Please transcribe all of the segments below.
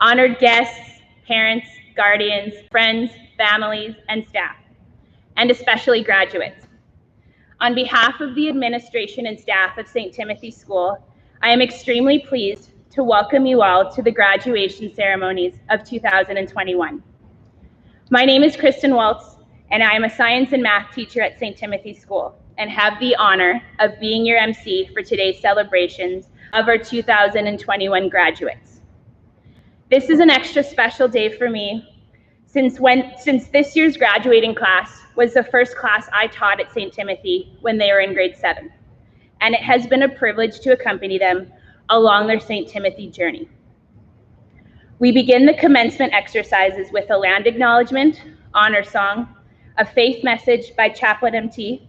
honored guests, parents, guardians, friends, families, and staff, and especially graduates. On behalf of the administration and staff of St. Timothy School, I am extremely pleased to welcome you all to the graduation ceremonies of 2021. My name is Kristen Waltz, and I am a science and math teacher at St. Timothy School and have the honor of being your MC for today's celebrations of our 2021 graduates. This is an extra special day for me since this year's graduating class was the first class I taught at St. Timothy when they were in grade 7, and it has been a privilege to accompany them along their St. Timothy journey. We begin the commencement exercises with a land acknowledgement, honor song, a faith message by Chaplain MT,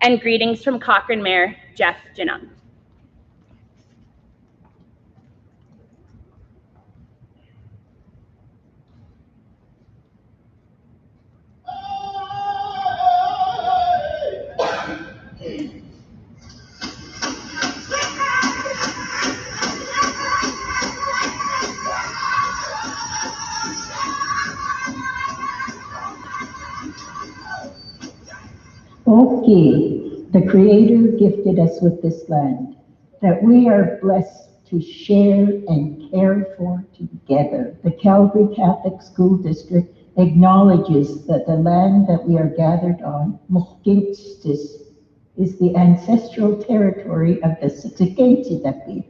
and greetings from Cochrane Mayor Jeff Genung. Okay, the Creator gifted us with this land that we are blessed to share and care for together. The Calgary Catholic School District acknowledges that the land that we are gathered on, Mohkintstis, is the ancestral territory of the Siksikainsidapi,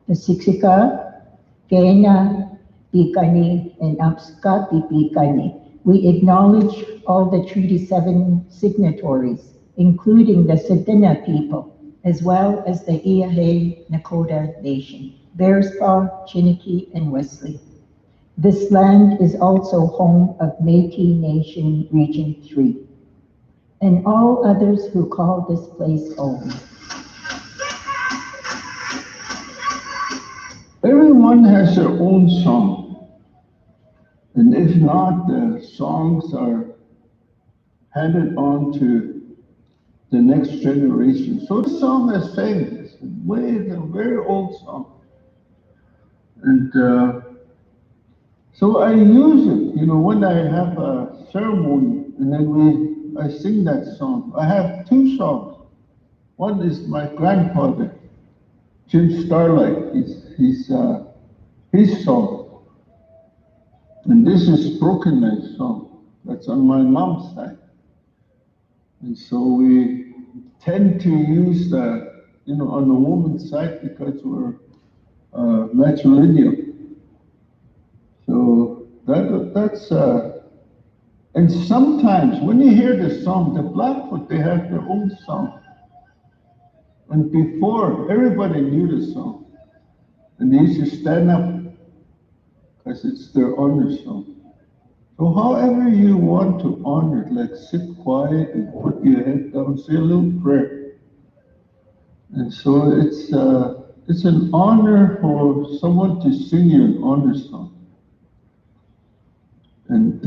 the Siksika, Kena, Pikani, and Amskati Pikani. We acknowledge all the Treaty 7 signatories, including the Tsuut'ina people, as well as the Iahhe Nakota Nation, Bearspaw, Chiniki, and Wesley. This land is also home of Métis Nation Region 3, and all others who call this place home. Everyone has their own song. And if not, the songs are handed on to the next generation. So this song is famous, it's a very old song. And so I use it, when I have a ceremony, and then I sing that song. I have two songs. One is my grandfather, Jim Starlight, his song. And this is Broken Man's song. That's on my mom's side. And so we tend to use that, on the woman's side because we're matrilineal. So that's, and sometimes when you hear the song, the Blackfoot, they have their own song. And before, everybody knew the song. And they used to stand up because it's their honor song. So however you want to honor it, like sit quiet and put your head down, say a little prayer. And so it's an honor for someone to sing you an honor song. And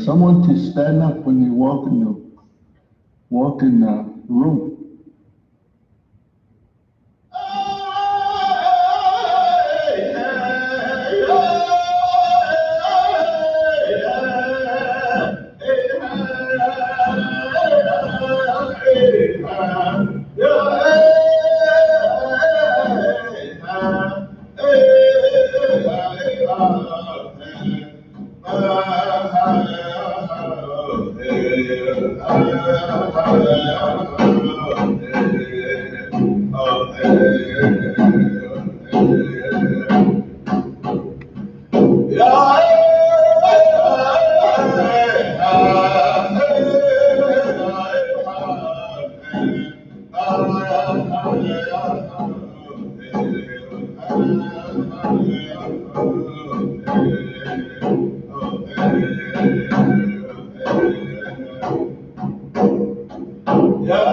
someone to stand up when you walk in the room. Yeah.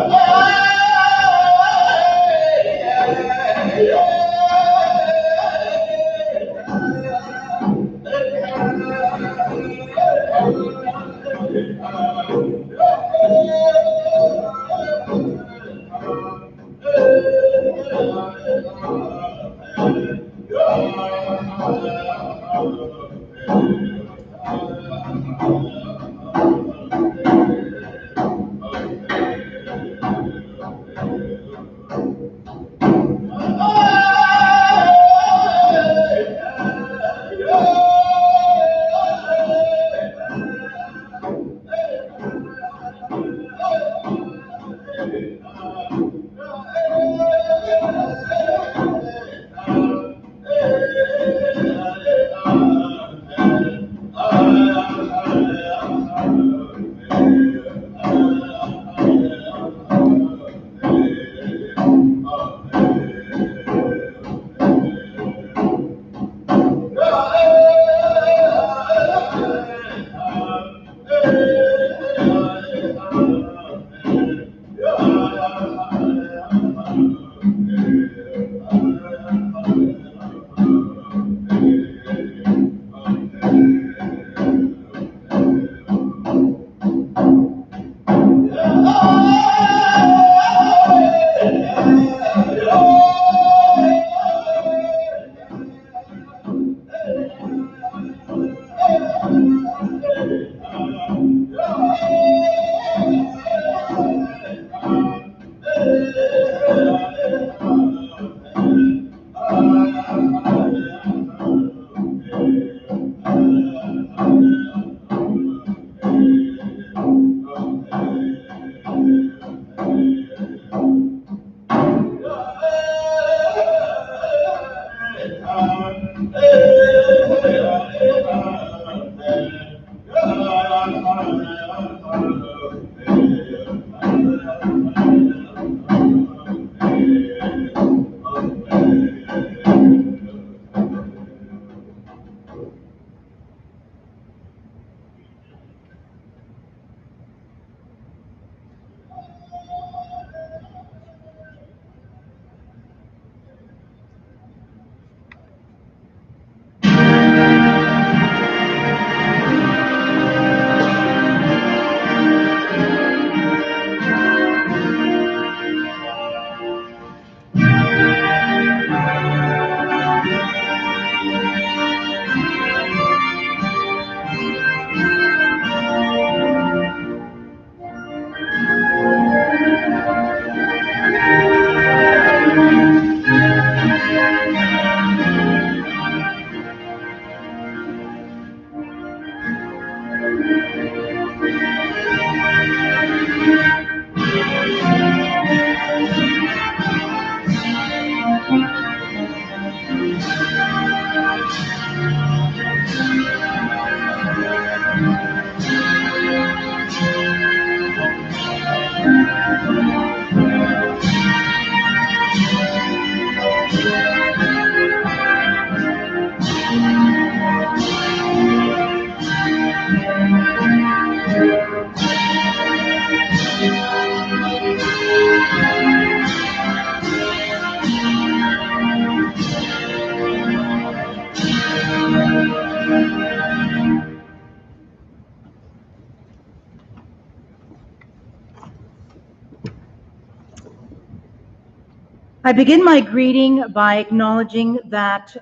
I begin my greeting by acknowledging that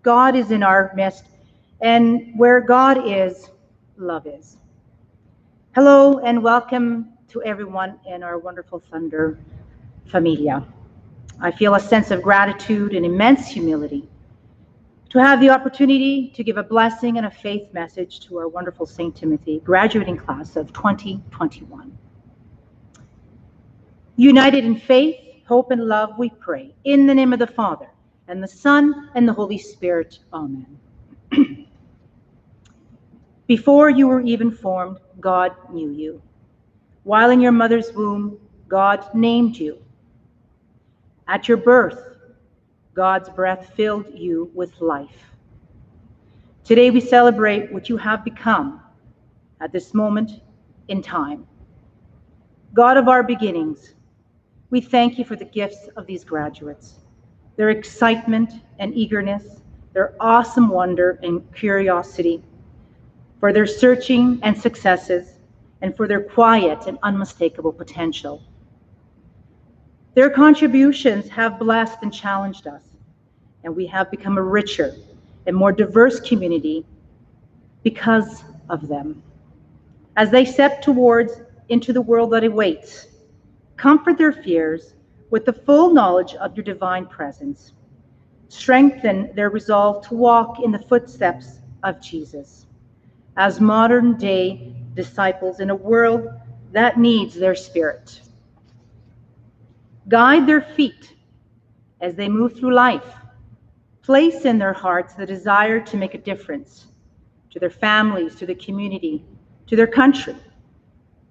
God is in our midst, and where God is, love is. Hello and welcome to everyone in our wonderful Thunder Familia. I feel a sense of gratitude and immense humility to have the opportunity to give a blessing and a faith message to our wonderful St. Timothy graduating class of 2021. United in faith, hope, and love, we pray. In the name of the Father, and the Son, and the Holy Spirit. Amen. Before you were even formed, God knew you. While in your mother's womb, God named you. At your birth, God's breath filled you with life. Today we celebrate what you have become at this moment in time. God of our beginnings, we thank you for the gifts of these graduates, their excitement and eagerness, their awesome wonder and curiosity, for their searching and successes, and for their quiet and unmistakable potential. Their contributions have blessed and challenged us, and we have become a richer and more diverse community because of them. As they step towards into the world that awaits, comfort their fears with the full knowledge of your divine presence. Strengthen their resolve to walk in the footsteps of Jesus as modern day disciples in a world that needs their spirit. Guide their feet as they move through life. Place in their hearts the desire to make a difference to their families, to the community, to their country,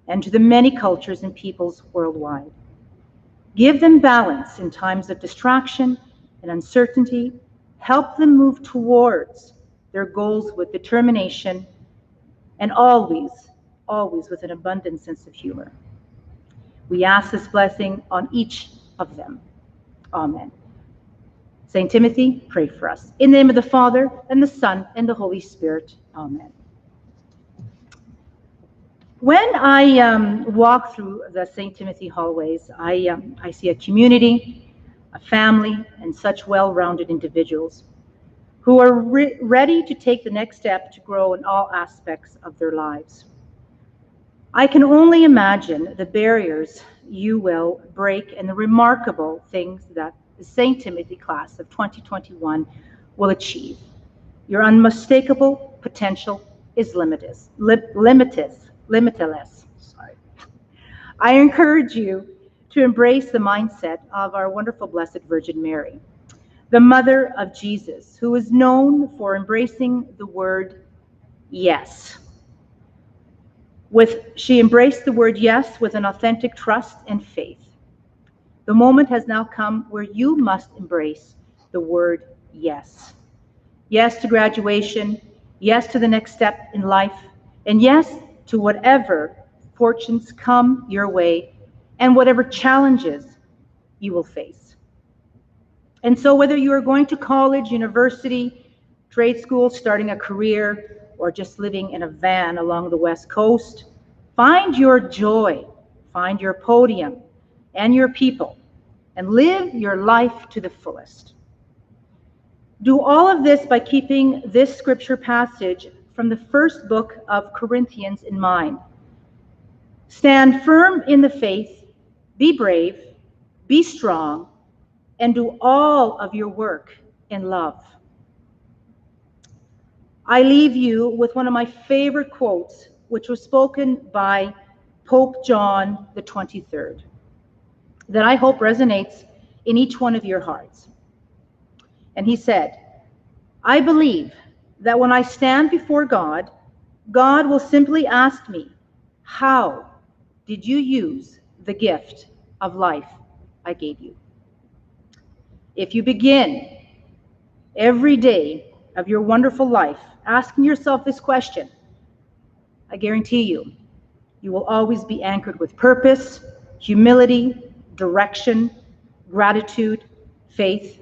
and to the many cultures and peoples worldwide. Give them balance in times of distraction and uncertainty. Help them move towards their goals with determination and always with an abundant sense of humor. We ask this blessing on each of them. Amen. Saint Timothy, pray for us. In the name of the Father, and the Son, and the Holy Spirit. Amen. When I walk through the St. Timothy hallways, I see a community, a family, and such well-rounded individuals who are ready to take the next step to grow in all aspects of their lives. I can only imagine the barriers you will break and the remarkable things that the St. Timothy class of 2021 will achieve. Your unmistakable potential is limitless. Sorry. I encourage you to embrace the mindset of our wonderful Blessed Virgin Mary, the mother of Jesus, who is known for embracing the word yes. She embraced the word yes with an authentic trust and faith. The moment has now come where you must embrace the word yes. Yes to graduation, yes to the next step in life, and yes to whatever fortunes come your way and whatever challenges you will face. And so whether you are going to college, university, trade school, starting a career, or just living in a van along the West Coast, find your joy, find your podium and your people, and live your life to the fullest. Do all of this by keeping this scripture passage from the first book of Corinthians in mind. Stand firm in the faith, be brave, be strong, and do all of your work in love. I leave you with one of my favorite quotes, which was spoken by Pope John the 23rd, that I hope resonates in each one of your hearts. And he said, I believe that when I stand before God, God will simply ask me, how did you use the gift of life I gave you? If you begin every day of your wonderful life asking yourself this question, I guarantee you will always be anchored with purpose, humility, direction, gratitude, faith,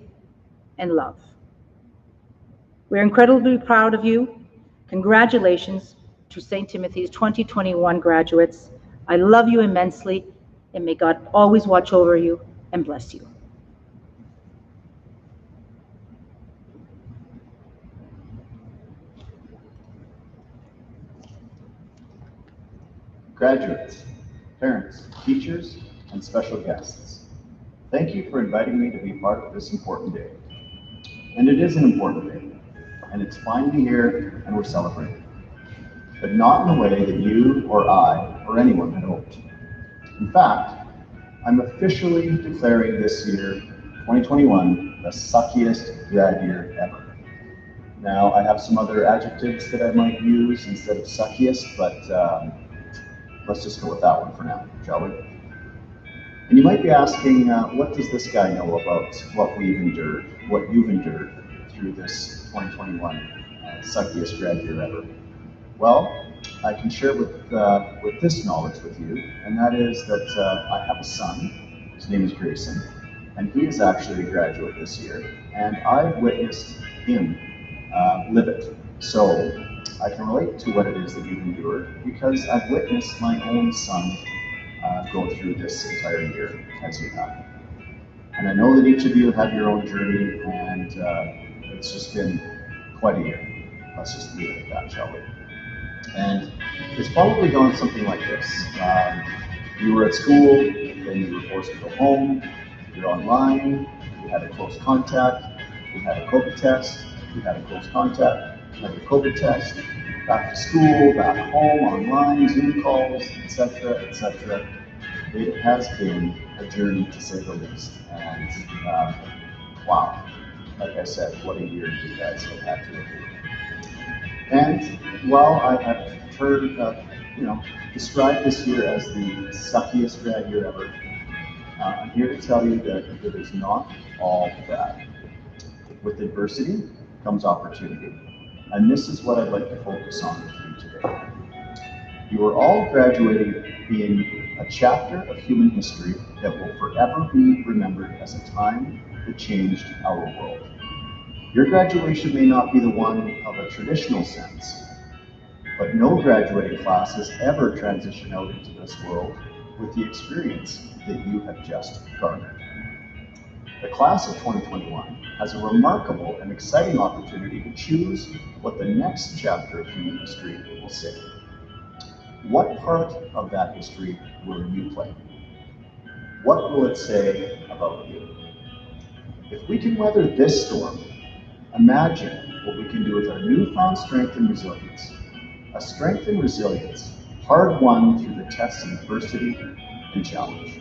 and love. We're incredibly proud of you. Congratulations to St. Timothy's 2021 graduates. I love you immensely, and may God always watch over you and bless you. Graduates, parents, teachers, and special guests, thank you for inviting me to be part of this important day. And it is an important day, and it's fine to be here and we're celebrating, but not in the way that you or I or anyone had hoped. In fact, I'm officially declaring this year, 2021, the suckiest grad year ever. Now, I have some other adjectives that I might use instead of suckiest, but let's just go with that one for now, shall we? And you might be asking, what does this guy know about what we've endured, what you've endured through this 2021 suckiest grad year ever? Well, I can share with this knowledge with you, and that is that I have a son. His name is Grayson, and he is actually a graduate this year, and I've witnessed him live it. So I can relate to what it is that you've endured because I've witnessed my own son go through this entire year as you have. And I know that each of you have your own journey, and it's just been quite a year. Let's just leave it at that, shall we? And it's probably gone something like this. You were at school, then you were forced to go home, you're online, you had a close contact, you had a COVID test, you had a close contact, you had a COVID test, back to school, back home, online, Zoom calls, etc., etc. It has been a journey to say the least. And wow, like I said, what a year you guys have had to endure. And while I've heard, described this year as the suckiest grad year ever, I'm here to tell you that it is not all bad. With adversity comes opportunity. And this is what I'd like to focus on with you today. You are all graduating in a chapter of human history that will forever be remembered as a time that changed our world. Your graduation may not be the one of a traditional sense, but no graduating class has ever transitioned out into this world with the experience that you have just garnered. The class of 2021 has a remarkable and exciting opportunity to choose what the next chapter of human history will say. What part of that history will you play? What will it say about you? If we can weather this storm, imagine what we can do with our newfound strength and resilience. A strength and resilience hard-won through the tests of adversity and challenge.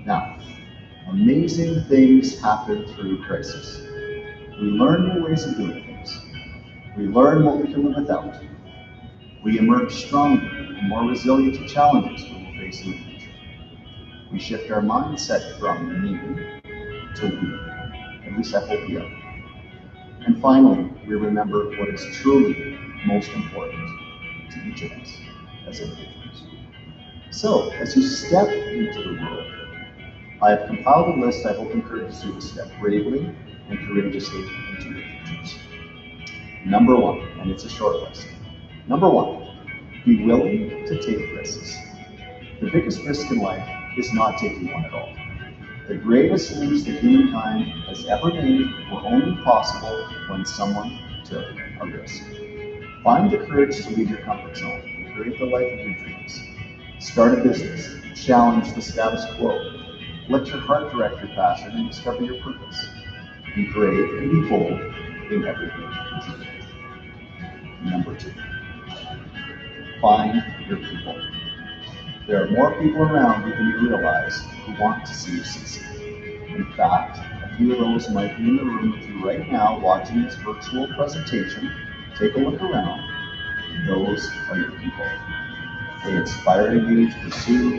Now, amazing things happen through crisis. We learn new ways of doing things. We learn what we can live without. We emerge stronger and more resilient to challenges we will face in the future. We shift our mindset from me to we. At least I hope we are. And finally, we remember what is truly most important to each of us as individuals. So, as you step into the world, I have compiled a list I hope encourages you to step bravely and courageously into your futures. Number one, and it's a short list. Number one, be willing to take risks. The biggest risk in life is not taking one at all. The greatest leaps that humankind has ever made were only possible when someone took a risk. Find the courage to leave your comfort zone and create the life of your dreams. Start a business, challenge the status quo. Let your heart direct your passion and discover your purpose. Be brave and be bold in everything that you do. Number two, find your people. There are more people around you than you realize who want to see you succeed. In fact, a few of those might be in the room with you right now watching this virtual presentation. Take a look around. Those are your people. They inspire you to pursue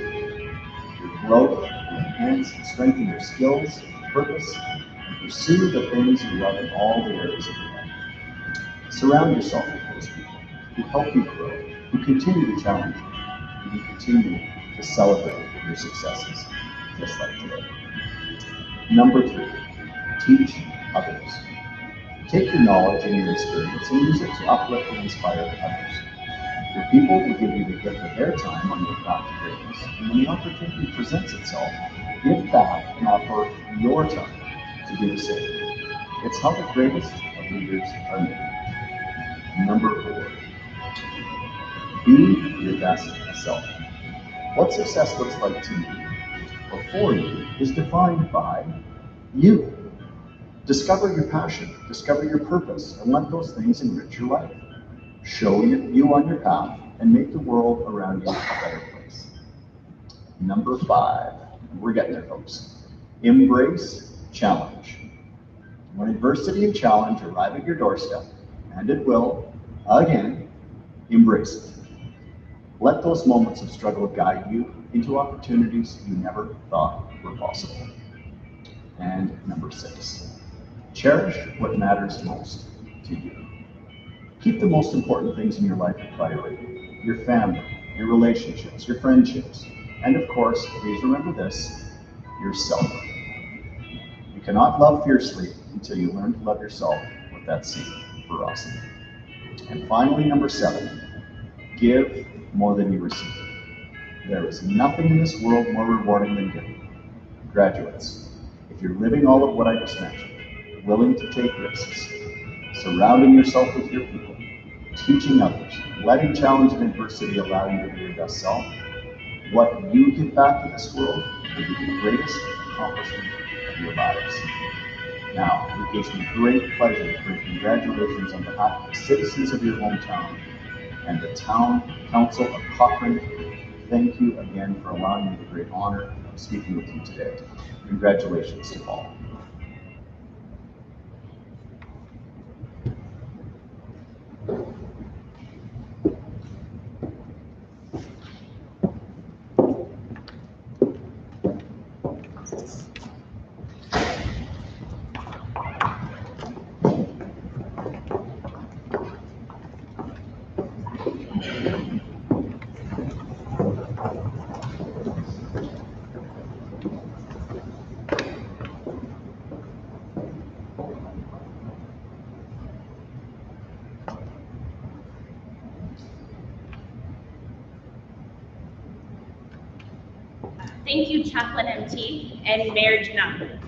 your growth, to enhance and strengthen your skills, purpose, and pursue the things you love in all the areas of your life. Surround yourself with those people who help you grow, who continue to challenge you, and who continue to celebrate your successes, just like today. Number three, teach others. Take your knowledge and your experience and use it to uplift and inspire others. Your people will give you the gift of their time on your path to greatness, and when the opportunity presents itself, give back and offer your time to do the same. It's how the greatest of leaders are made. Number four, be your best self. What success looks like to you or for you is defined by you. Discover your passion, discover your purpose, and let those things enrich your life. Show you on your path and make the world around you a better place. Number five, we're getting there, folks. Embrace challenge. When adversity and challenge arrive at your doorstep, and it will, again, embrace it. Let those moments of struggle guide you into opportunities you never thought were possible. And number six, cherish what matters most to you. Keep the most important things in your life a priority. Your family, your relationships, your friendships, and of course, please remember this, yourself. You cannot love fiercely until you learn to love yourself with that same ferocity. And finally, number seven, give more than you receive. There is nothing in this world more rewarding than giving. Graduates, if you're living all of what I just mentioned, willing to take risks, surrounding yourself with your people, teaching others, letting challenge and adversity allow you to be your best self. What you give back to this world will be the greatest accomplishment of your lives. Now, it gives me great pleasure to bring congratulations on behalf of the citizens of your hometown and the Town Council of Cochrane. Thank you again for allowing me the great honor of speaking with you today. Congratulations to all. Thank you, Chaplain MT and Mayor Janum.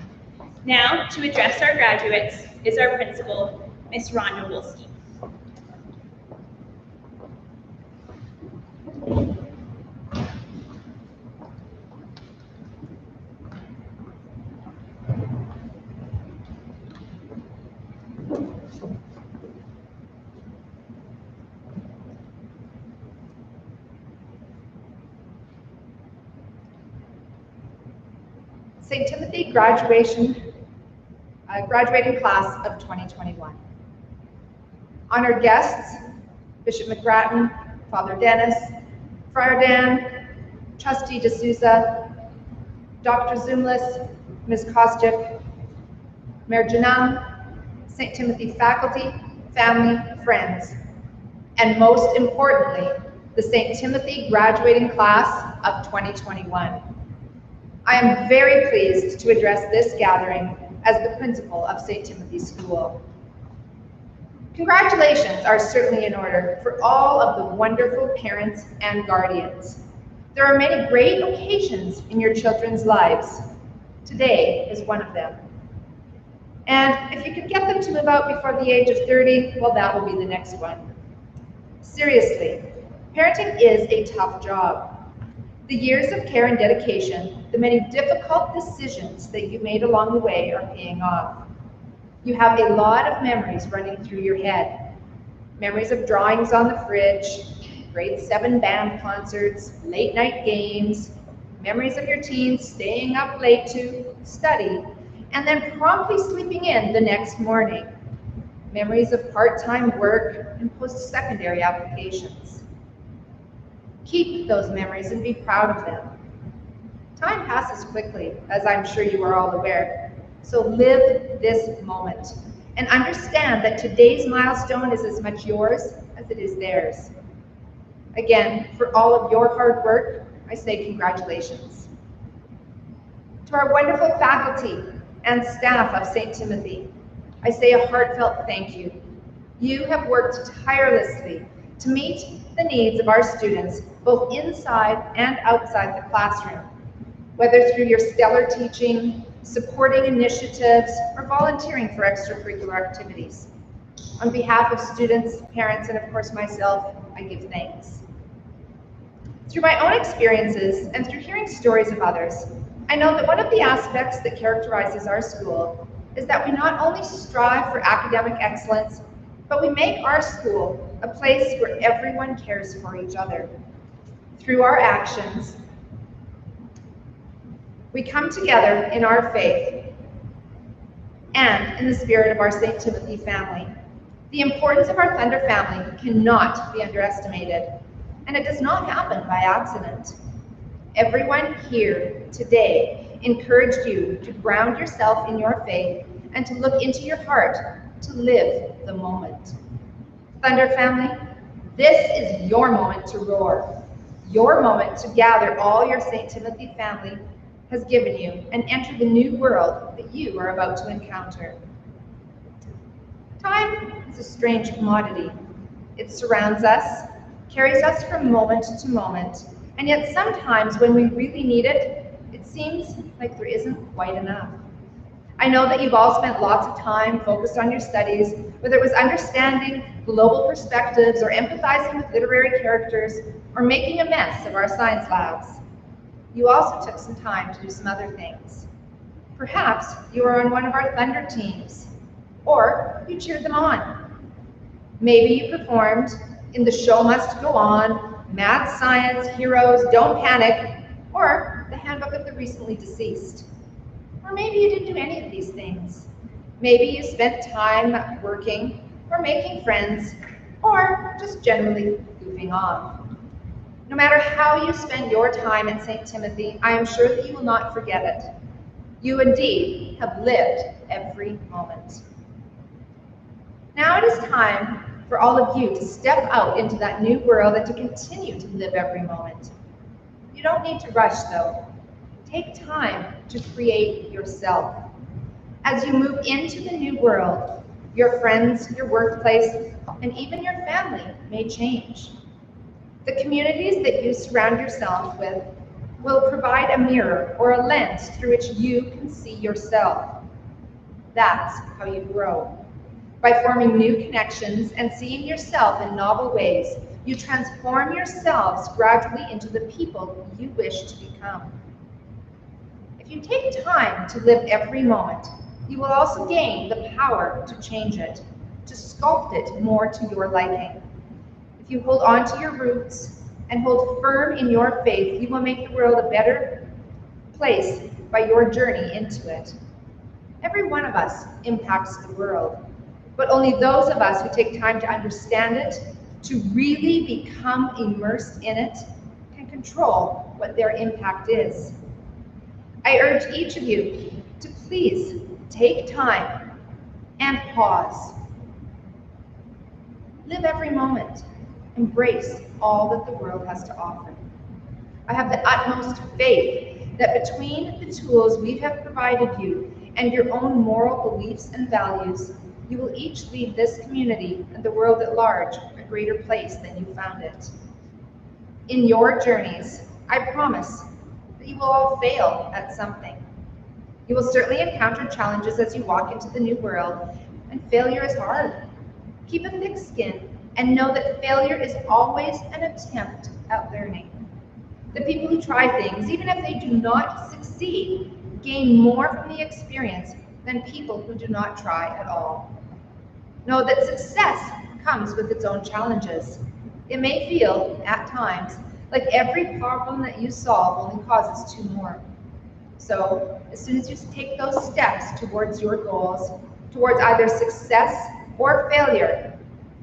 Now, to address our graduates is our principal, Ms. Rhonda Wolski. St. Timothy graduating class of 2021. Honored guests, Bishop McGrattan, Father Dennis, Friar Dan, Trustee D'Souza, Dr. Zumlis, Ms. Kostyuk, Mayor Janum, St. Timothy faculty, family, friends, and most importantly, the St. Timothy graduating class of 2021. I am very pleased to address this gathering as the principal of St. Timothy School. Congratulations are certainly in order for all of the wonderful parents and guardians. There are many great occasions in your children's lives. Today is one of them. And if you could get them to move out before the age of 30, well, that will be the next one. Seriously, parenting is a tough job. The years of care and dedication, the many difficult decisions that you made along the way are paying off. You have a lot of memories running through your head. Memories of drawings on the fridge, grade 7 band concerts, late night games, memories of your teens staying up late to study, and then promptly sleeping in the next morning. Memories of part-time work and post-secondary applications. Keep those memories and be proud of them. Time passes quickly, as I'm sure you are all aware, so live this moment and understand that today's milestone is as much yours as it is theirs. Again, for all of your hard work, I say congratulations. To our wonderful faculty and staff of St. Timothy, I say a heartfelt thank you. You have worked tirelessly to meet the needs of our students, both inside and outside the classroom, whether through your stellar teaching, supporting initiatives, or volunteering for extracurricular activities. On behalf of students, parents, and of course myself, I give thanks. Through my own experiences and through hearing stories of others, I know that one of the aspects that characterizes our school is that we not only strive for academic excellence, but we make our school a place where everyone cares for each other. Through our actions, we come together in our faith and in the spirit of our St. Timothy family. The importance of our Thunder family cannot be underestimated, and it does not happen by accident. Everyone here today encouraged you to ground yourself in your faith and to look into your heart to live the moment. Thunder family, this is your moment to roar, your moment to gather all your St. Timothy family has given you and enter the new world that you are about to encounter. Time is a strange commodity. It surrounds us, carries us from moment to moment, and yet sometimes when we really need it, it seems like there isn't quite enough. I know that you've all spent lots of time focused on your studies, whether it was understanding global perspectives or empathizing with literary characters or making a mess of our science labs. You also took some time to do some other things. Perhaps you were on one of our Thunder teams, or you cheered them on. Maybe you performed in The Show Must Go On, Mad Science, Heroes, Don't Panic, or The Handbook of the Recently Deceased. Or maybe you didn't do any of these things. Maybe you spent time working or making friends or just generally goofing off. No matter how you spend your time in St. Timothy, I am sure that you will not forget it. You indeed have lived every moment. Now it is time for all of you to step out into that new world and to continue to live every moment. You don't need to rush though. Take time to create yourself. As you move into the new world, your friends, your workplace, and even your family may change. The communities that you surround yourself with will provide a mirror or a lens through which you can see yourself. That's how you grow. By forming new connections and seeing yourself in novel ways, you transform yourselves gradually into the people you wish to become. If you take time to live every moment, you will also gain the power to change it, to sculpt it more to your liking. If you hold on to your roots and hold firm in your faith, you will make the world a better place by your journey into it. Every one of us impacts the world, but only those of us who take time to understand it, to really become immersed in it, can control what their impact is. I urge each of you to please take time and pause. Live every moment. Embrace all that the world has to offer. I have the utmost faith that between the tools we have provided you and your own moral beliefs and values, you will each leave this community and the world at large a greater place than you found it. In your journeys, I promise that you will all fail at something. You will certainly encounter challenges as you walk into the new world, and failure is hard. Keep a thick skin and know that failure is always an attempt at learning. The people who try things, even if they do not succeed, gain more from the experience than people who do not try at all. Know that success comes with its own challenges. It may feel, at times, like every problem that you solve only causes two more. So, as soon as you take those steps towards your goals, towards either success or failure,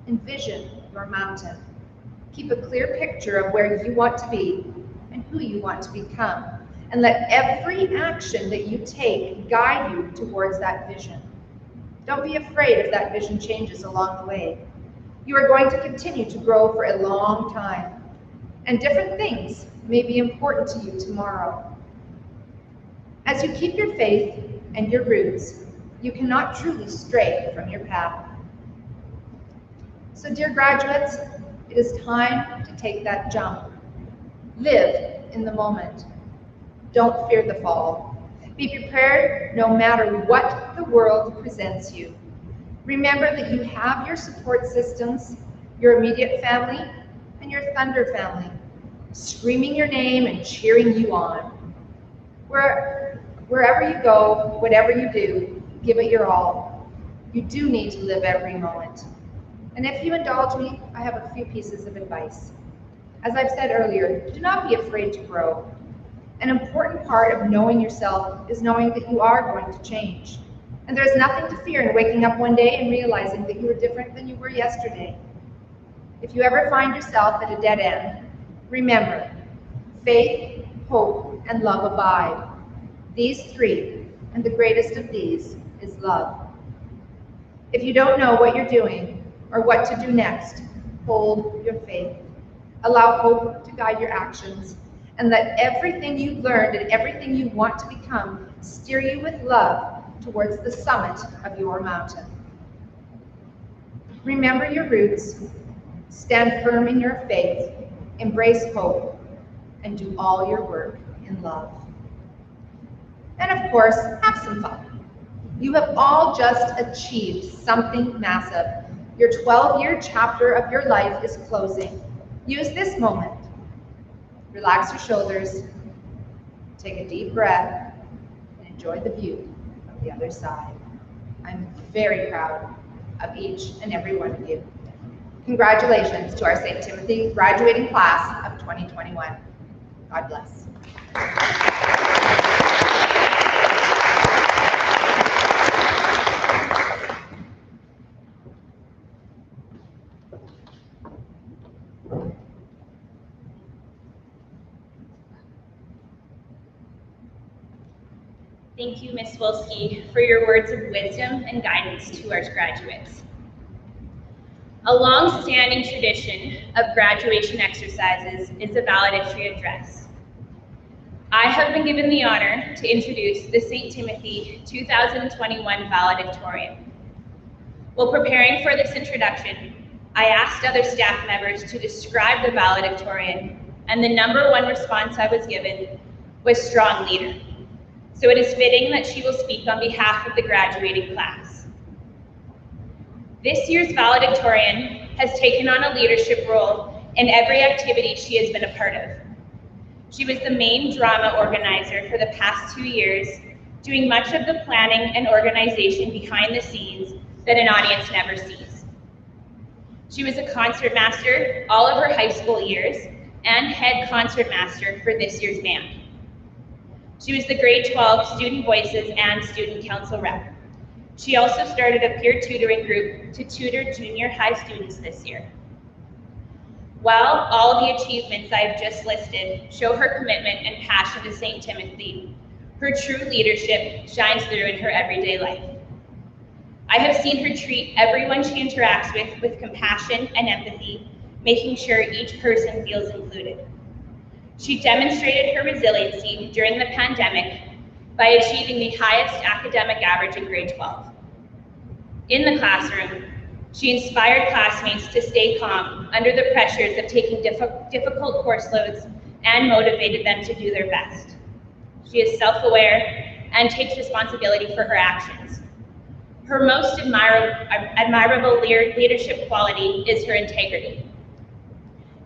envision your mountain. Keep a clear picture of where you want to be and who you want to become, and let every action that you take guide you towards that vision. Don't be afraid if that vision changes along the way. You are going to continue to grow for a long time, and different things may be important to you tomorrow. As you keep your faith and your roots, you cannot truly stray from your path. So, dear graduates, it is time to take that jump. Live in the moment. Don't fear the fall. Be prepared no matter what the world presents you. Remember that you have your support systems, your immediate family, and your Thunder family, screaming your name and cheering you on. Wherever you go, whatever you do, give it your all. You do need to live every moment. And if you indulge me, I have a few pieces of advice. As I've said earlier, do not be afraid to grow. An important part of knowing yourself is knowing that you are going to change. And there's nothing to fear in waking up one day and realizing that you are different than you were yesterday. If you ever find yourself at a dead end, remember, faith, hope, and love abide. These three, and the greatest of these, is love. If you don't know what you're doing or what to do next, hold your faith. Allow hope to guide your actions, and let everything you've learned and everything you want to become steer you with love towards the summit of your mountain. Remember your roots, stand firm in your faith, embrace hope, and do all your work in love. And of course, have some fun. You have all just achieved something massive. Your 12-year chapter of your life is closing. Use this moment. Relax your shoulders, take a deep breath, and enjoy the view of the other side. I'm very proud of each and every one of you. Congratulations to our St. Timothy graduating class of 2021. God bless. Thank you, Ms. Wolski, for your words of wisdom and guidance to our graduates. A long-standing tradition of graduation exercises is the valedictory address. I have been given the honor to introduce the St. Timothy 2021 valedictorian. While preparing for this introduction, I asked other staff members to describe the valedictorian, and the #1 response I was given was strong leader. So it is fitting that she will speak on behalf of the graduating class. This year's valedictorian has taken on a leadership role in every activity she has been a part of. She was the main drama organizer for the past 2 years, doing much of the planning and organization behind the scenes that an audience never sees. She was a concertmaster all of her high school years and head concertmaster for this year's band. She was the grade 12 Student Voices and Student Council rep. She also started a peer tutoring group to tutor junior high students this year. While all the achievements I have just listed show her commitment and passion to St. Timothy, her true leadership shines through in her everyday life. I have seen her treat everyone she interacts with compassion and empathy, making sure each person feels included. She demonstrated her resiliency during the pandemic by achieving the highest academic average in grade 12. In the classroom, she inspired classmates to stay calm under the pressures of taking difficult course loads and motivated them to do their best. She is self-aware and takes responsibility for her actions. Her most admirable leadership quality is her integrity.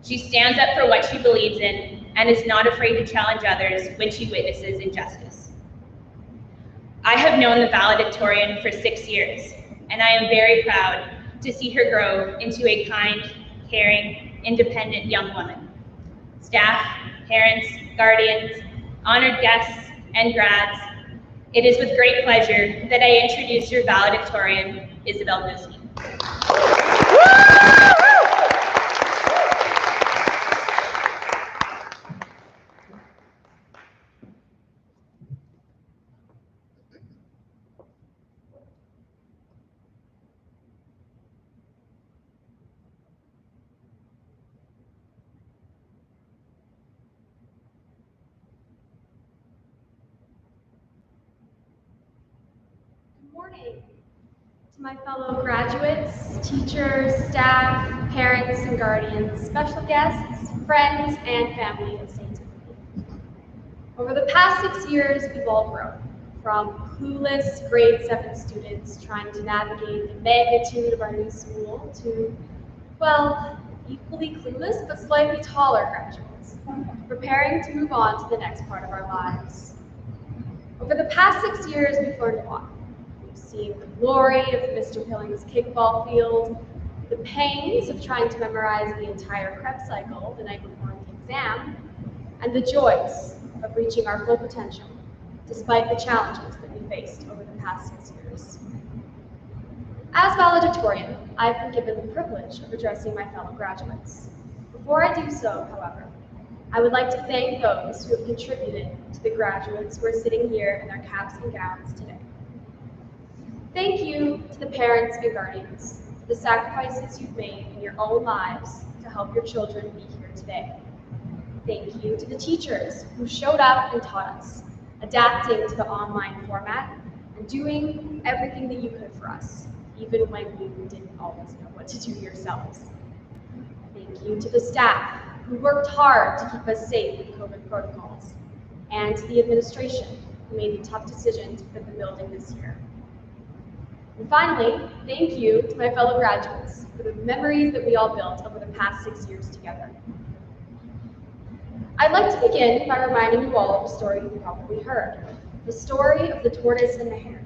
She stands up for what she believes in and is not afraid to challenge others when she witnesses injustice. I have known the valedictorian for 6 years, and I am very proud to see her grow into a kind, caring, independent young woman. Staff, parents, guardians, honored guests, and grads, it is with great pleasure that I introduce your valedictorian, Isabel Nusky. Morning to my fellow graduates, teachers, staff, parents, and guardians, special guests, friends, and family of St. Timothy. Over the past 6 years, we've all grown, from clueless grade 7 students trying to navigate the magnitude of our new school to, well, equally clueless but slightly taller graduates, preparing to move on to the next part of our lives. Over the past 6 years, we've learned a lot. Seeing the glory of Mr. Pilling's kickball field, the pains of trying to memorize the entire prep cycle the night before the exam, and the joys of reaching our full potential, despite the challenges that we faced over the past 6 years. As valedictorian, I've been given the privilege of addressing my fellow graduates. Before I do so, however, I would like to thank those who have contributed to the graduates who are sitting here in their caps and gowns today. Thank you to the parents and guardians for the sacrifices you've made in your own lives to help your children be here today. Thank you to the teachers who showed up and taught us, adapting to the online format and doing everything that you could for us, even when you didn't always know what to do yourselves. Thank you to the staff who worked hard to keep us safe with COVID protocols, and to the administration who made the tough decisions for the building this year. And finally, thank you to my fellow graduates for the memories that we all built over the past 6 years together. I'd like to begin by reminding you all of a story you've probably heard, the story of the tortoise and the hare.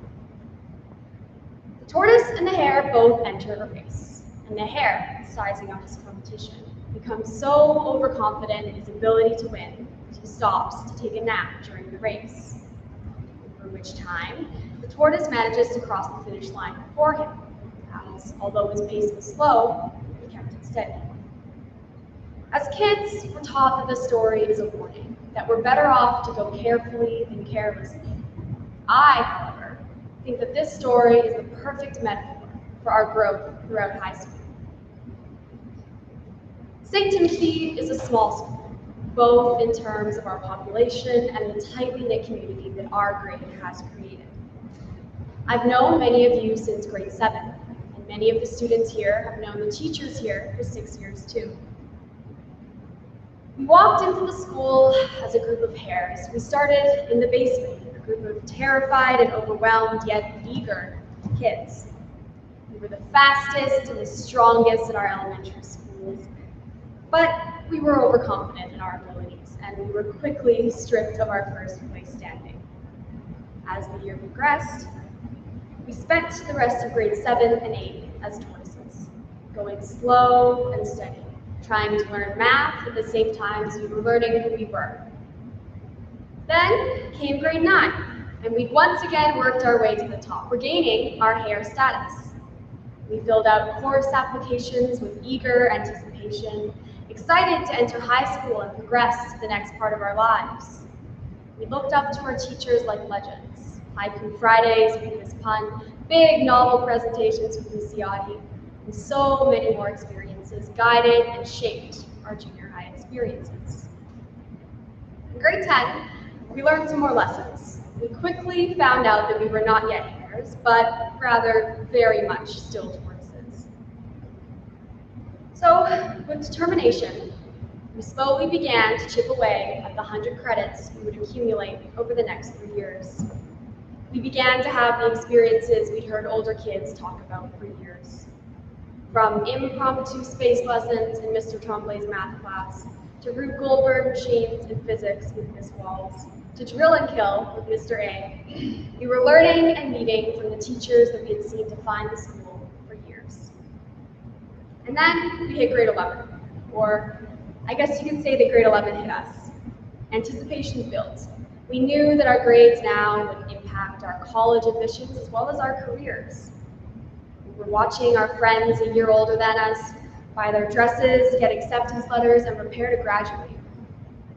The tortoise and the hare both enter a race, and the hare, sizing up his competition, becomes so overconfident in his ability to win that he stops to take a nap during the race, for which time the tortoise manages to cross the finish line before him, as although his pace was slow, he kept it steady. As kids, we're taught that the story is a warning, that we're better off to go carefully than carelessly. I, however, think that this story is the perfect metaphor for our growth throughout high school. St. Timothy is a small school, both in terms of our population and the tightly knit community that our grade has created. I've known many of you since grade 7, and many of the students here have known the teachers here for 6 years too. We walked into the school as a group of hares. We started in the basement, a group of terrified and overwhelmed yet eager kids. We were the fastest and the strongest in our elementary schools, but we were overconfident in our abilities, and we were quickly stripped of our first place standing. As the year progressed, we spent the rest of grade 7 and 8 as tortoises, going slow and steady, trying to learn math at the same time as we were learning who we were. Then came grade 9, and we once again worked our way to the top, regaining our hare status. We filled out course applications with eager anticipation, excited to enter high school and progress to the next part of our lives. We looked up to our teachers like legends, haiku Fridays with Miss Pun, big novel presentations with Miss Yadi, and so many more experiences guided and shaped our junior high experiences. In grade 10, we learned some more lessons. We quickly found out that we were not yet hares, but rather very much still tortoises. So, with determination, we slowly began to chip away at the 100 credits we would accumulate over the next 3 years. We began to have the experiences we'd heard older kids talk about for years. From impromptu space lessons in Mr. Tremblay's math class, to Rube Goldberg machines in physics with Miss Walls, to drill and kill with Mr. A, we were learning and meeting from the teachers that we had seen define the school for years. And then we hit grade 11, or I guess you could say that grade 11 hit us. Anticipation built. We knew that our grades now would impact our college admissions as well as our careers. We were watching our friends a year older than us buy their dresses, get acceptance letters, and prepare to graduate.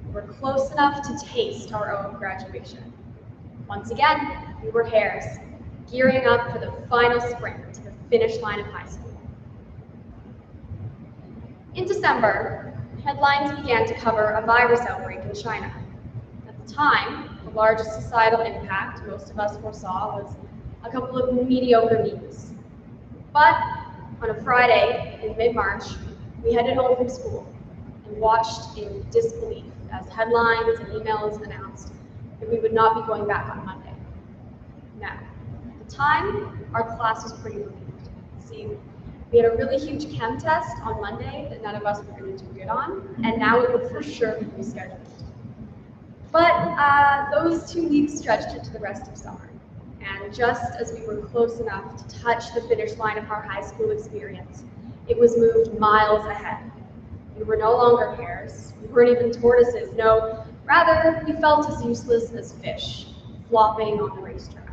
We were close enough to taste our own graduation. Once again, we were hares, gearing up for the final sprint to the finish line of high school. In December, headlines began to cover a virus outbreak in China. At the time, the largest societal impact most of us foresaw was a couple of mediocre memes. But on a Friday in mid-March, we headed home from school and watched in disbelief as headlines and emails announced that we would not be going back on Monday. Now, at the time, our class was pretty relieved. See, we had a really huge chem test on Monday that none of us were going to do good on, and now it would for sure be rescheduled. But those 2 weeks stretched into the rest of summer. And just as we were close enough to touch the finish line of our high school experience, it was moved miles ahead. We were no longer hares. We weren't even tortoises. No, rather, we felt as useless as fish, flopping on the racetrack.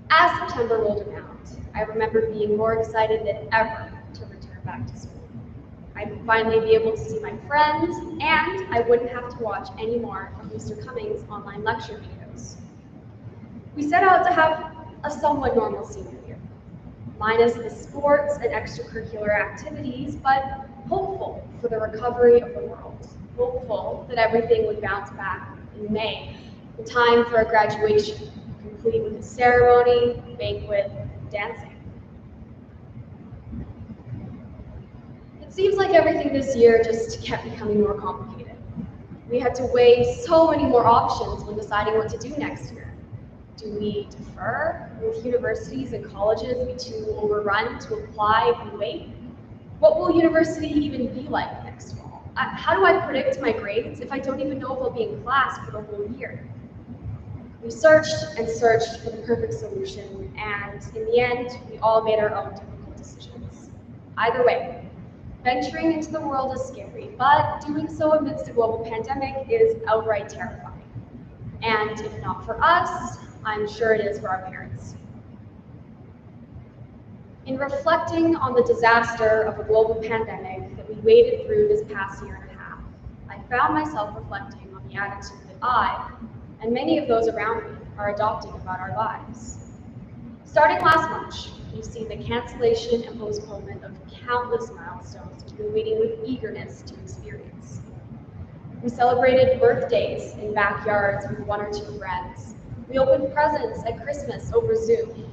As September rolled around, I remember being more excited than ever to return back to school. I'd finally be able to see my friends, and I wouldn't have to watch any more of Mr. Cummings' online lecture videos. We set out to have a somewhat normal senior year, minus the sports and extracurricular activities, but hopeful for the recovery of the world, hopeful that everything would bounce back in May, in time for a graduation, complete with a ceremony, banquet, dancing. It seems like everything this year just kept becoming more complicated. We had to weigh so many more options when deciding what to do next year. Do we defer? Will universities and colleges be too overrun to apply if we wait? What will university even be like next fall? How do I predict my grades if I don't even know if I'll be in class for the whole year? We searched and searched for the perfect solution, and in the end, we all made our own difficult decisions. Either way, venturing into the world is scary, but doing so amidst a global pandemic is outright terrifying. And if not for us, I'm sure it is for our parents. In reflecting on the disaster of a global pandemic that we waded through this past year and a half, I found myself reflecting on the attitude that I, and many of those around me, are adopting about our lives. Starting last March, we've seen the cancellation and postponement of countless milestones we've been waiting with eagerness to experience. We celebrated birthdays in backyards with one or two friends. We opened presents at Christmas over Zoom.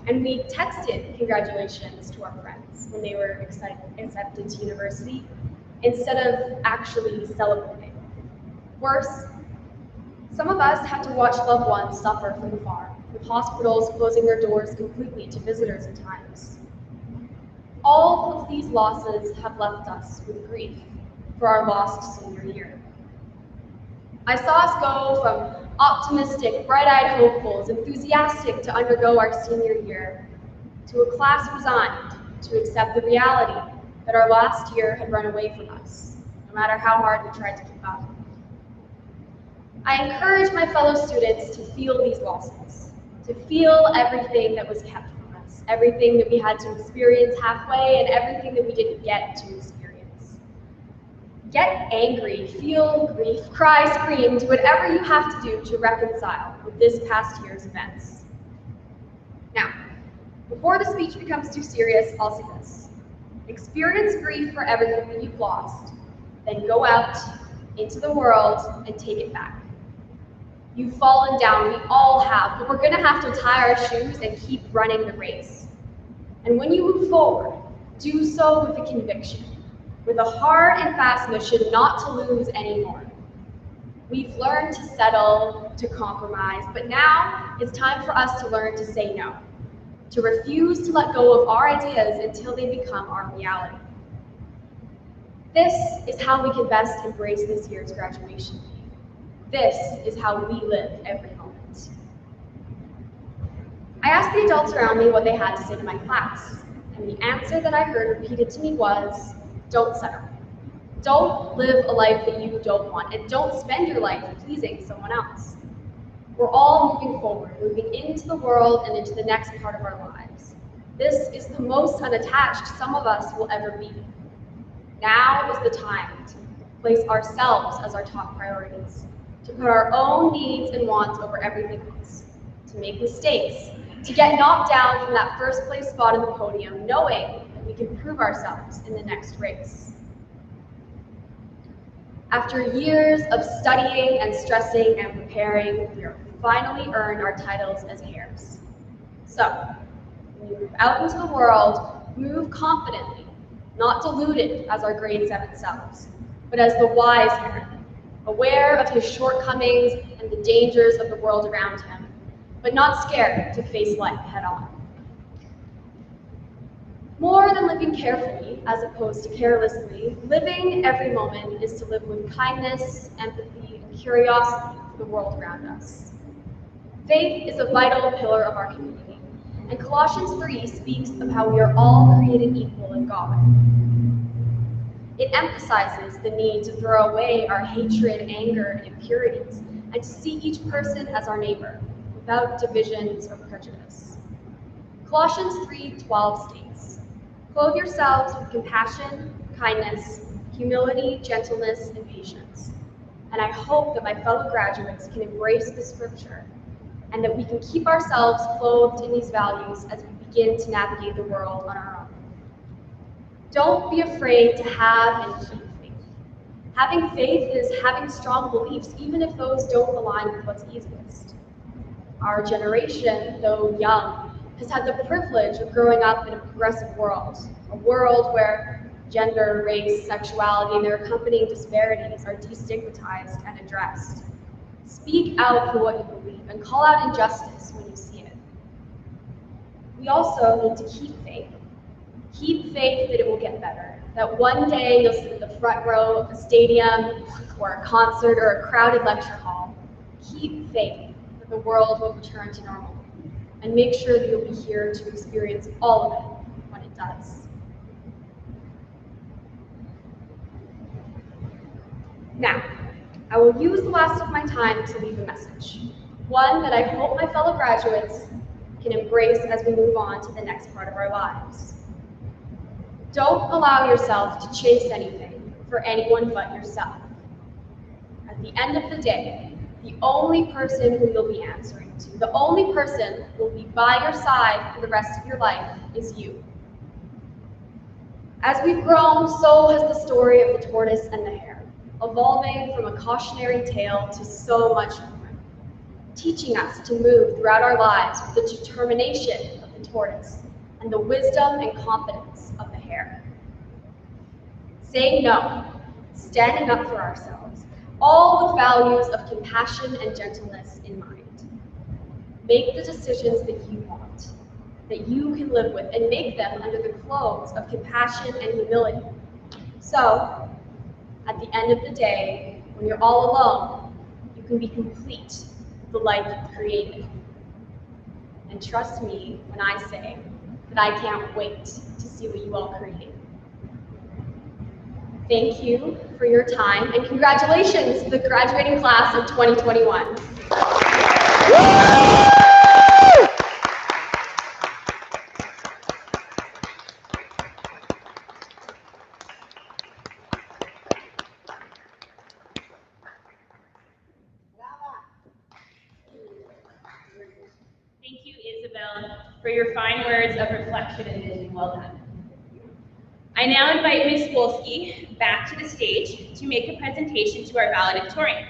And we texted congratulations to our friends when they were accepted to university instead of actually celebrating. Worse, some of us had to watch loved ones suffer from afar, with hospitals closing their doors completely to visitors at times. All of these losses have left us with grief for our lost senior year. I saw us go from optimistic, bright-eyed hopefuls, enthusiastic to undergo our senior year, to a class resigned to accept the reality that our last year had run away from us, no matter how hard we tried to keep up. I encourage my fellow students to feel these losses, to feel everything that was kept from us, everything that we had to experience halfway, and everything that we didn't get to experience. Get angry, feel grief, cry, scream, do whatever you have to do to reconcile with this past year's events. Now, before the speech becomes too serious, I'll say this. Experience grief for everything that you've lost, then go out into the world and take it back. You've fallen down, we all have, but we're gonna have to tie our shoes and keep running the race. And when you move forward, do so with a conviction, with a hard and fast mission not to lose anymore. We've learned to settle, to compromise, but now it's time for us to learn to say no, to refuse to let go of our ideas until they become our reality. This is how we can best embrace this year's graduation. This is how we live every moment. I asked the adults around me what they had to say to my class, and the answer that I heard repeated to me was, don't settle. Don't live a life that you don't want, and don't spend your life pleasing someone else. We're all moving forward, moving into the world and into the next part of our lives. This is the most unattached some of us will ever be. Now is the time to place ourselves as our top priorities, to put our own needs and wants over everything else, to make mistakes, to get knocked down from that first place spot in the podium, knowing that we can prove ourselves in the next race. After years of studying and stressing and preparing, we are finally earned our titles as heirs. So, when you move out into the world, move confidently, not deluded as our grade 7 selves, but as the wise heir, aware of his shortcomings and the dangers of the world around him, but not scared to face life head on. More than living carefully, as opposed to carelessly, living every moment is to live with kindness, empathy, and curiosity for the world around us. Faith is a vital pillar of our community, and Colossians 3 speaks of how we are all created equal in God. It emphasizes the need to throw away our hatred, anger, and impurities, and to see each person as our neighbor, without divisions or prejudice. Colossians 3:12 states, "Clothe yourselves with compassion, kindness, humility, gentleness, and patience." And I hope that my fellow graduates can embrace this scripture and that we can keep ourselves clothed in these values as we begin to navigate the world on our own. Don't be afraid to have and keep faith. Having faith is having strong beliefs, even if those don't align with what's easiest. Our generation, though young, has had the privilege of growing up in a progressive world, a world where gender, race, sexuality, and their accompanying disparities are destigmatized and addressed. Speak out for what you believe and call out injustice when we also need to keep faith. Keep faith that it will get better, that one day you'll sit in the front row of a stadium or a concert or a crowded lecture hall. Keep faith that the world will return to normal, and make sure that you'll be here to experience all of it when it does. Now, I will use the last of my time to leave a message, one that I hope my fellow graduates can embrace as we move on to the next part of our lives. Don't allow yourself to chase anything for anyone but yourself. At the end of the day, the only person who you'll be answering to, the only person who will be by your side for the rest of your life is you. As we've grown, so has the story of the tortoise and the hare, evolving from a cautionary tale to so much more, teaching us to move throughout our lives with the determination of the tortoise and the wisdom and confidence of the hare. Saying no, standing up for ourselves, all with values of compassion and gentleness in mind. Make the decisions that you want, that you can live with, and make them under the clothes of compassion and humility. So, at the end of the day, when you're all alone, you can be complete with the life you've created. And trust me when I say that I can't wait to see what you all create. Thank you for your time, and congratulations to the graduating class of 2021. Thank you, Isabel, for your fine words of reflection and vision. Well done. I now invite Ms. Wolski back to the stage to make a presentation to our valedictorian.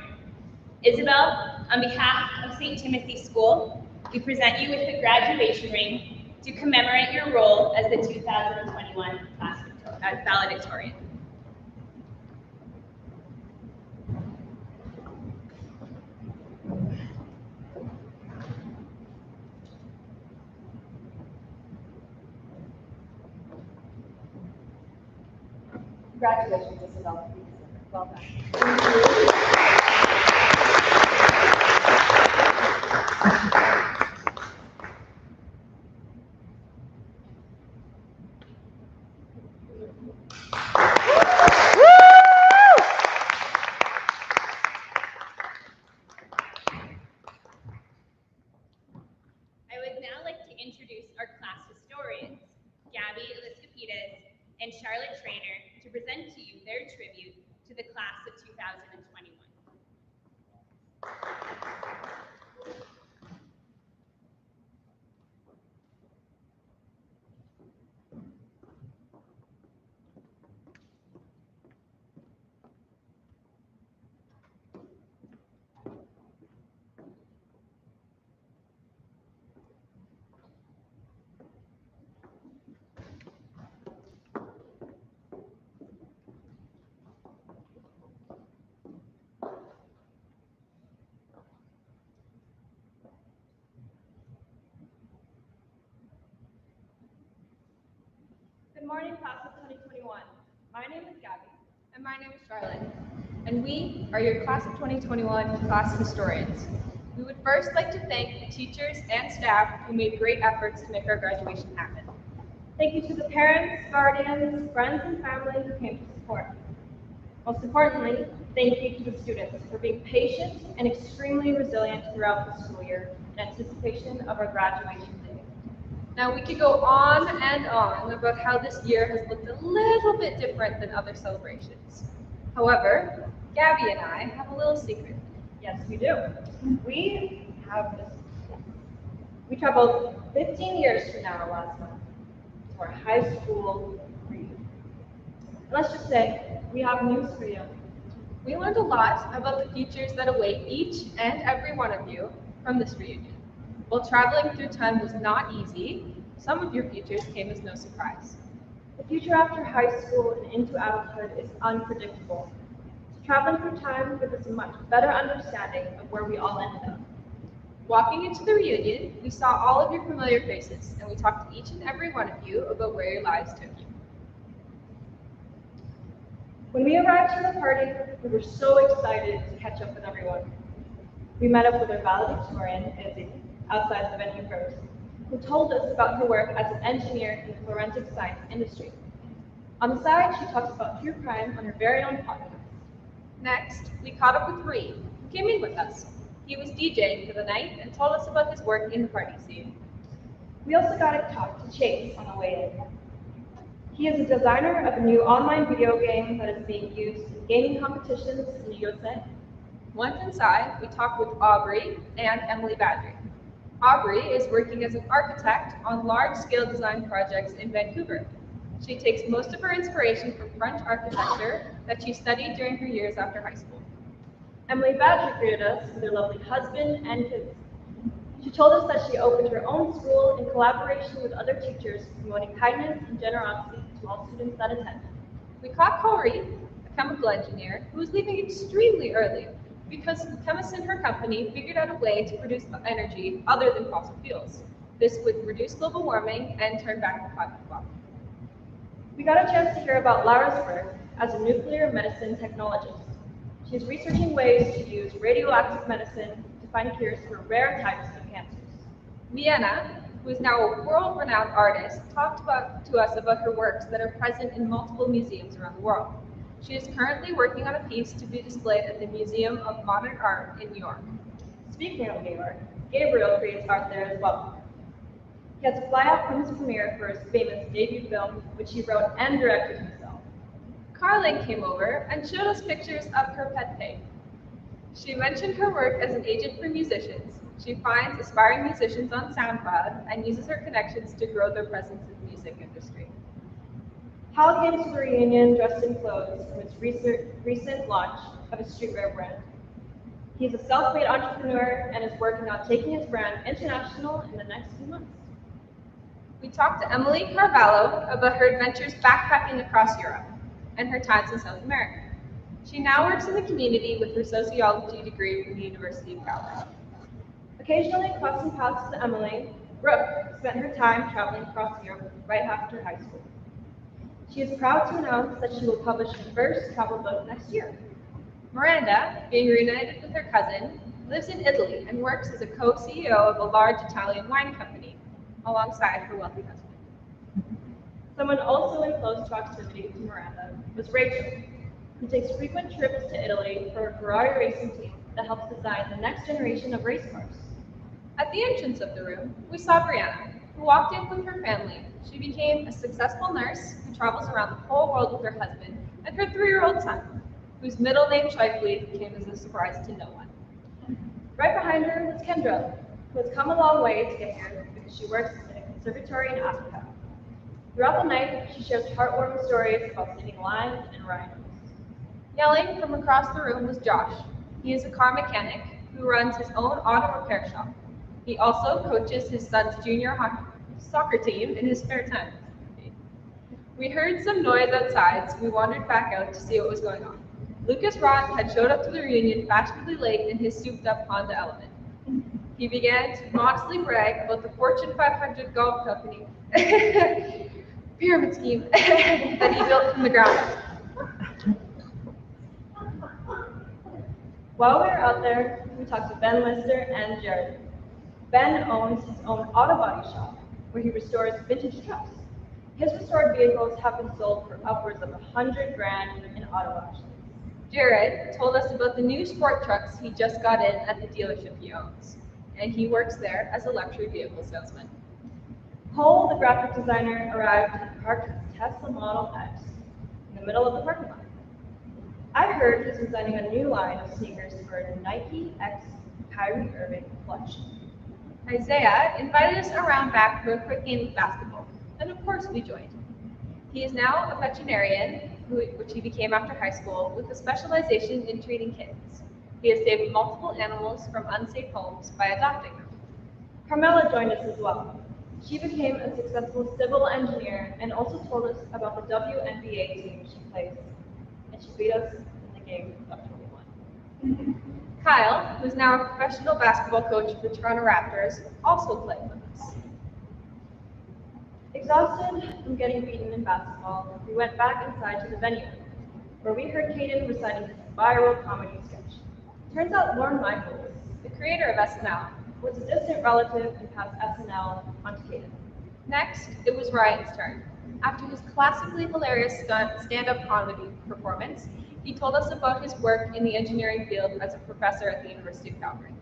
Isabel, on behalf of St. Timothy School, we present you with the graduation ring to commemorate your role as the 2021 class valedictorian. Congratulations, Isabel. Well done. I would now like to introduce our class historians, Gabby Eliscopides and Charlotte Trainer, to present to you their tribute to the class of 2021. Good morning, class of 2021. My name is Gabby. And my name is Charlotte. And we are your class of 2021 class historians. We would first like to thank the teachers and staff who made great efforts to make our graduation happen. Thank you to the parents, guardians, friends, and family who came to support. Most importantly, thank you to the students for being patient and extremely resilient throughout the school year in anticipation of our graduation day. Now, we could go on and on about how this year has looked a little bit different than other celebrations. However, Gabby and I have a little secret. Yes, we do. We have this. We traveled 15 years from now last month to our high school reunion. Let's just say, we have news for you. We learned a lot about the futures that await each and every one of you from this reunion. While traveling through time was not easy, some of your futures came as no surprise. The future after high school and into adulthood is unpredictable. Traveling through time gives us a much better understanding of where we all ended up. Walking into the reunion, we saw all of your familiar faces, and we talked to each and every one of you about where your lives took you. When we arrived to the party, we were so excited to catch up with everyone. We met up with our valedictorian, Izzy, outside the venue first, who told us about her work as an engineer in the forensic science industry. On the side, she talks about true crime on her very own podcast. Next, we caught up with Reed, who came in with us. He was DJing for the night and told us about his work in the party scene. We also got to talk to Chase on the way in. He is a designer of a new online video game that is being used in gaming competitions in the USA. Once inside, we talked with Aubrey and Emily Badry. Aubrey is working as an architect on large-scale design projects in Vancouver. She takes most of her inspiration from French architecture that she studied during her years after high school. Emily Badger greeted us with her lovely husband and kids. She told us that she opened her own school in collaboration with other teachers, promoting kindness and generosity to all students that attend. We caught Corey, a chemical engineer, who was leaving extremely early because chemists in her company figured out a way to produce energy other than fossil fuels. This would reduce global warming and turn back the climate clock. We got a chance to hear about Laura's work as a nuclear medicine technologist. She is researching ways to use radioactive medicine to find cures for rare types of cancers. Vienna, who is now a world-renowned artist, talked to us about her works that are present in multiple museums around the world. She is currently working on a piece to be displayed at the Museum of Modern Art in New York. Speaking of New York, Gabriel creates art there as well. He had to fly out from his premiere for his famous debut film, which he wrote and directed himself. Carling came over and showed us pictures of her pet pig. She mentioned her work as an agent for musicians. She finds aspiring musicians on SoundCloud and uses her connections to grow their presence in the music industry. Hal came to the reunion dressed in clothes from his recent launch of his streetwear brand. He is a self-made entrepreneur and is working on taking his brand international in the next few months. We talked to Emily Carvalho about her adventures backpacking across Europe and her times in South America. She now works in the community with her sociology degree from the University of Calgary. Occasionally crossing paths with Emily, Brooke spent her time traveling across Europe right after high school. She is proud to announce that she will publish her first travel book next year. Miranda, being reunited with her cousin, lives in Italy and works as a co-CEO of a large Italian wine company, alongside her wealthy husband. Someone also in close proximity to Miranda was Rachel, who takes frequent trips to Italy for a Ferrari racing team that helps design the next generation of race cars. At the entrance of the room, we saw Brianna, who walked in with her family. She became a successful nurse who travels around the whole world with her husband and her 3-year-old son, whose middle name Shifley came as a surprise to no one. Right behind her was Kendra, who has come a long way to get here because she works in a conservatory in Africa. Throughout the night, she shares heartwarming stories about saving lives and rhinos. Yelling from across the room was Josh. He is a car mechanic who runs his own auto repair shop. He also coaches his son's junior soccer team in his spare time. We heard some noise outside, so we wandered back out to see what was going on. Lucas Roth had showed up to the reunion fashionably late in his souped-up Honda Element. He began to modestly brag about the Fortune 500 golf company pyramid scheme that he built from the ground up. While we were out there, we talked to Ben Lister and Jared. Ben owns his own auto body shop where he restores vintage trucks. His restored vehicles have been sold for upwards of $100,000 in auto auctions. Jared told us about the new sport trucks he just got in at the dealership he owns, and he works there as a luxury vehicle salesman. Cole, the graphic designer, arrived and parked his Tesla Model X in the middle of the parking lot. I heard he's designing a new line of sneakers for Nike X Kyrie Irving collection. Isaiah invited us around back for a quick game of basketball, and of course we joined. He is now a veterinarian, which he became after high school, with a specialization in treating kittens. He has saved multiple animals from unsafe homes by adopting them. Carmela joined us as well. She became a successful civil engineer and also told us about the WNBA team she plays, and she beat us in the game of 21. Kyle, who's now a professional basketball coach for the Toronto Raptors, also played with us. Exhausted from getting beaten in basketball, we went back inside to the venue, where we heard Caden reciting his viral comedy sketch. Turns out Lorne Michaels, The creator of SNL. was a distant relative and passed SNL onto Caden. Next, it was Ryan's turn. After his classically hilarious stand-up comedy performance, he told us about his work in the engineering field as a professor at the University of Calgary.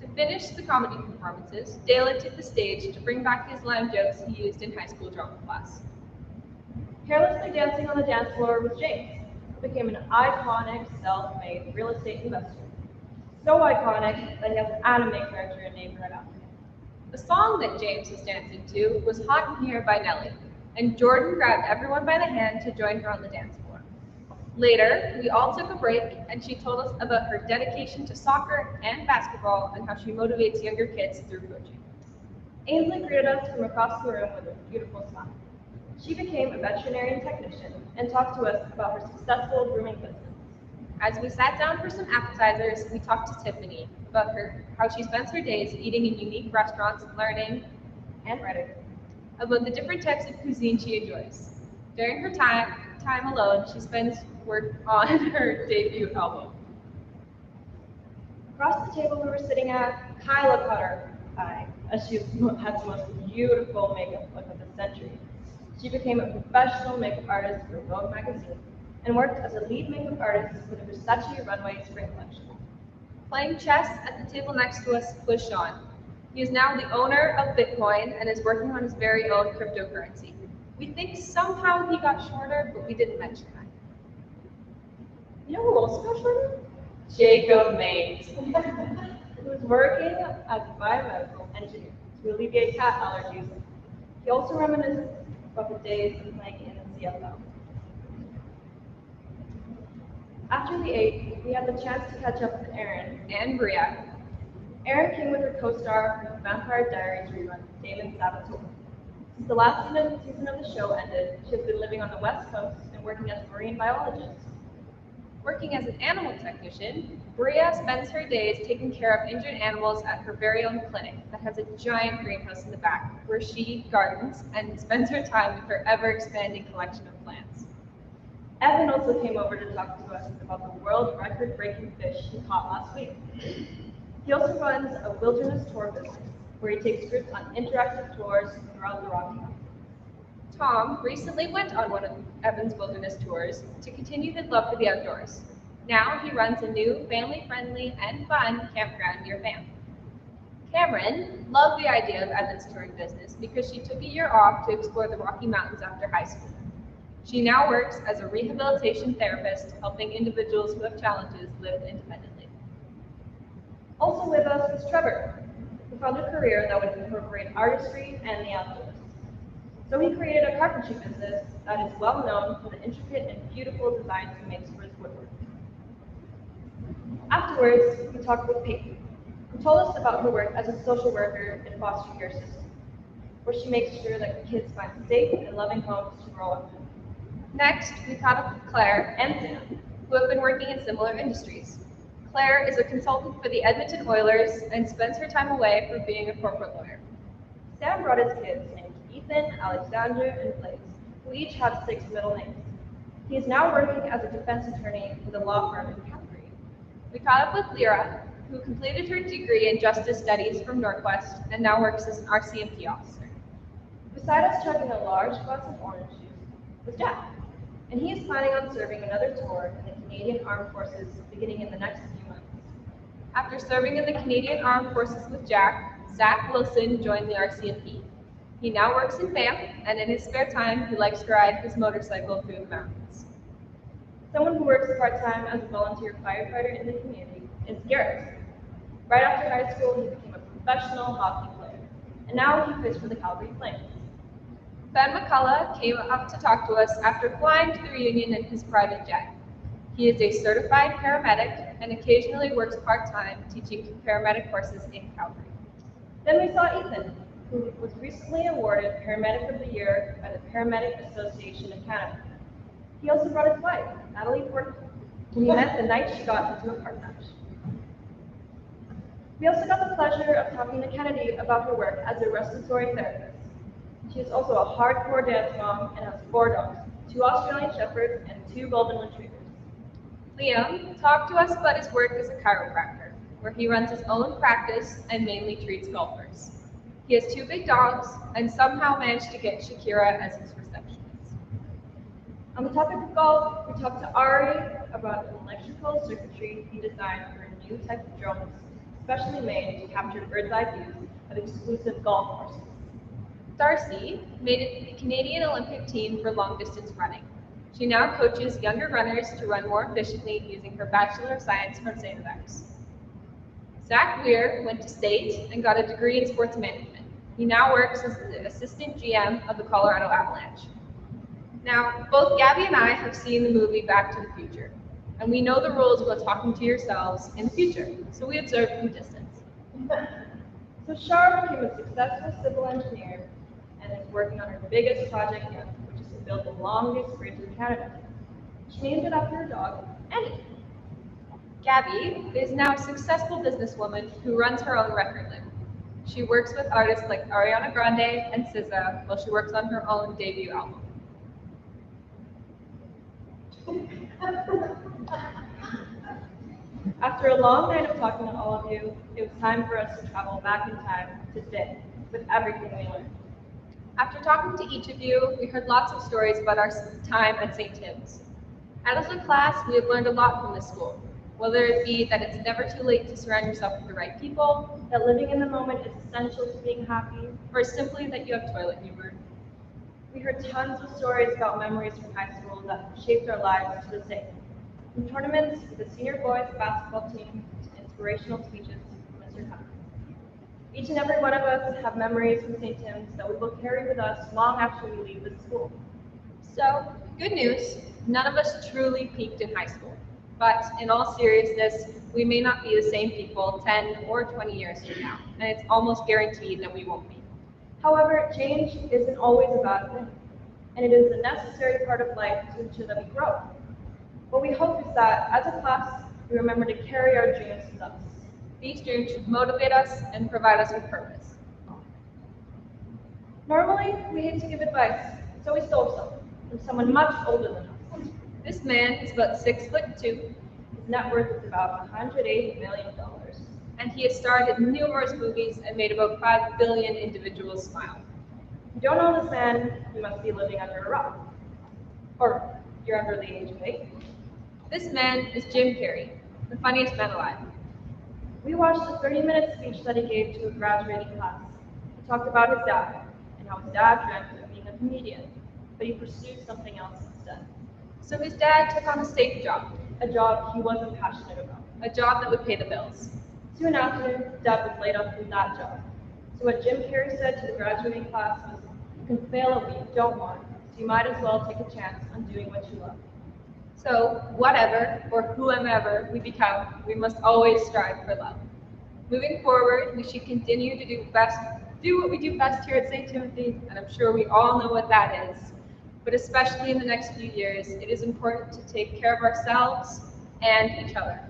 To finish the comedy performances, Dalen took the stage to bring back his line jokes he used in high school drama class. Carelessly dancing on the dance floor was James, who became an iconic self-made real estate investor. So iconic that he has an anime character named right after him. The song that James was dancing to was Hot in Here by Nelly, and Jordan grabbed everyone by the hand to join her on the dance floor. Later, we all took a break, and she told us about her dedication to soccer and basketball and how she motivates younger kids through coaching. Ainsley greeted us from across the room with a beautiful smile. She became a veterinarian technician and talked to us about her successful grooming business. As we sat down for some appetizers, we talked to Tiffany about how she spends her days eating in unique restaurants, learning And writing. about the different types of cuisine she enjoys. During her time alone, she spends work on her debut album. Across the table we were sitting at, Kyla caught our eye, as she had the most beautiful makeup look of the century. She became a professional makeup artist for Vogue magazine and worked as a lead makeup artist for the Versace Runway Spring Collection. Playing chess at the table next to us was Sean. He is now the owner of Bitcoin and is working on his very own cryptocurrency. We think somehow he got shorter, but we didn't mention that. You know who also got shorter? Jacob Mays. Who was working as a biomedical engineer to alleviate cat allergies. He also reminisced about the days of playing in the CFL. After we ate, we had the chance to catch up with Erin And Bria. Erin came with her co-star from Vampire Diaries rerun, Damon Sabato. Since the last season of the show ended, she has been living on the West Coast and working as a marine biologist. Working as an animal technician, Bria spends her days taking care of injured animals at her very own clinic that has a giant greenhouse in the back, where she gardens and spends her time with her ever-expanding collection of plants. Evan also came over to talk to us about the world record-breaking fish he caught last week. He also runs a wilderness tour business, where he takes groups on interactive tours throughout the Rocky Mountains. Tom recently went on one of Evan's wilderness tours to continue his love for the outdoors. Now he runs a new family-friendly and fun campground near Banff. Cameron loved the idea of Evan's touring business because she took a year off to explore the Rocky Mountains after high school. She now works as a rehabilitation therapist, helping individuals who have challenges live independently. Also with us is Trevor, who found a career that would incorporate artistry and the outdoors. So he created a carpentry business that is well known for the intricate and beautiful designs he makes for his woodwork. Afterwards, we talked with Peyton, who told us about her work as a social worker in foster care system, where she makes sure that kids find safe and loving homes to grow up in. Next, we caught up with Claire and Sam, who have been working in similar industries. Claire is a consultant for the Edmonton Oilers and spends her time away from being a corporate lawyer. Sam brought his kids named Ethan, Alexander, and Blaze, who each have 6 middle names. He is now working as a defense attorney with a law firm in Calgary. We caught up with Lyra, who completed her degree in Justice Studies from Northwest and now works as an RCMP officer. Beside us chugging a large glass of orange juice was Jack, and he is planning on serving another tour in the Canadian Armed Forces beginning in the next few months. After serving in the Canadian Armed Forces with Jack, Zach Wilson joined the RCMP. He now works in Banff, and in his spare time, he likes to ride his motorcycle through the mountains. Someone who works part-time as a volunteer firefighter in the community is Garrett. Right after high school, he became a professional hockey player, and now he plays for the Calgary Flames. Ben McCullough came up to talk to us after flying to the reunion in his private jet. He is a certified paramedic and occasionally works part-time teaching paramedic courses in Calgary. Then we saw Ethan, who was recently awarded Paramedic of the Year by the Paramedic Association of Canada. He also brought his wife, Natalie Portman, We met the night she got into a car crash. We also got the pleasure of talking to Kennedy about her work as a respiratory therapist. She is also a hardcore dance mom and has 4 dogs, 2 Australian Shepherds and 2 Golden Retrievers. Liam talked to us about his work as a chiropractor, where he runs his own practice and mainly treats golfers. He has 2 big dogs and somehow managed to get Shakira as his receptionist. On the topic of golf, we talked to Ari about an electrical circuitry he designed for a new type of drone, specially made to capture bird's eye views of exclusive golf courses. Darcy made it the Canadian Olympic team for long distance running. She now coaches younger runners to run more efficiently using her Bachelor of Science from St. FX. Zach Weir went to state and got a degree in sports management. He now works as the assistant GM of the Colorado Avalanche. Now, both Gabby and I have seen the movie Back to the Future, and we know the rules about talking to yourselves in the future, so we observe from a distance. So Shar became a successful civil engineer and is working on her biggest project yet, which is to build the longest bridge in Canada. She named it after her dog, Annie. Gabby is now a successful businesswoman who runs her own record label. She works with artists like Ariana Grande and SZA while she works on her own debut album. After a long night of talking to all of you, it was time for us to travel back in time to today with everything we learned. After talking to each of you, we heard lots of stories about our time at St. Tim's. As a class, we have learned a lot from this school, whether it be that it's never too late to surround yourself with the right people, That living in the moment is essential to being happy. or simply that you have toilet humor. We heard tons of stories about memories from high school that shaped our lives to this day. From tournaments with the senior boys basketball team to inspirational speeches from Mr. Tucker. Each and every one of us have memories from St. Tim's that we will carry with us long after we leave this school. So, good news, none of us truly peaked in high school. But in all seriousness, we may not be the same people 10 or 20 years from now, and it's almost guaranteed that we won't be. However, change isn't always a bad thing, and it is a necessary part of life to ensure that we grow. What we hope is that, as a class, we remember to carry our dreams with us. These dreams should motivate us and provide us with purpose. Normally, we hate to give advice, so we stole some from someone much older than us. This man is about 6'2", His net worth is about $180 million. and he has starred in numerous movies and made about 5 billion individuals smile. If you don't know this man, you must be living under a rock. Or you're under the age of 8. This man is Jim Carrey, the funniest man alive. We watched a 30-minute speech that he gave to a graduating class. He talked about his dad, and how his dad dreamt of being a comedian, but he pursued something else instead. So his dad took on a safe job, A job he wasn't passionate about. a job that would pay the bills. Soon after, Dad was laid off from that job. So what Jim Carrey said to the graduating class was, you can fail at what you don't want, so you might as well take a chance on doing what you love. So whatever or whomever we become, we must always strive for love. Moving forward, we should continue to do what we do best here at St. Timothy, and I'm sure we all know what that is. But especially in the next few years, it is important to take care of ourselves and each other.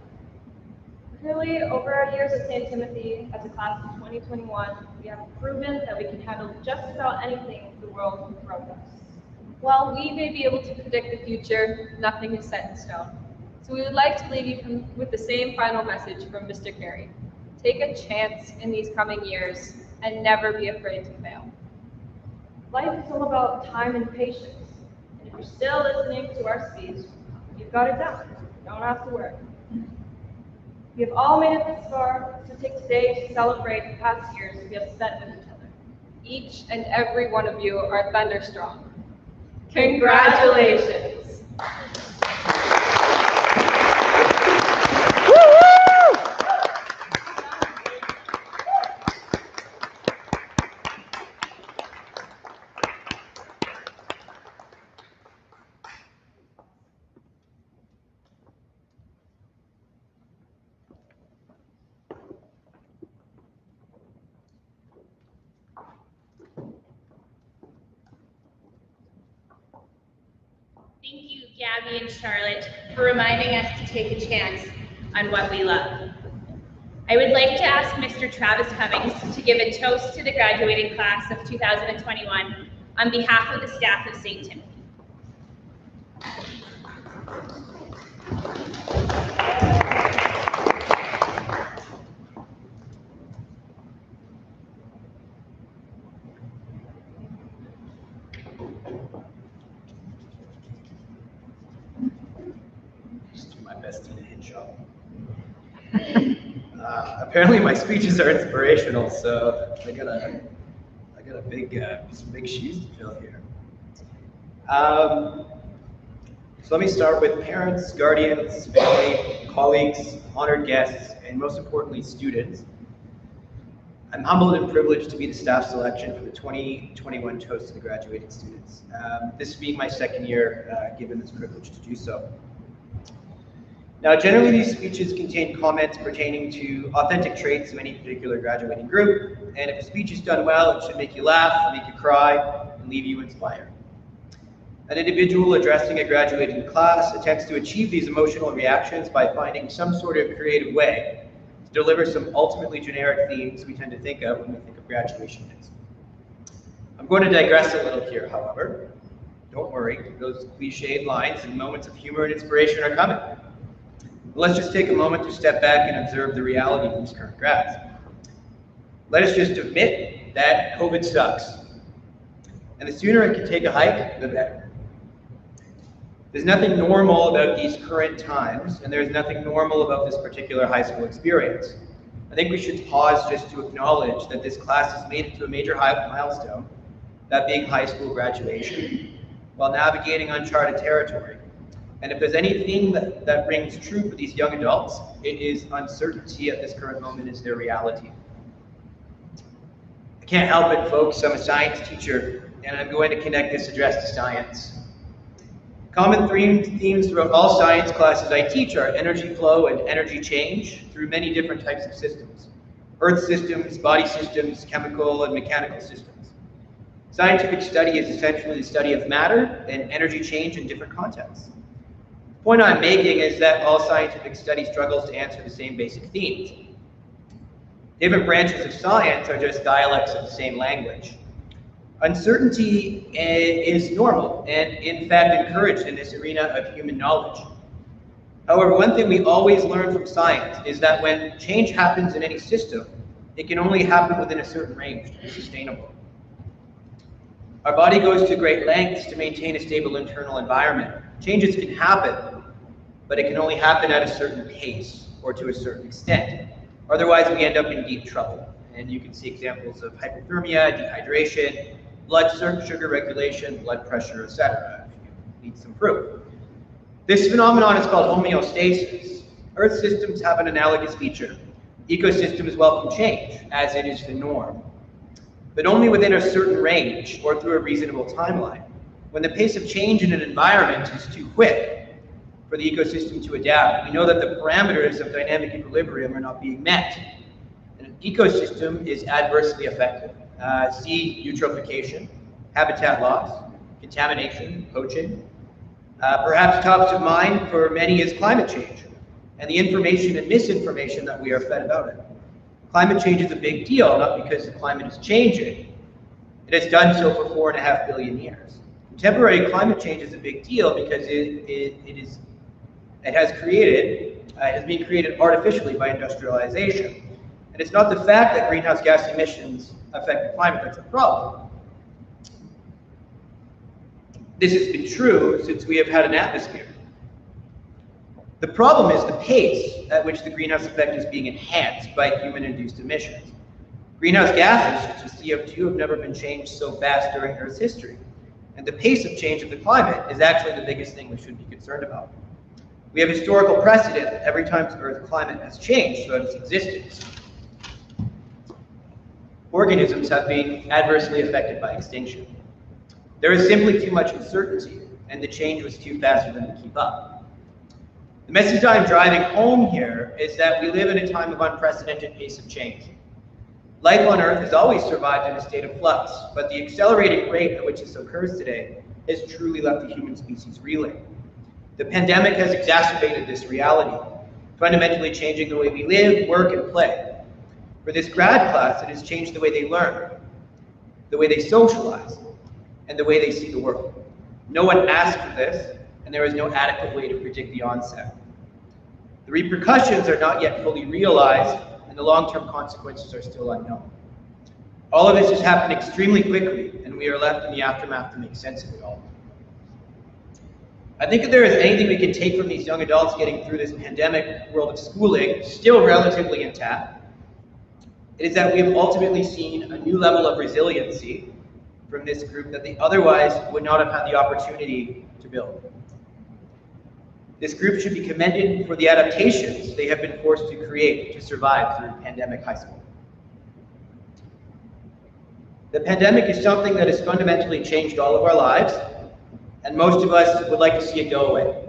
Clearly, over our years at St. Timothy, as a class of 2021, we have proven that we can handle just about anything the world can throw at us. While we may be able to predict the future, nothing is set in stone. So we would like to leave you with the same final message from Mr. Carey. Take a chance in these coming years and never be afraid to fail. Life is all about time and patience. And if you're still listening to our speech, you've got it down. You don't have to worry. We have all made it this far, so take today to celebrate the past years we have spent with each other. Each and every one of you are thunderstrong. Congratulations! Thank Thank you, Gabby and Charlotte, for reminding us to take a chance on what we love. I would like to ask Mr. Travis Cummings to give a toast to the graduating class of 2021 on behalf of the staff of St. Timothy. Best in a hit job. Apparently my speeches are inspirational, so I got a some big shoes to fill here. So let me start with parents, guardians, family, colleagues, honored guests, and most importantly, students. I'm humbled and privileged to be the staff selection for the 2021 Toast to the Graduating Students. This being my second year given this privilege to do so. Now, generally these speeches contain comments pertaining to authentic traits of any particular graduating group, and if a speech is done well, it should make you laugh, make you cry, and leave you inspired. An individual addressing a graduating class attempts to achieve these emotional reactions by finding some sort of creative way to deliver some ultimately generic themes we tend to think of when we think of graduation days. I'm going to digress a little here, however. Don't worry, those cliched lines and moments of humor and inspiration are coming. Let's just take a moment to step back and observe the reality of these current grads. Let us just admit that COVID sucks. And the sooner it can take a hike, the better. There's nothing normal about these current times, and there's nothing normal about this particular high school experience. I think we should pause just to acknowledge that this class has made it to a major milestone, that being high school graduation, while navigating uncharted territory. And if there's anything that rings true for these young adults, it is uncertainty at this current moment is their reality. I can't help it, folks. I'm a science teacher, and I'm going to connect this address to science. Common themes throughout all science classes I teach are energy flow and energy change through many different types of systems. Earth systems, body systems, chemical and mechanical systems. Scientific study is essentially the study of matter and energy change in different contexts. The point I'm making is that all scientific study struggles to answer the same basic themes. Different branches of science are just dialects of the same language. Uncertainty is normal and in fact encouraged in this arena of human knowledge. However, one thing we always learn from science is that when change happens in any system, it can only happen within a certain range to be sustainable. Our body goes to great lengths to maintain a stable internal environment. Changes can happen, but it can only happen at a certain pace or to a certain extent. Otherwise, we end up in deep trouble. And you can see examples of hypothermia, dehydration, blood sugar regulation, blood pressure, etc. if you need some proof. This phenomenon is called homeostasis. Earth systems have an analogous feature. Ecosystems welcome change, as it is the norm, but only within a certain range or through a reasonable timeline. When the pace of change in an environment is too quick for the ecosystem to adapt, we know that the parameters of dynamic equilibrium are not being met. An ecosystem is adversely affected. See eutrophication, habitat loss, contamination, poaching. Perhaps tops of mind for many is climate change and the information and misinformation that we are fed about it. Climate change is a big deal, not because the climate is changing. It has done so for 4.5 billion years. Contemporary climate change is a big deal because it has been created artificially by industrialization. And it's not the fact that greenhouse gas emissions affect the climate that's the problem. This has been true since we have had an atmosphere. The problem is the pace at which the greenhouse effect is being enhanced by human-induced emissions. Greenhouse gases, such as CO2, have never been changed so fast during Earth's history. And the pace of change of the climate is actually the biggest thing we should be concerned about. We have historical precedent that every time Earth's climate has changed throughout its existence, organisms have been adversely affected by extinction. There is simply too much uncertainty, and the change was too fast for them to keep up. The message I'm driving home here is that we live in a time of unprecedented pace of change. Life on Earth has always survived in a state of flux, but the accelerating rate at which this occurs today has truly left the human species reeling. The pandemic has exacerbated this reality, fundamentally changing the way we live, work, and play. For this grad class, it has changed the way they learn, the way they socialize, and the way they see the world. No one asked for this, and there is no adequate way to predict the onset. The repercussions are not yet fully realized, and the long-term consequences are still unknown. All of this has happened extremely quickly, and we are left in the aftermath to make sense of it all. I think if there is anything we can take from these young adults getting through this pandemic world of schooling, still relatively intact, it is that we have ultimately seen a new level of resiliency from this group that they otherwise would not have had the opportunity to build. This group should be commended for the adaptations they have been forced to create to survive through pandemic high school. The pandemic is something that has fundamentally changed all of our lives, and most of us would like to see it go away.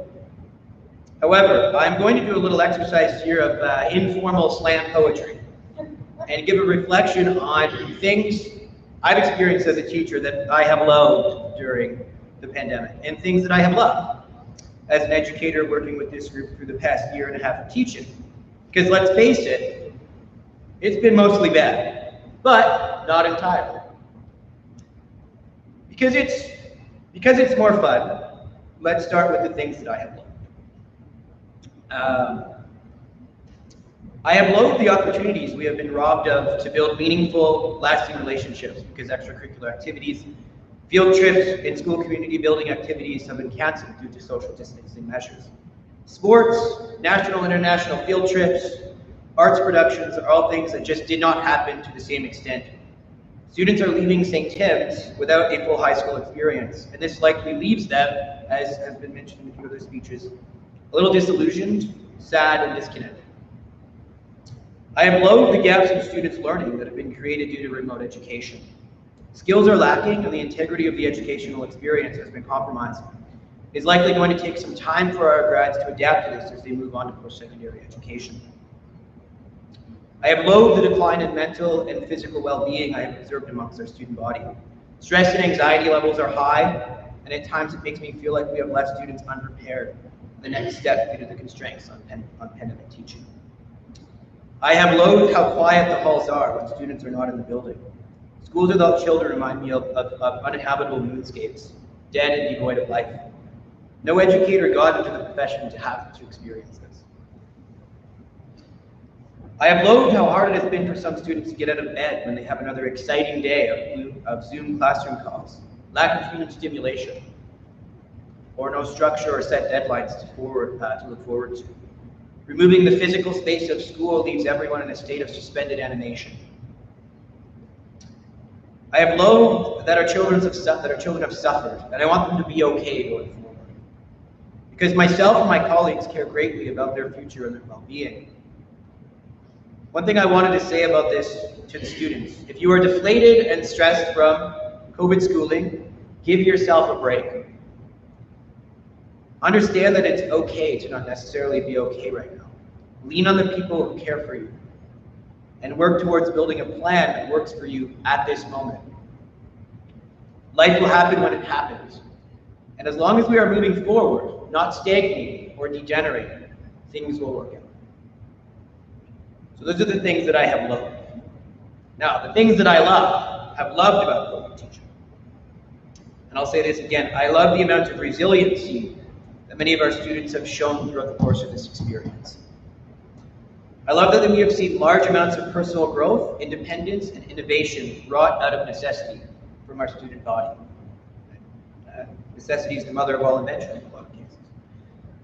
However, I'm going to do a little exercise here of informal slam poetry and give a reflection on things I've experienced as a teacher that I have loved during the pandemic, and things that I have loved as an educator working with this group through the past year and a half of teaching. Because let's face it, it's been mostly bad, but not entirely. Because it's more fun, let's start with the things that I have loved. I have loathed the opportunities we have been robbed of to build meaningful, lasting relationships because extracurricular activities, field trips, and school community building activities have been canceled due to social distancing measures. Sports, national and international field trips, arts productions are all things that just did not happen to the same extent. Students are leaving St. Tim's without a full high school experience, and this likely leaves them, as has been mentioned in a few other speeches, a little disillusioned, sad, and disconnected. I have loathed the gaps in students' learning that have been created due to remote education. Skills are lacking, and the integrity of the educational experience has been compromised. It is likely going to take some time for our grads to adapt to this as they move on to post-secondary education. I have loathed the decline in mental and physical well-being I have observed amongst our student body. Stress and anxiety levels are high, and at times it makes me feel like we have left students unprepared for the next step due to the constraints on pandemic teaching. I have loathed how quiet the halls are when students are not in the building. Schools without children remind me of uninhabitable moonscapes, dead and devoid of life. No educator got into the profession to have to experience this. I have loathed how hard it has been for some students to get out of bed when they have another exciting day of Zoom classroom calls, lack of human stimulation, or no structure or set deadlines to look forward to. Removing the physical space of school leaves everyone in a state of suspended animation. I have loathed that our children have suffered, and I want them to be okay going forward. Because myself and my colleagues care greatly about their future and their well-being. One thing I wanted to say about this to the students: if you are deflated and stressed from COVID schooling, give yourself a break. Understand that it's okay to not necessarily be okay right now. Lean on the people who care for you, and work towards building a plan that works for you at this moment. Life will happen when it happens. And as long as we are moving forward, not stagnating or degenerating, things will work out. So those are the things that I have loved. Now, the things that I have loved about COVID teaching. And I'll say this again, I love the amount of resiliency that many of our students have shown throughout the course of this experience. I love that we have seen large amounts of personal growth, independence, and innovation brought out of necessity from our student body. Necessity is the mother of all invention in a lot of cases.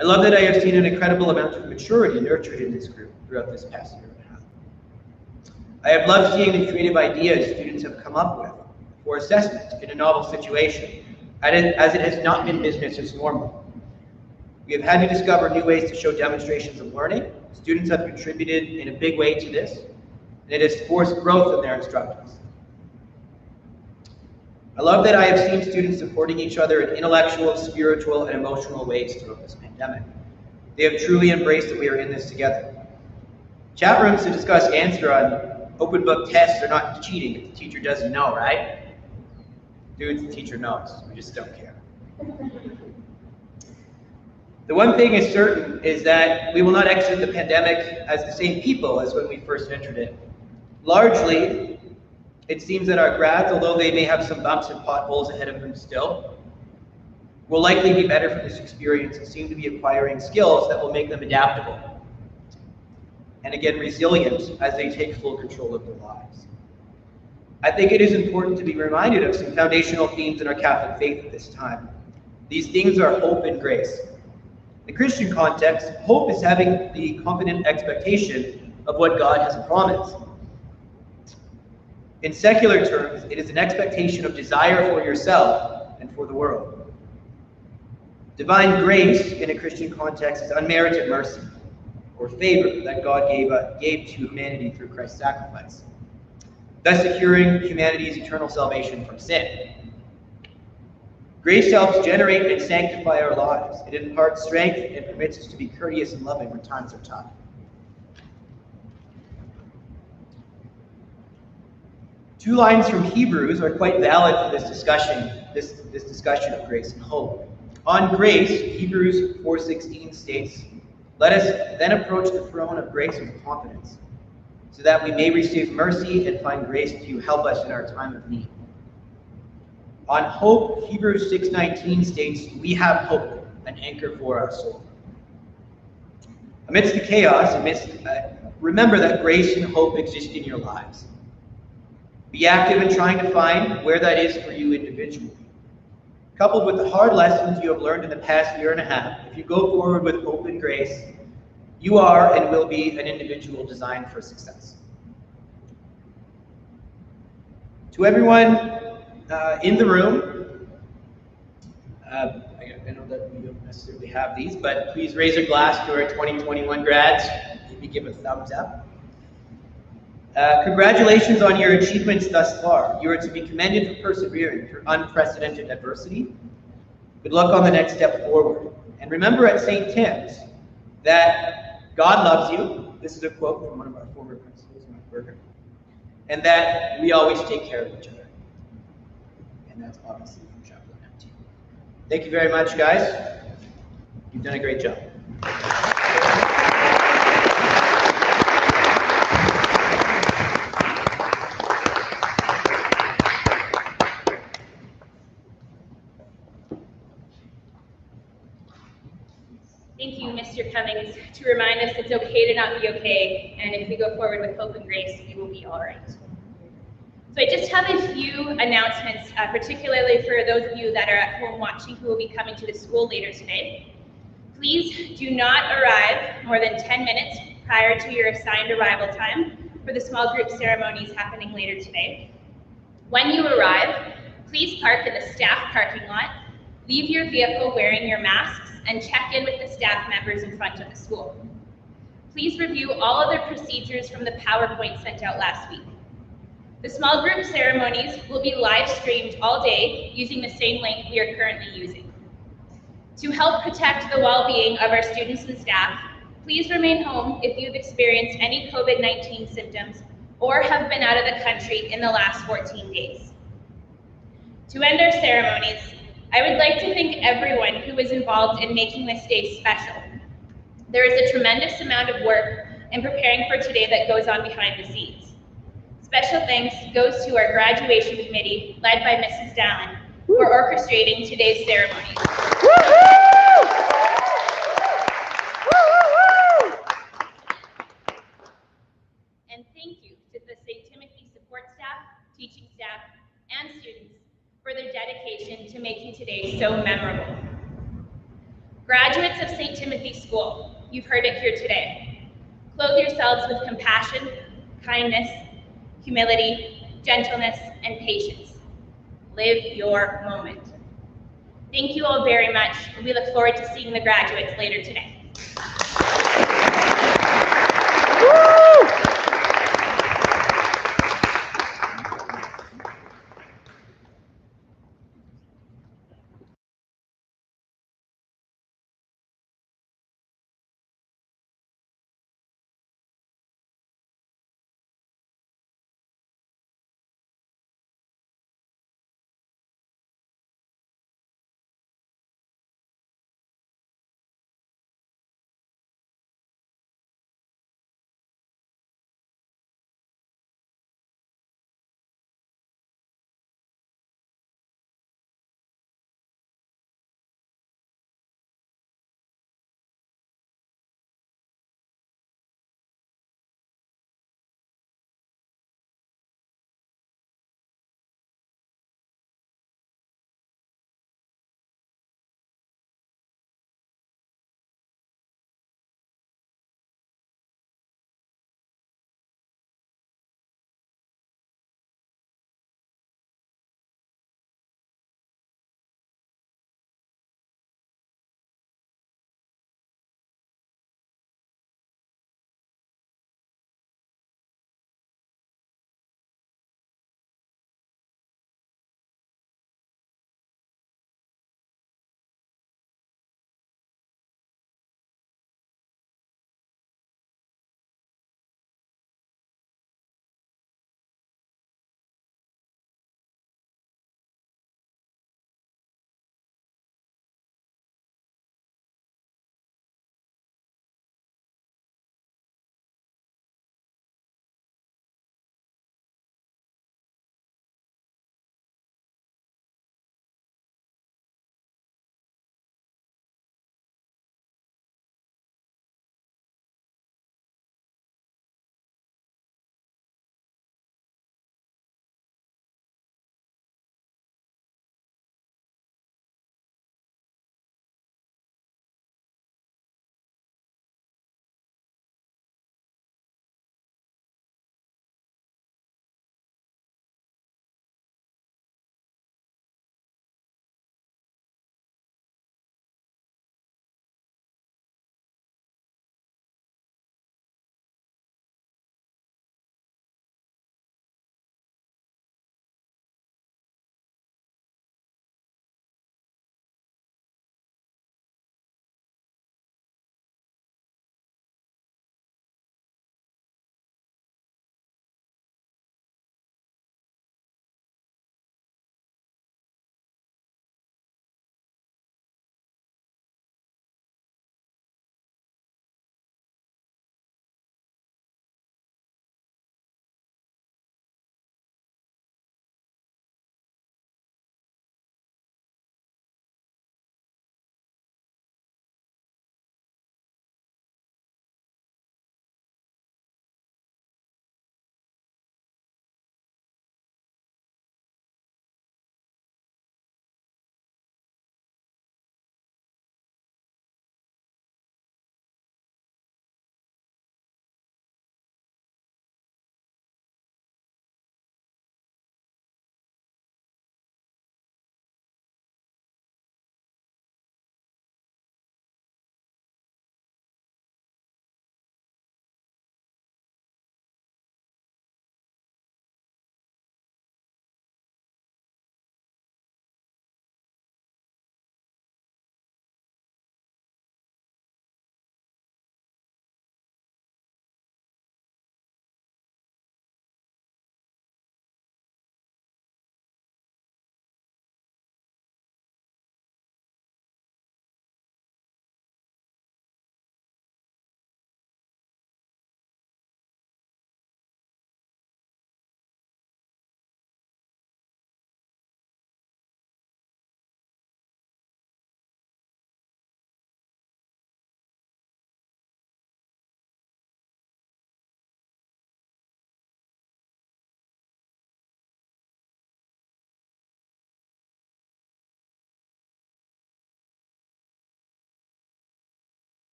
I love that I have seen an incredible amount of maturity nurtured in this group throughout this past year and a half. I have loved seeing the creative ideas students have come up with for assessment in a novel situation, as it has not been business as normal. We have had to discover new ways to show demonstrations of learning. Students have contributed in a big way to this, and it has forced growth in their instructors. I love that I have seen students supporting each other in intellectual, spiritual, and emotional ways throughout this pandemic. They have truly embraced that we are in this together. Chat rooms to discuss answer on open book tests are not cheating if the teacher doesn't know, right? Dudes, the teacher knows. We just don't care. The one thing is certain is that we will not exit the pandemic as the same people as when we first entered it. Largely, it seems that our grads, although they may have some bumps and potholes ahead of them still, will likely be better from this experience and seem to be acquiring skills that will make them adaptable and again resilient as they take full control of their lives. I think it is important to be reminded of some foundational themes in our Catholic faith at this time. These themes are hope and grace. In the Christian context, hope is having the confident expectation of what God has promised. In secular terms, it is an expectation of desire for yourself and for the world. Divine grace in a Christian context is unmerited mercy or favor that God gave to humanity through Christ's sacrifice, thus securing humanity's eternal salvation from sin. Grace helps generate and sanctify our lives. It imparts strength and permits us to be courteous and loving when times are tough. Two lines from Hebrews are quite valid for this discussion of grace and hope. On grace, Hebrews 4:16 states, "Let us then approach the throne of grace with confidence, so that we may receive mercy and find grace to help us in our time of need." On hope, Hebrews 6:19 states, "We have hope, an anchor for our soul." Amidst the chaos, remember that grace and hope exist in your lives. Be active in trying to find where that is for you individually. Coupled with the hard lessons you have learned in the past year and a half, if you go forward with hope and grace, you are and will be an individual designed for success. To everyone in the room, I know that we don't necessarily have these, but please raise a glass to our 2021 grads. Maybe give a thumbs up. Congratulations on your achievements thus far. You are to be commended for persevering through unprecedented adversity. Good luck on the next step forward. And remember at St. Tim's that God loves you. This is a quote from one of our former principals, Mark Berger. And that we always take care of each other. And that's obviously from Chaplain MT. Thank you very much, guys. You've done a great job. Thank you, Mr. Cummings, to remind us it's okay to not be okay, and if we go forward with hope and grace, we will be all right. So I just have a few announcements, particularly for those of you that are at home watching who will be coming to the school later today. Please do not arrive more than 10 minutes prior to your assigned arrival time for the small group ceremonies happening later today. When you arrive, please park in the staff parking lot, leave your vehicle wearing your masks, and check in with the staff members in front of the school. Please review all other procedures from the PowerPoint sent out last week. The small group ceremonies will be live streamed all day using the same link we are currently using. To help protect the well-being of our students and staff, please remain home if you've experienced any COVID-19 symptoms or have been out of the country in the last 14 days. To end our ceremonies, I would like to thank everyone who was involved in making this day special. There is a tremendous amount of work in preparing for today that goes on behind the scenes. Special thanks goes to our graduation committee, led by Mrs. Dallin, for orchestrating today's ceremonies. And thank you to the St. Timothy support staff, teaching staff, and students for their dedication to making today so memorable. Graduates of St. Timothy School, you've heard it here today. Clothe yourselves with compassion, kindness, humility, gentleness, and patience. Live your moment. Thank you all very much, and we look forward to seeing the graduates later today.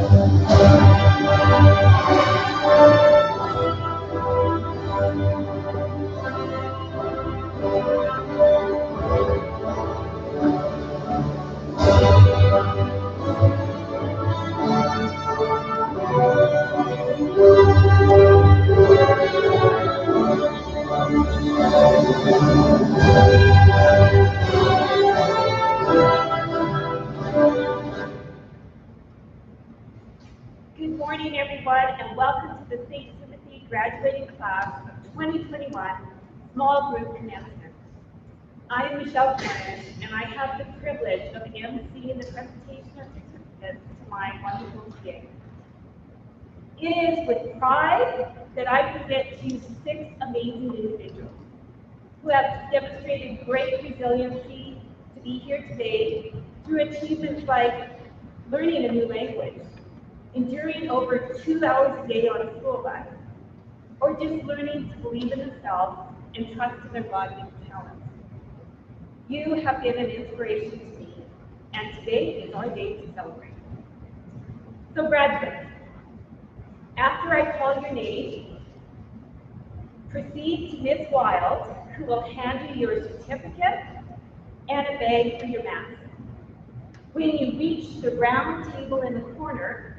Good morning, everyone, and welcome to the St. Timothy graduating class of 2021 small group commencement. I am Michelle Cornish, and I have the privilege of emceeing the presentation of certificates to my wonderful TA. It is with pride that I present to you 6 amazing individuals who have demonstrated great resiliency to be here today through achievements like learning a new language, enduring over 2 hours a day on a school bus, or just learning to believe in themselves and trust in their God-given talents. You have been an inspiration to me, and today is our day to celebrate. So graduates, after I call your name, proceed to Ms. Wild, who will hand you your certificate and a bag for your mask. When you reach the round table in the corner,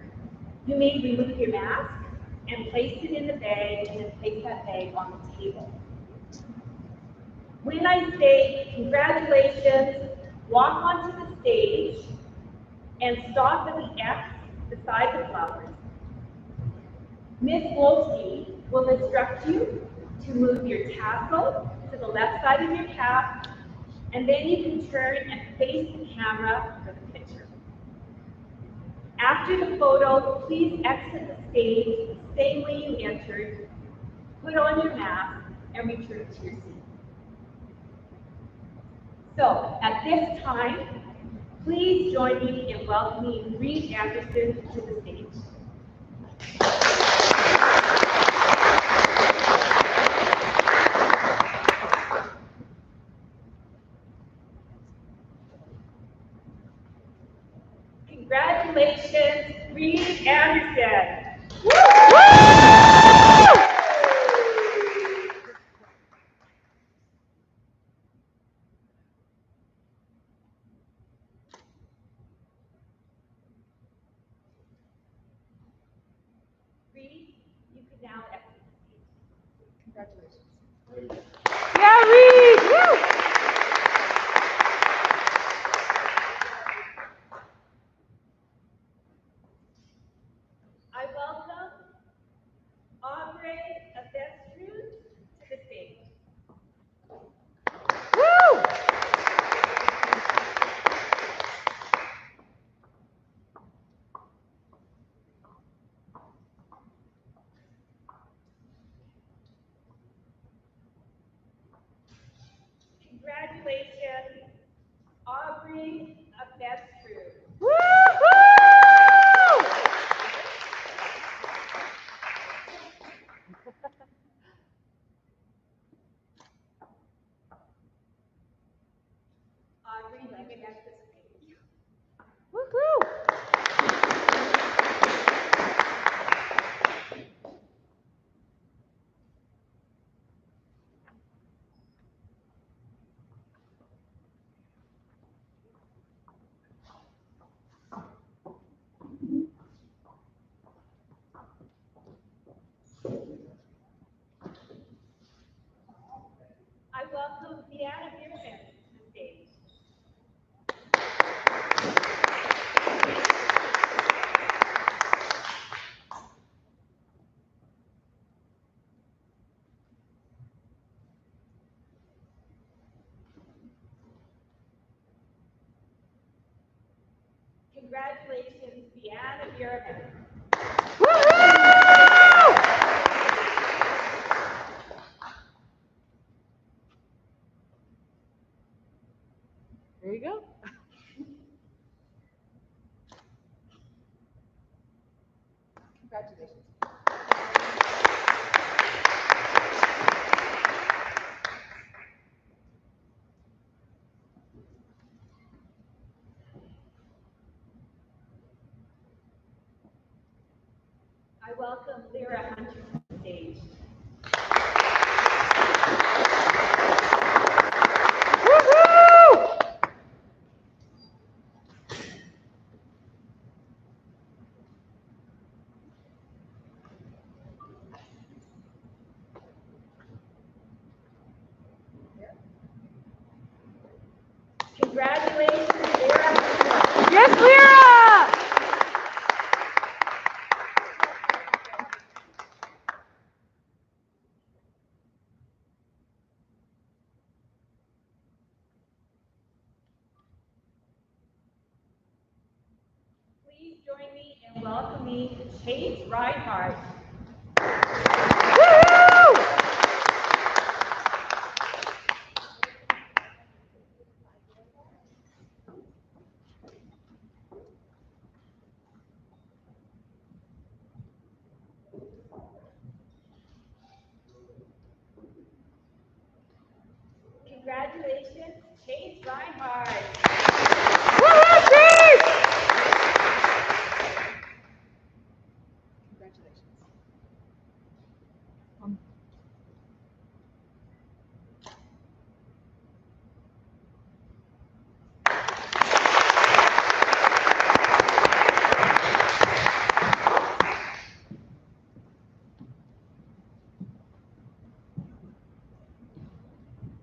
you may remove your mask and place it in the bag and then place that bag on the table. When I say congratulations, walk onto the stage and stop at the X beside the flowers. Ms. Wolski will instruct you to move your tassel to the left side of your cap, and then you can turn and face the camera for the picture. After the photo, please exit the stage the same way you entered, put on your mask, and return to your seat. So, at this time, please join me in welcoming Reed Anderson to the stage. Congratulations, Reed Anderson. Reed, you can now exit the stage. Congratulations. Yeah, Reed! Woo! I welcome Aubrey Avestruz to the stage. Woo! Congratulations, Aubrey Avestruz. Aubrey, let me participate with you. Woohoo! I welcome Deanna Bierman to the stage. Congratulations, Deanna Bierman. There you go. Congratulations. I welcome Lyra Hunter to the stage. Congratulations, Lyra. Yes, Lyra! Please join me in welcoming Chase Reinhardt. Congratulations, Chase Reinhardt.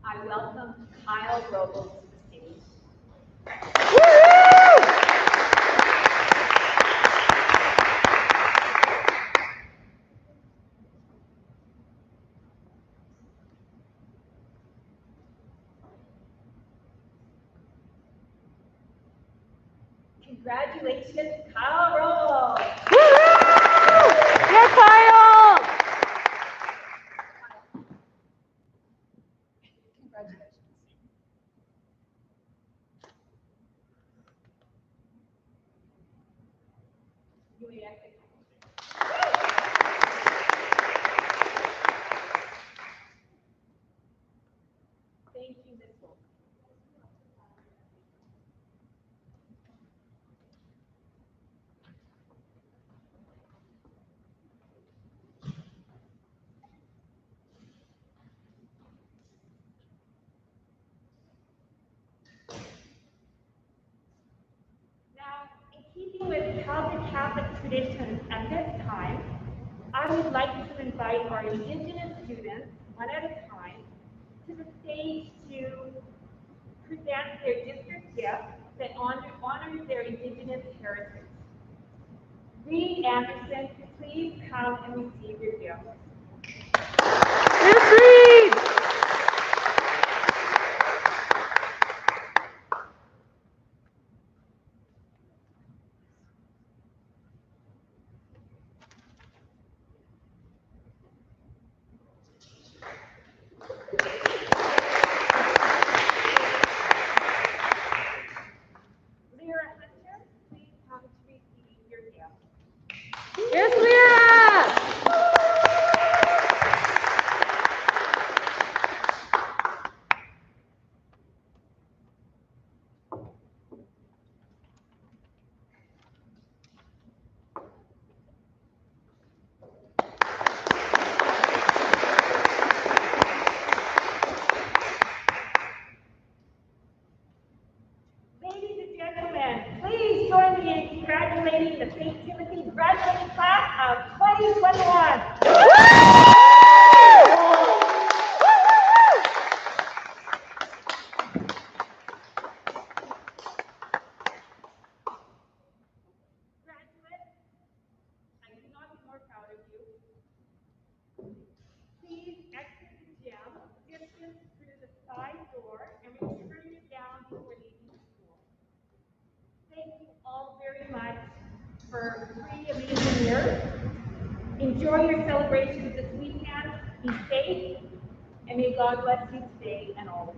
I welcome Kyle Robles to the stage. Congratulations, Kyle Robles. Yes, Kyle! Congratulations. You may exit. Thank you, Ms. Wolf. Now, in keeping with Calvin Catholic traditions at this time, I would like to invite our Indigenous students, one at a time, to the stage to present their district gift that honors their Indigenous heritage. Reed Anderson, please come and receive your gift. Yes, Reed! Lyra Hunter, please come to receive your gift. Yes, Lyra! Ladies and gentlemen, please join me in congratulating the St. Timothy graduating class of 2021. Graduates, I could not be more proud of you. Please exit the gym, distance through the side door, and return it down before leaving the school. Thank you all very much for 3 amazing years. Enjoy your celebrations this weekend. Be safe, and may God bless you today and always.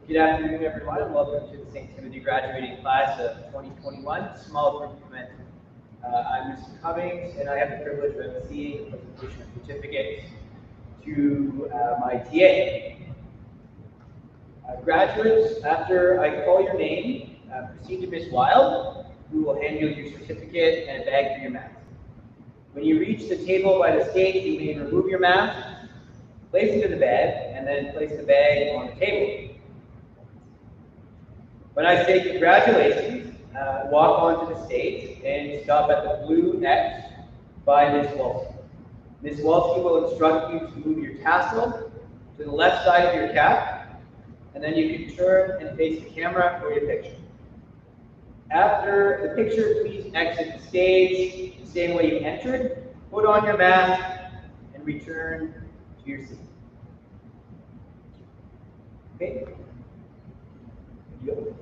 Good afternoon, everyone, and welcome to the St. Timothy graduating class of 2021 small group event. I'm Mr. Cummings, and I have the privilege of emceeing the presentation of certificates to my TA. Graduates, after I call your name, proceed to Ms. Wild, who will hand you your certificate and a bag for your mask. When you reach the table by the stage, you may remove your mask, place it in the bag, and then place the bag on the table. When I say congratulations, walk onto the stage and stop at the blue X by Ms. Walsky. Ms. Walsky will instruct you to move your tassel to the left side of your cap, and then you can turn and face the camera for your picture. After the picture, please exit the stage the same way you entered, put on your mask, and return to your seat. Okay? Go.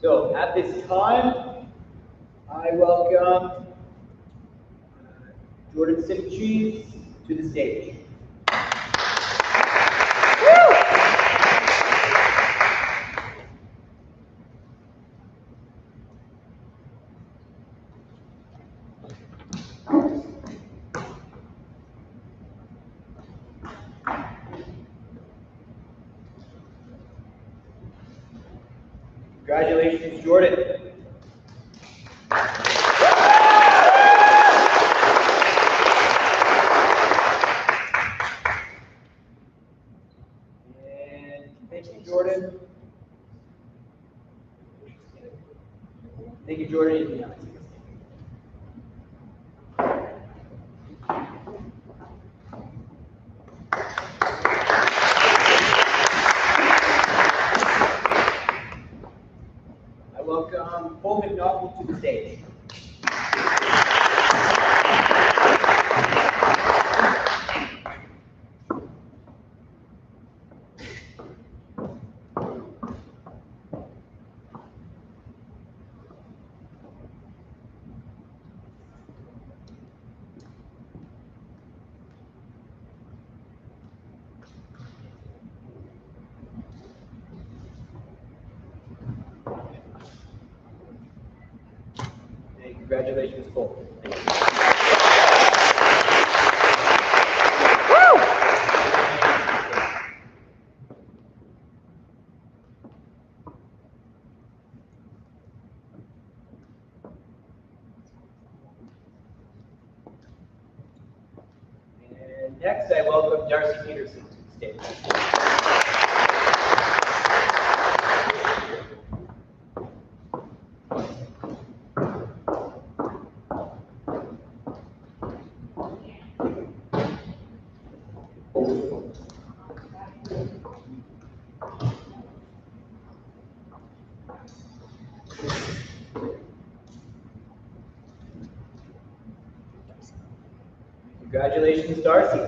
So at this time, I welcome Jordan Sipcheese to the stage. Congratulations, Jordan. And thank you, Jordan. Thank you, Jordan. I welcome Paul McNaughton to the stage. Congratulations, Paul. And next, I welcome Darcy Peterson to the stage. Congratulations, Darcy.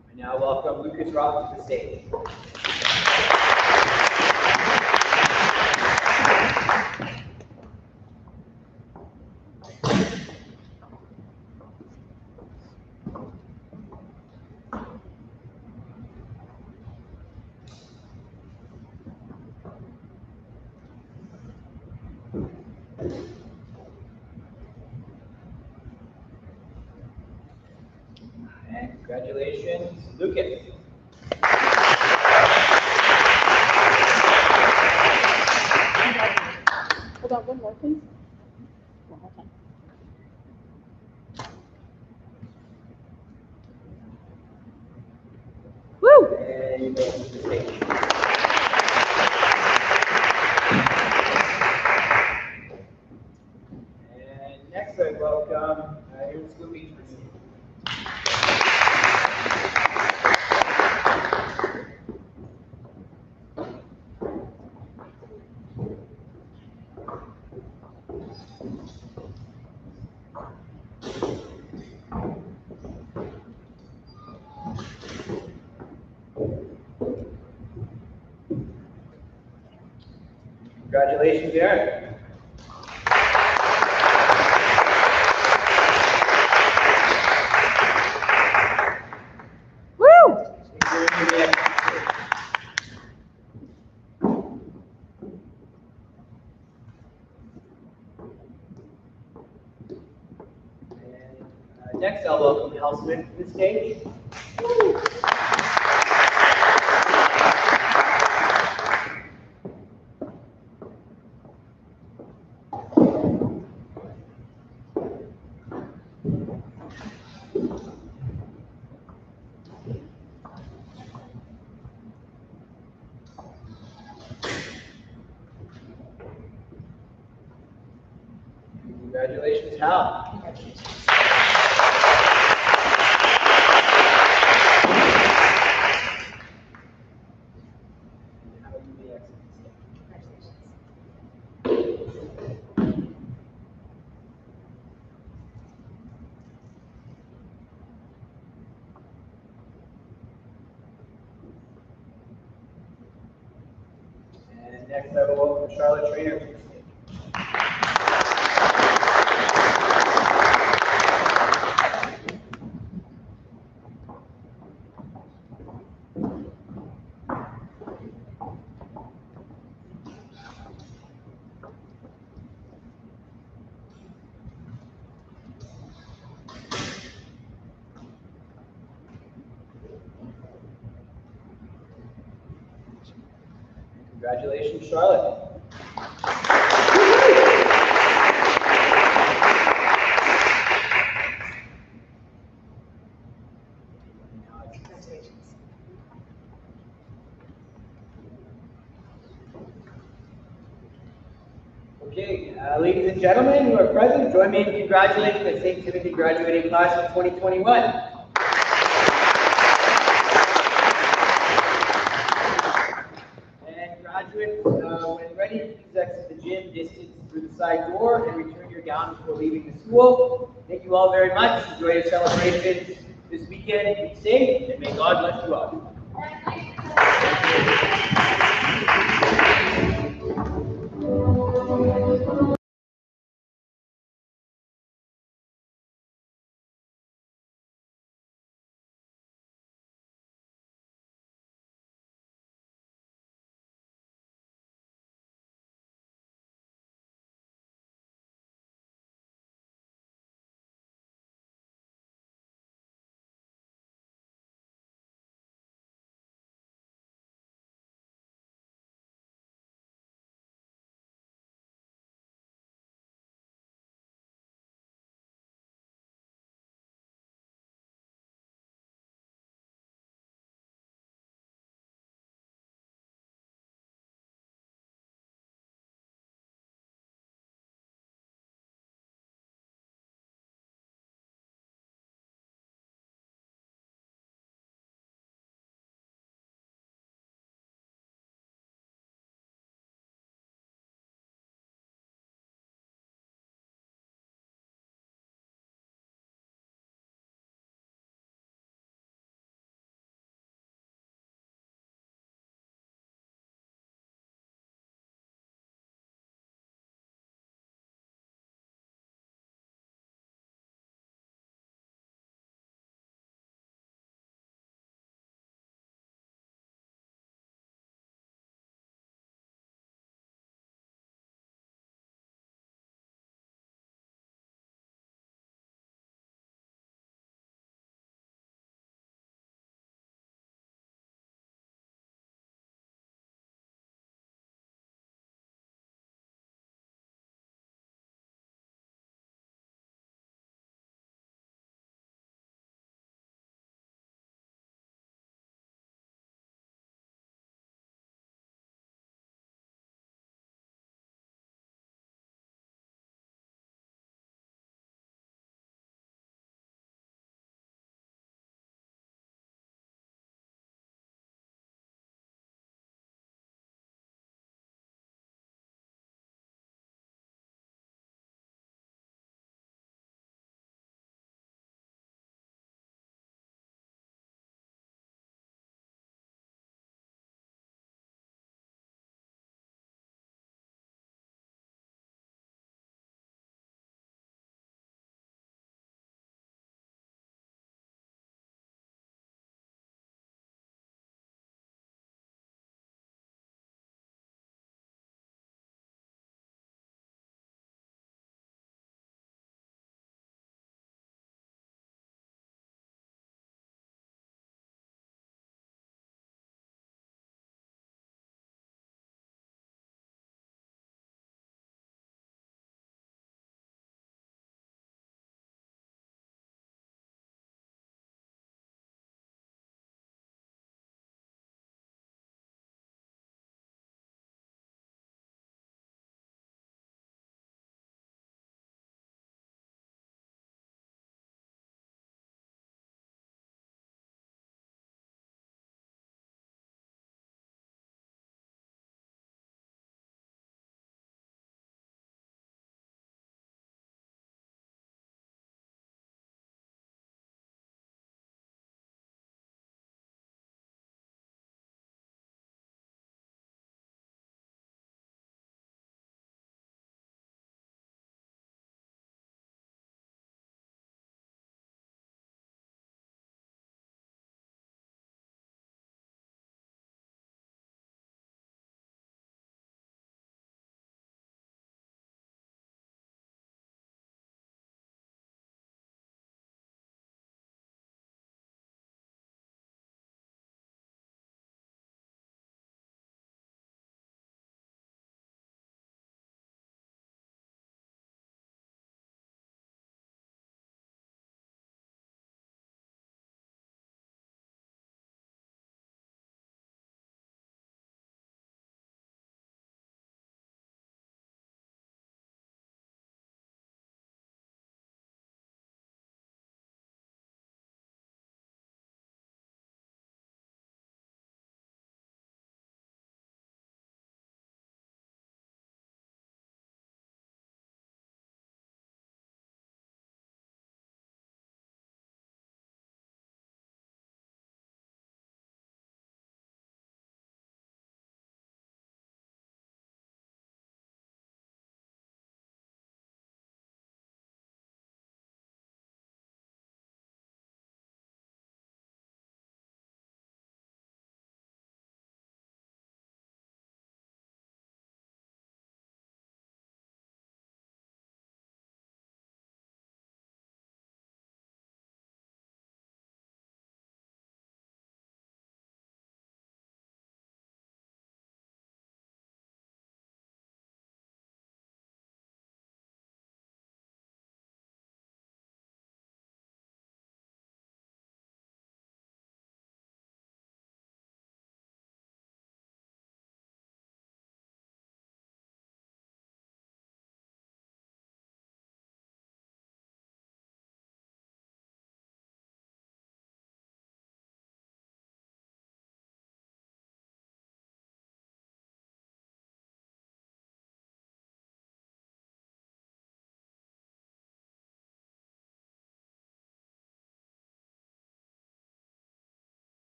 I now welcome Lucas Ross to the stage. And congratulations, Lucas. Hold on, one more, please. One more time. Woo! And you may leave the stage. And next I welcome Aaron Scooby. Congratulations, Aaron. Woo! Next, I'll welcome Hal Smith to the stage. Congratulations, Hal. And next, I will welcome Charlotte Trainer to the stage. Congratulations, Charlotte. Okay, ladies and gentlemen who are present, join me in congratulating the St. Timothy graduating class of 2021. And graduates, when ready, please exit the gym distance through the side door and return your gown before leaving the school. Thank you all very much. Enjoy your celebrations this weekend. Be safe, and may God bless you all.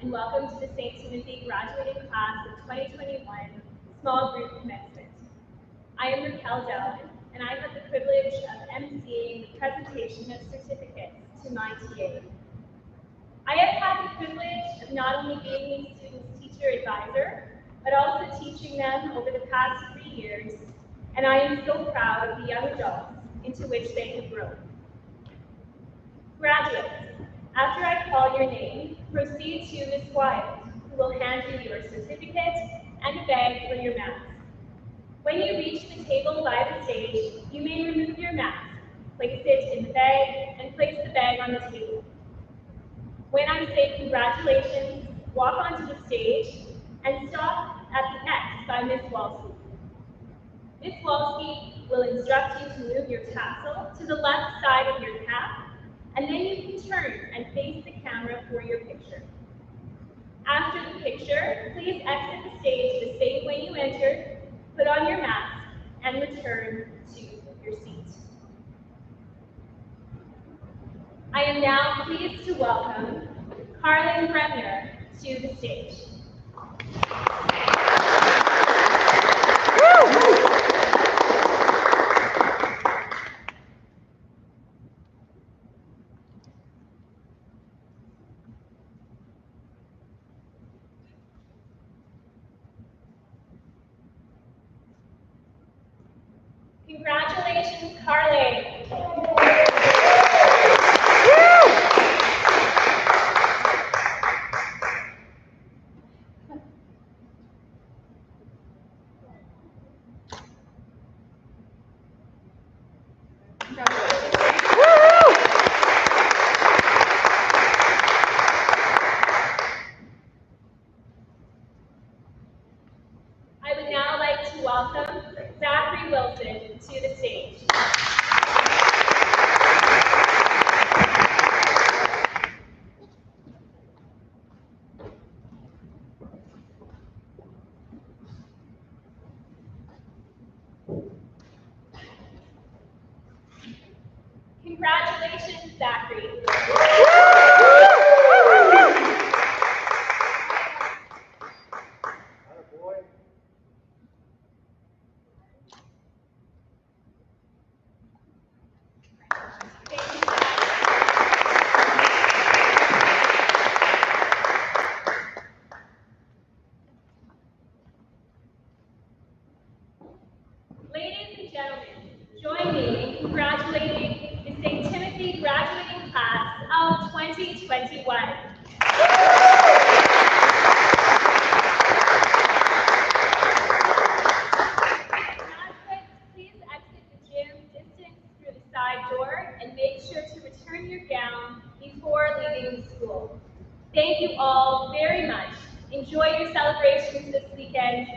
and welcome to the St. Timothy graduating class of 2021 small group commencement. I am Raquel Dowden, and I have the privilege of emceeing the presentation of certificates to my TA. I have had the privilege of not only being these students' teacher advisor, but also teaching them over the past 3 years, and I am so proud of the young adults into which they have grown. Graduates, after I call your name, proceed to Ms. Wyatt, who will hand you your certificate and a bag for your mask. When you reach the table by the stage, you may remove your mask, place it in the bag, and place the bag on the table. When I say congratulations, walk onto the stage and stop at the X by Ms. Walsky. Ms. Walsky will instruct you to move your tassel to the left side of your cap, and then you can turn and face the camera for your picture. After the picture, please exit the stage the same way you entered, put on your mask, and return to your seat. I am now pleased to welcome Carlin Bremner to the stage. Congratulations, Carlin. I would now like to welcome Zachary Wilson to the stage. Congratulations, Zachary. Ladies and gentlemen, join me in congratulating the St. Timothy graduating class of 2021. Graduates, please exit the gym distance through the side door and make sure to return your gown before leaving the school. Thank you all very much. Enjoy your celebrations this weekend.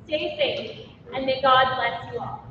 Stay safe, and may God bless you all.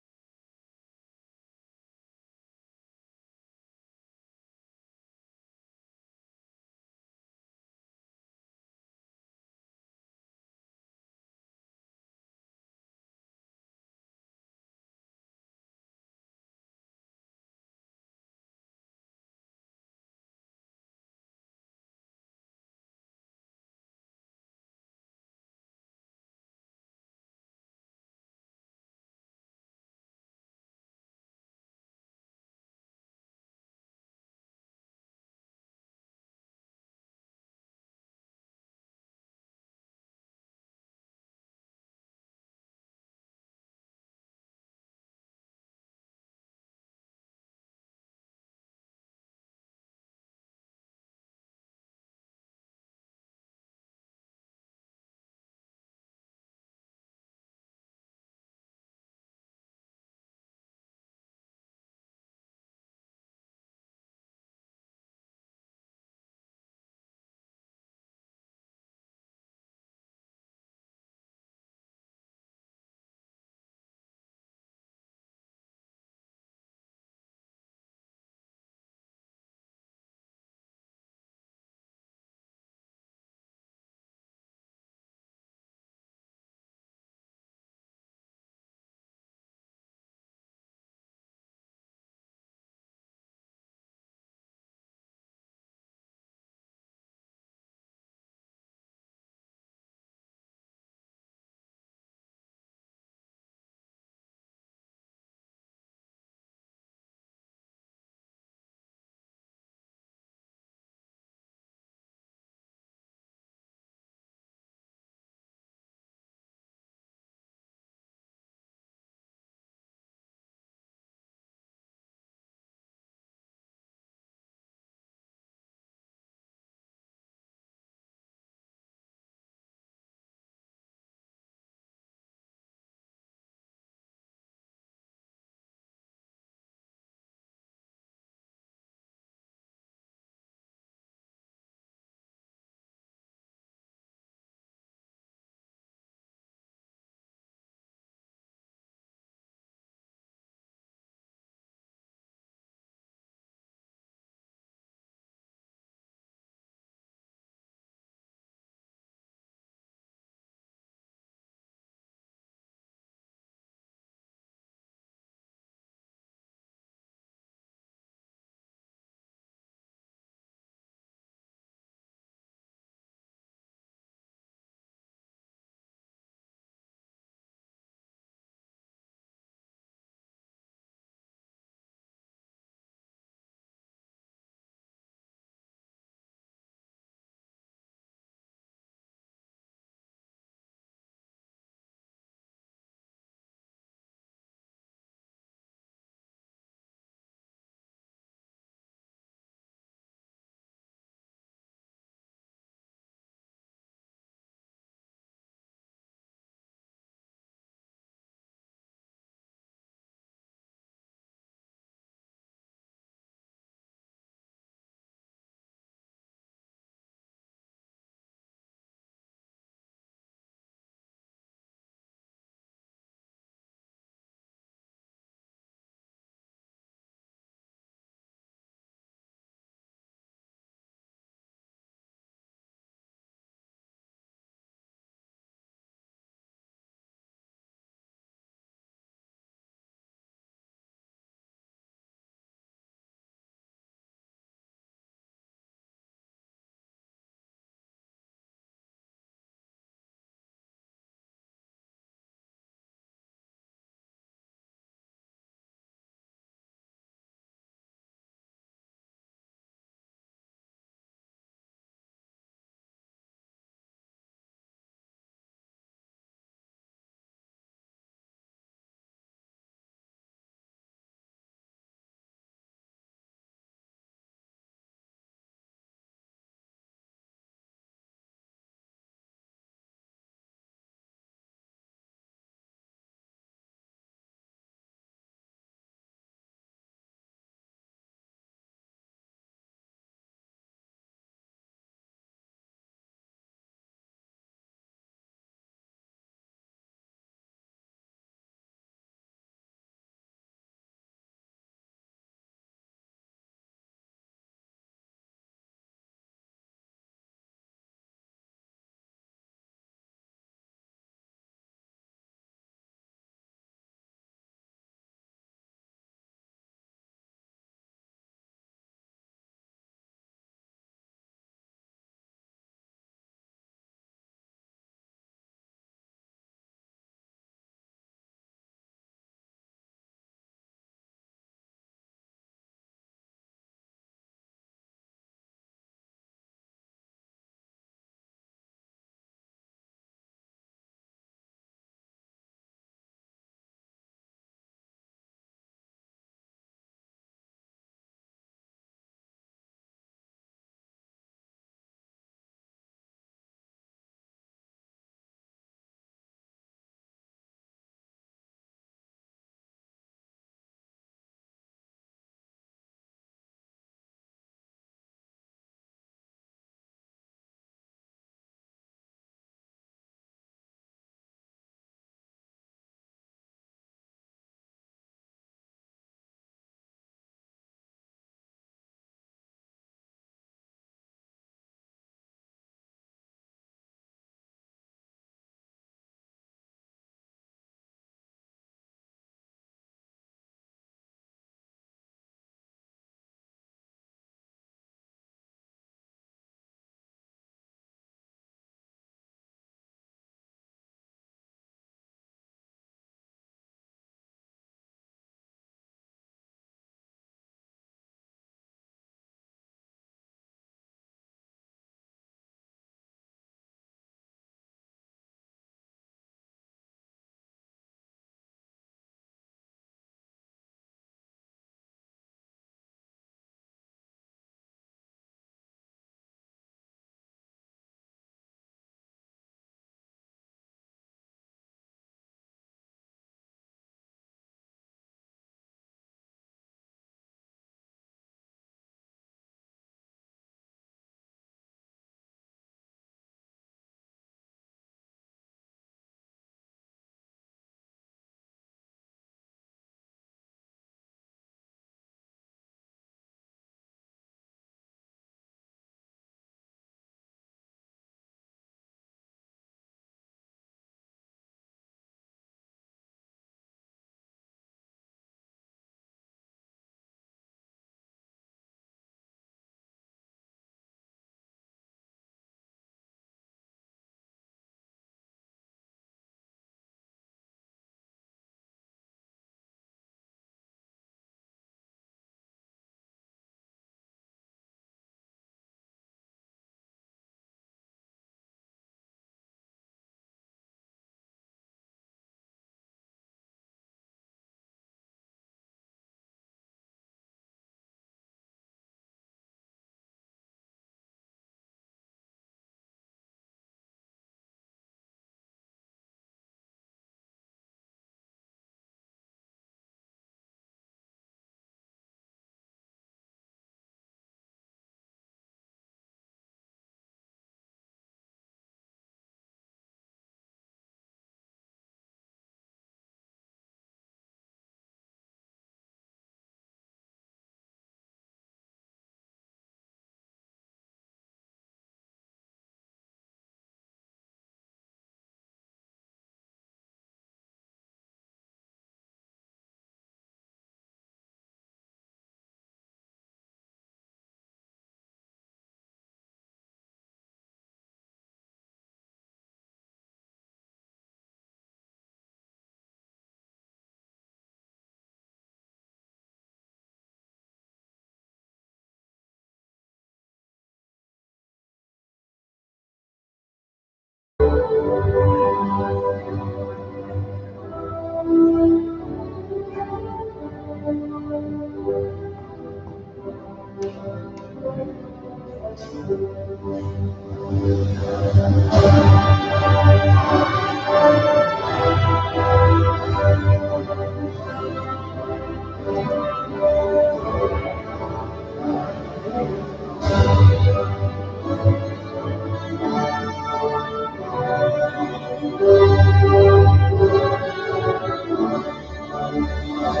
Good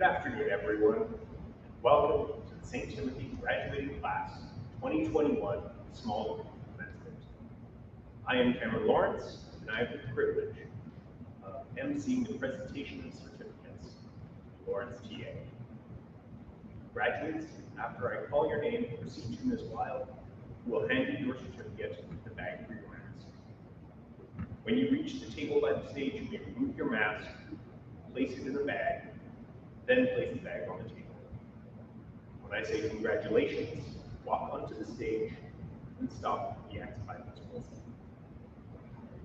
afternoon, everyone. Welcome to the St. Timothy Graduating Class 2021 Small Group Commencement. I am Cameron Lawrence, and I have the privilege of emceeing the presentation of certificates to Lawrence TA. Graduates, after I call your name and proceed to Ms. Wild, who will hand you your certificate with the bag for your mask. When you reach the table by the stage, you may remove your mask, place it in the bag, then place the bag on the table. When I say congratulations, walk onto the stage and stop the act by Ms. Wolski.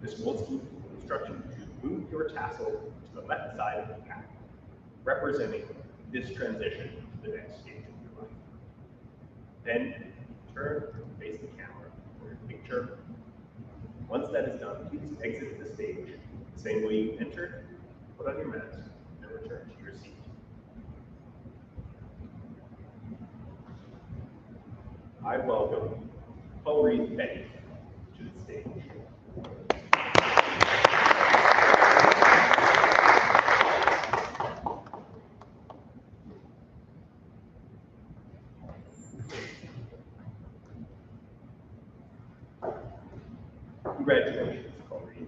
Ms. Wolski will instruct you to move your tassel to the left side of the pack, representing this transition to the next stage of your life. Then turn and face the camera for your picture. Once that is done, please exit the stage the same way you entered, put on your mask, and return to your seat. I welcome Paul-Reed Betty to the stage. Congratulations, Paul-Reed.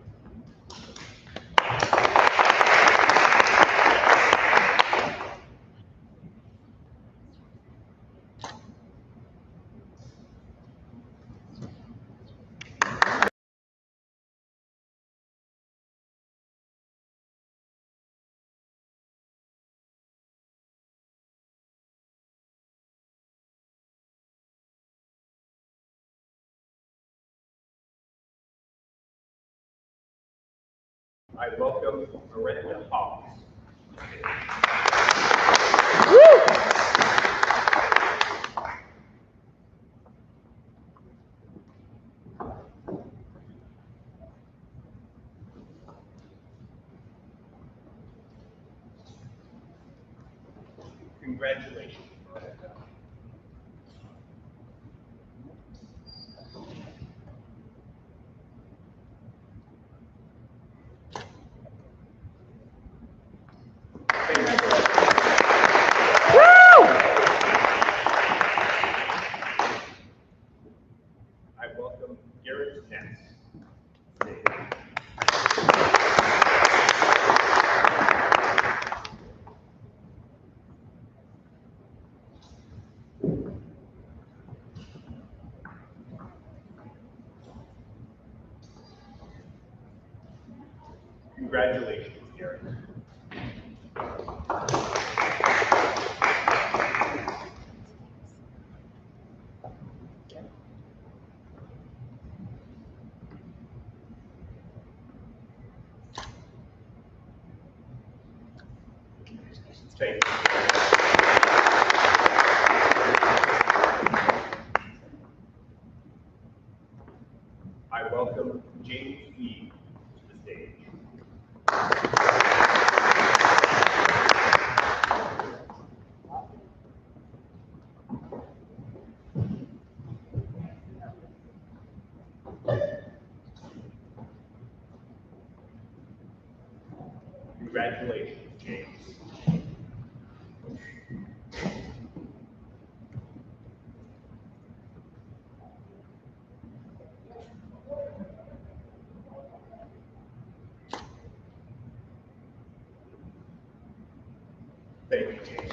I welcome Miranda Hawes. Congratulations, Miranda. I welcome Garrett Ness. Congratulations, Garrett. Thank you. I welcome James Lee to the stage. Congratulations, James. Thank you, James.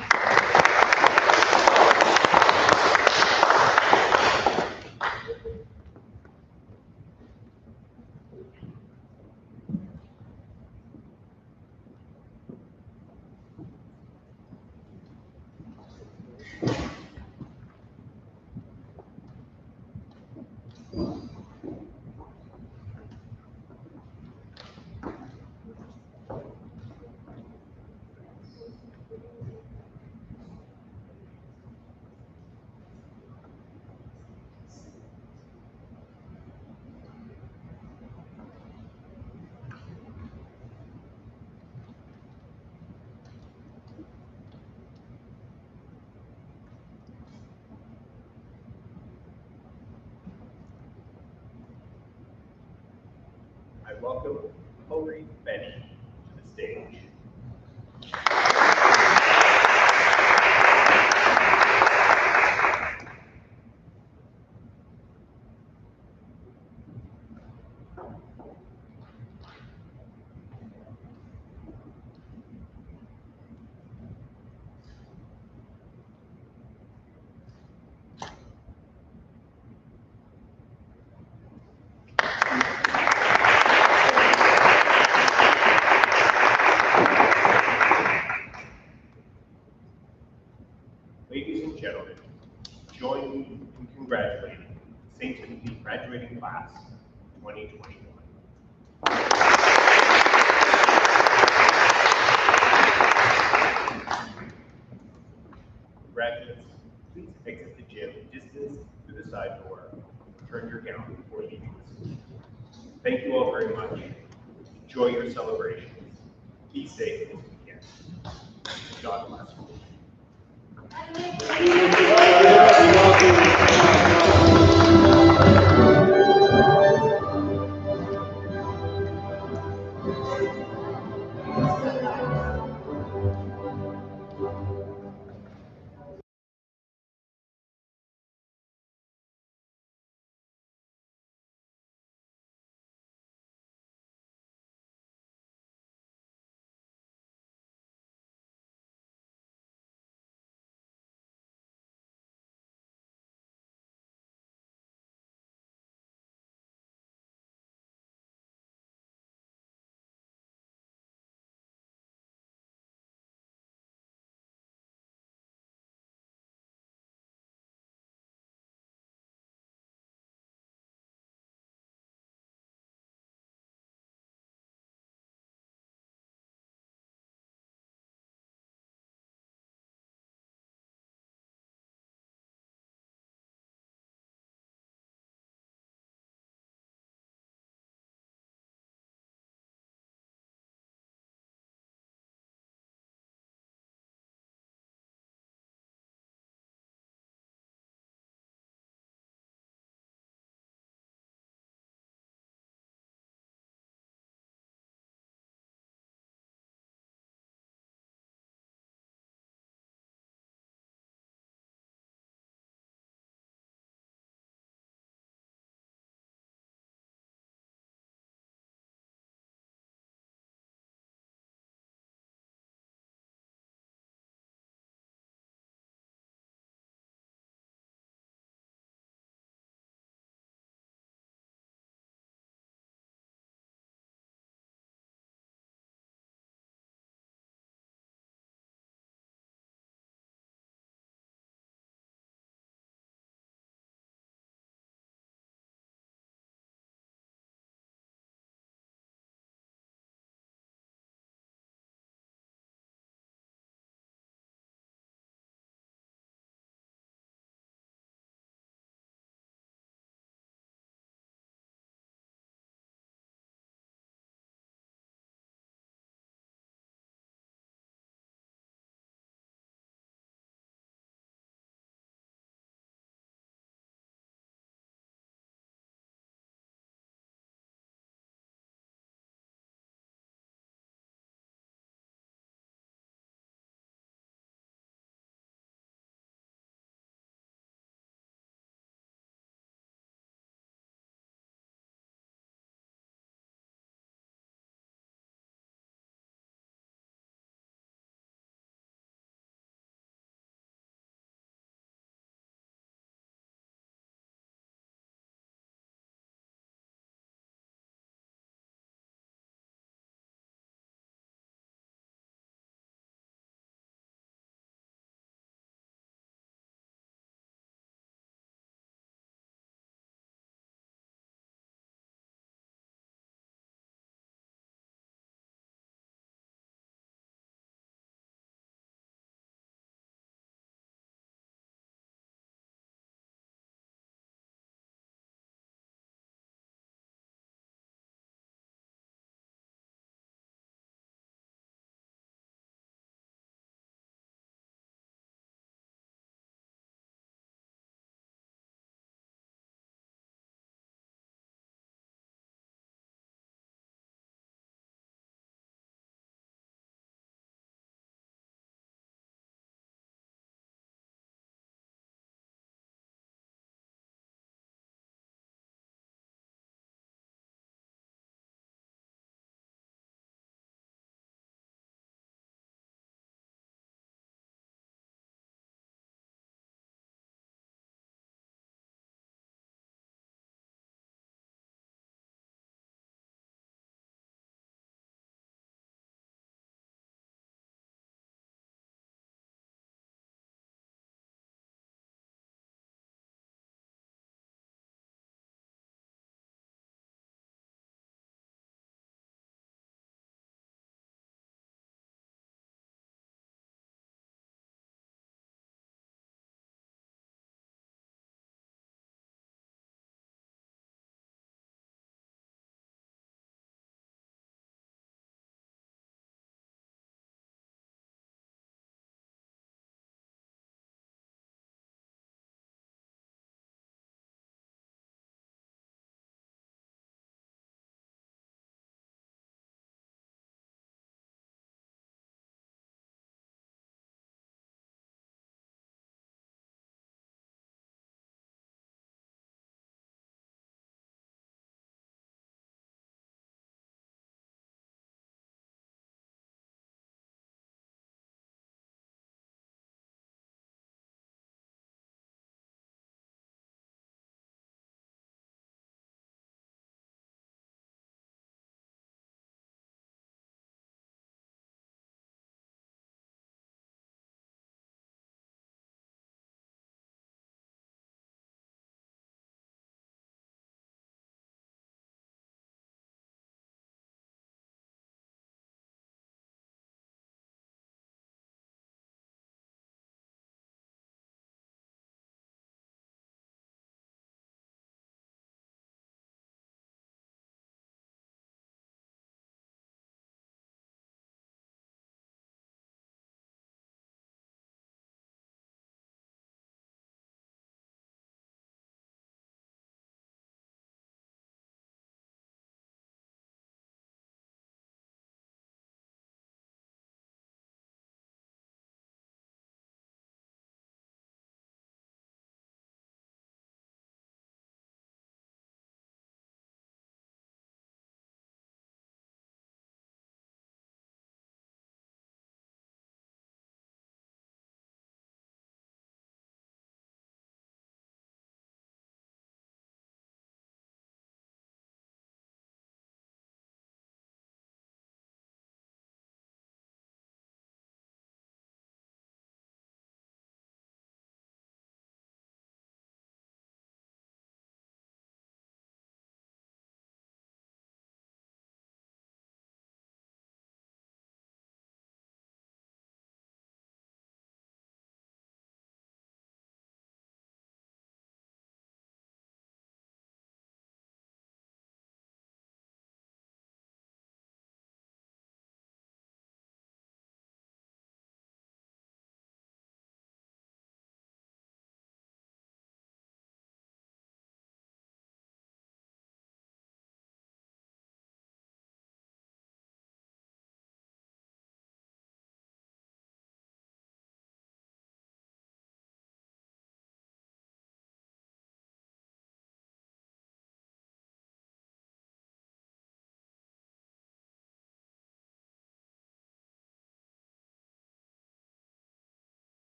I welcome Hilary Benny to the stage. Ladies and gentlemen, join me in congratulating St. Timothy graduating class 2021. Graduates, please exit the gym distance through the side door. Return your gown before leaving the school. Thank you all very much. Enjoy your celebrations. Be safe this weekend. God bless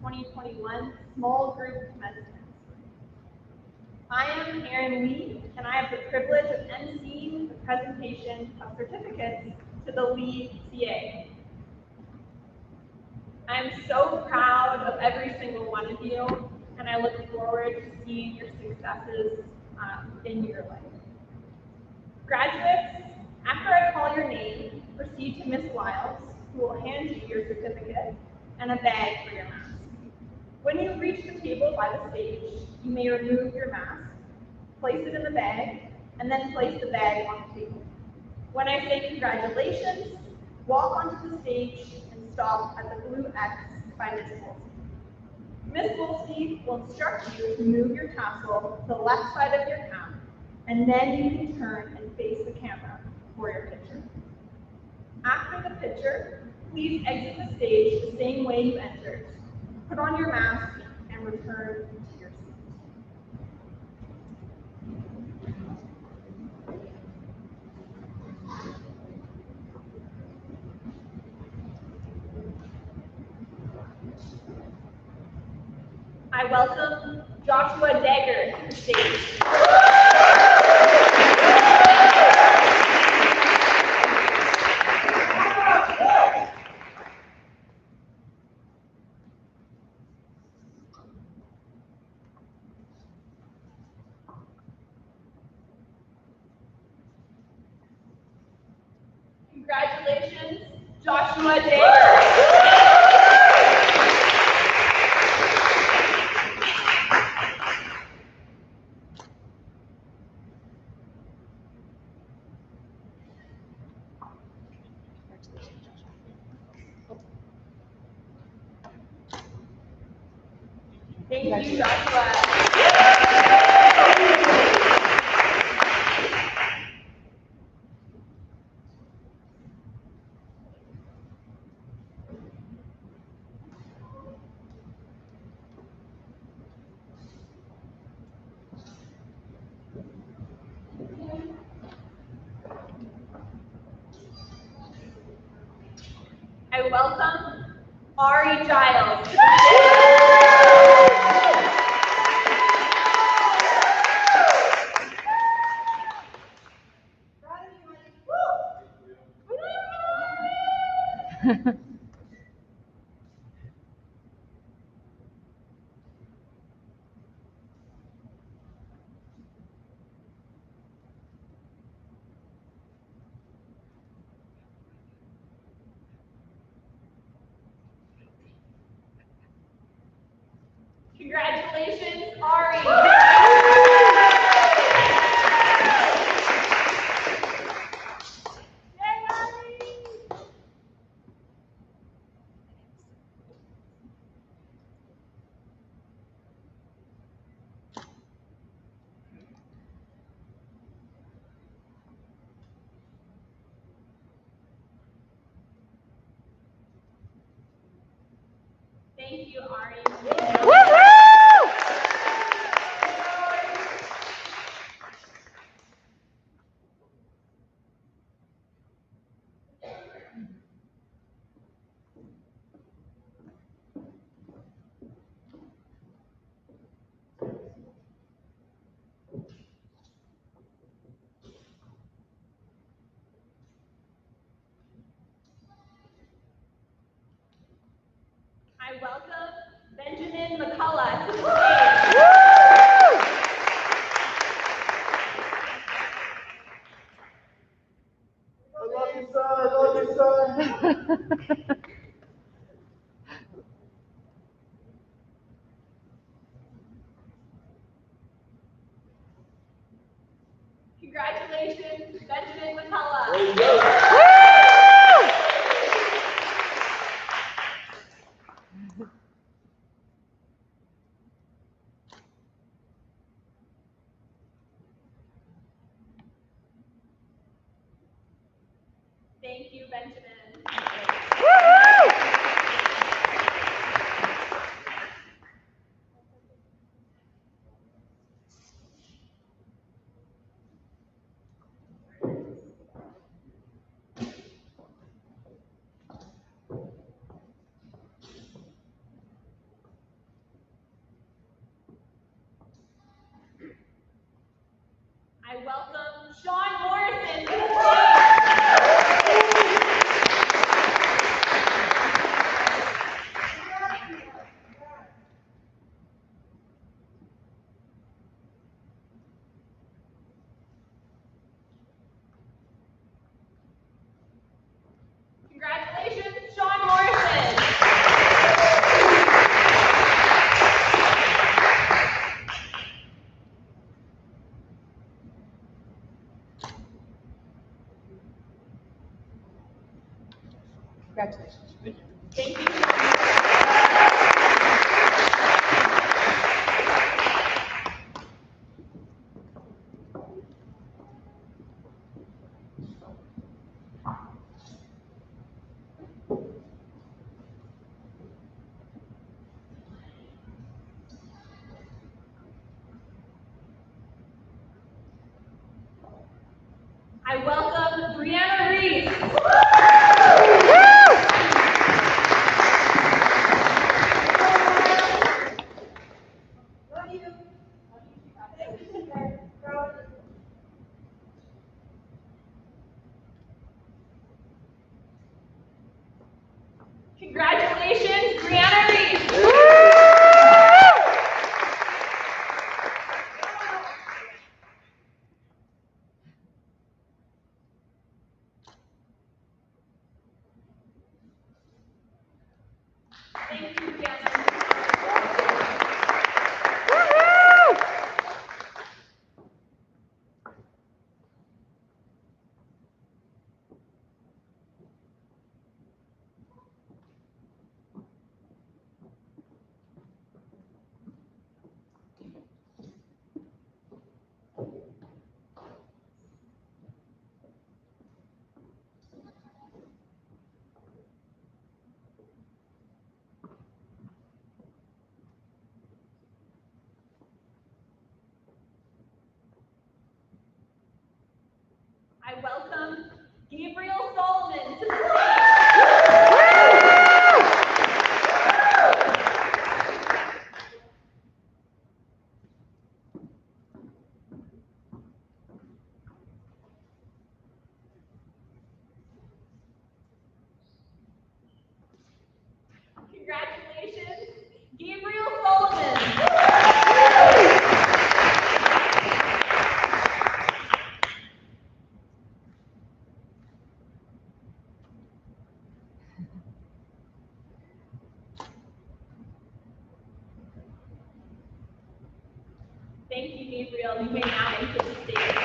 2021 Small Group Commencement. I am Erin Lee, and I have the privilege of emceeing the presentation of certificates to the lead CA. I am so proud of every single one of you, and I look forward to seeing your successes in your life. Graduates, after I call your name, proceed to Ms. Wiles, who will hand you your certificate and a bag for your mask. When you reach the table by the stage, you may remove your mask, place it in the bag, and then place the bag on the table. When I say congratulations, walk onto the stage and stop at the blue X by Ms. Wolski. Ms. Wolski will instruct you to move your tassel to the left side of your cap, and then you can turn and face the camera for your picture. After the picture, please exit the stage the same way you entered. Put on your mask and return to your seat. I welcome Joshua Dagger to the stage. Congratulations, Joshua Dagger. Thank you, Joshua. I welcome Ari Giles. Congratulations, Ari. Thank you, Ari. I welcome Benjamin McCullough to the stage. I love you, son. I love you, son. Congratulations, Benjamin McCullough. There you go. Thank you, Benjamin. welcome Sean Morrison to the stage. Congratulations, Sean Morrison. Congratulations. Thank you. I welcome Brianna Reese. Congratulations, Brianna Reese. Thank you, Brianna. I welcome Gabriel Solomon to the stage. Congratulations, Gabriel Solomon. Thank you, Gabriel. You may now exit the stage.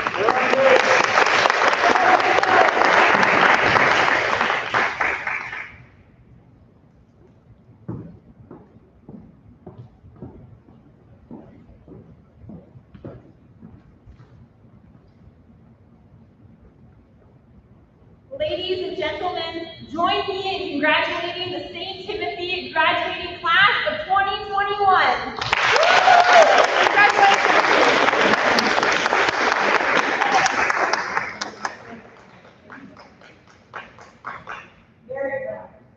Ladies and gentlemen, join me in congratulating the St. Timothy graduating class of 2021.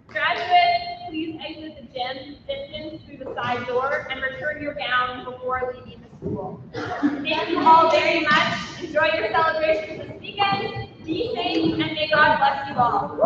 Graduates, please exit the gym distance through the side door and return your gown before leaving the school. Thank you all very much. Enjoy your celebrations this weekend. Be safe and may God bless you all.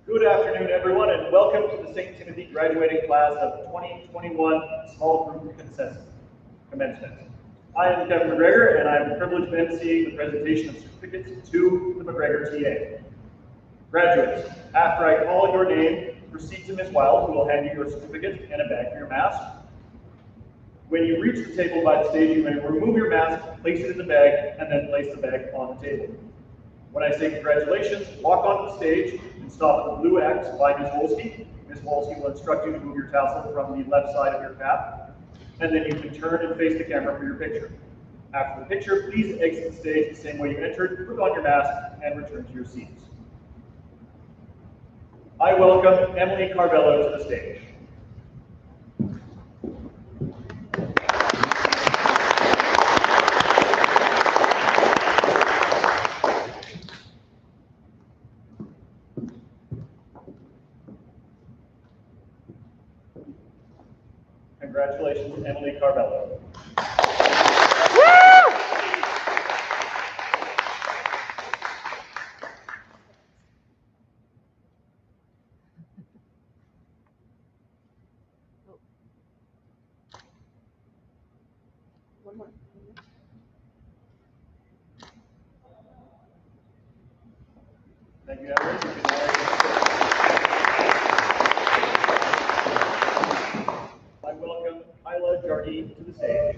Good afternoon, everyone, and welcome to the St. Timothy graduating class of 2021 Small Group Commencement. I am Kevin McGregor, and I'm privileged of emceeing the presentation of certificates to the McGregor TA. Graduates, after I call your name, proceed to Ms. Wild, who will hand you your certificate and a bag for your mask. When you reach the table by the stage, you may remove your mask, place it in the bag, and then place the bag on the table. When I say congratulations, walk onto the stage and stop at the blue X by Ms. Wolski. Ms. Wolski will instruct you to move your tassel from the left side of your cap, and then you can turn and face the camera for your picture. After the picture, please exit the stage the same way you entered, put on your mask, and return to your seats. I welcome Emily Carvello to the stage. Congratulations, Emily Carvello. Thank you, Emily. I welcome Kyla Jardine to the stage.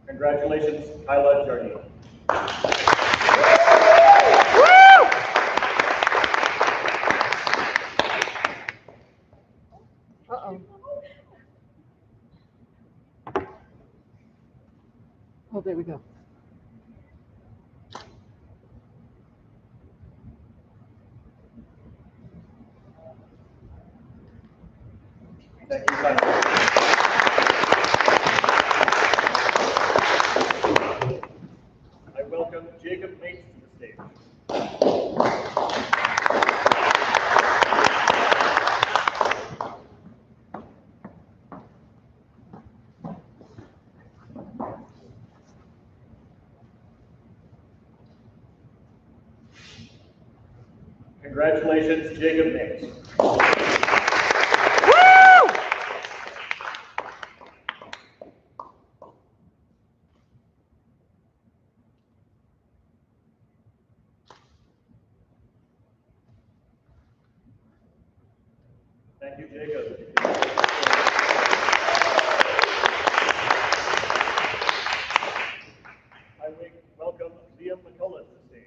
Congratulations, Kyla Jardine. Oh, there we go. Thank you, Kyla. I welcome Jacob Mates to the stage. Congratulations, Jacob Mates. Thank you, Jacob. I welcome Liam McCullough to the stage.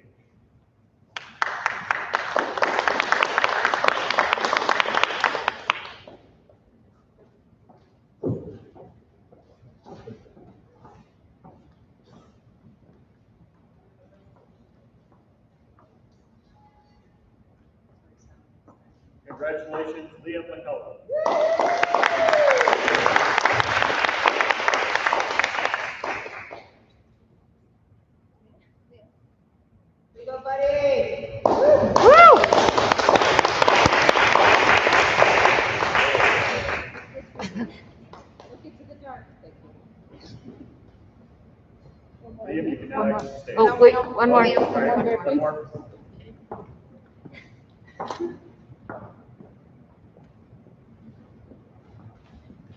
Congratulations, Liam McCullough. We go, buddy. Liam, you can now exit the stage. Oh, wait, one more. One more.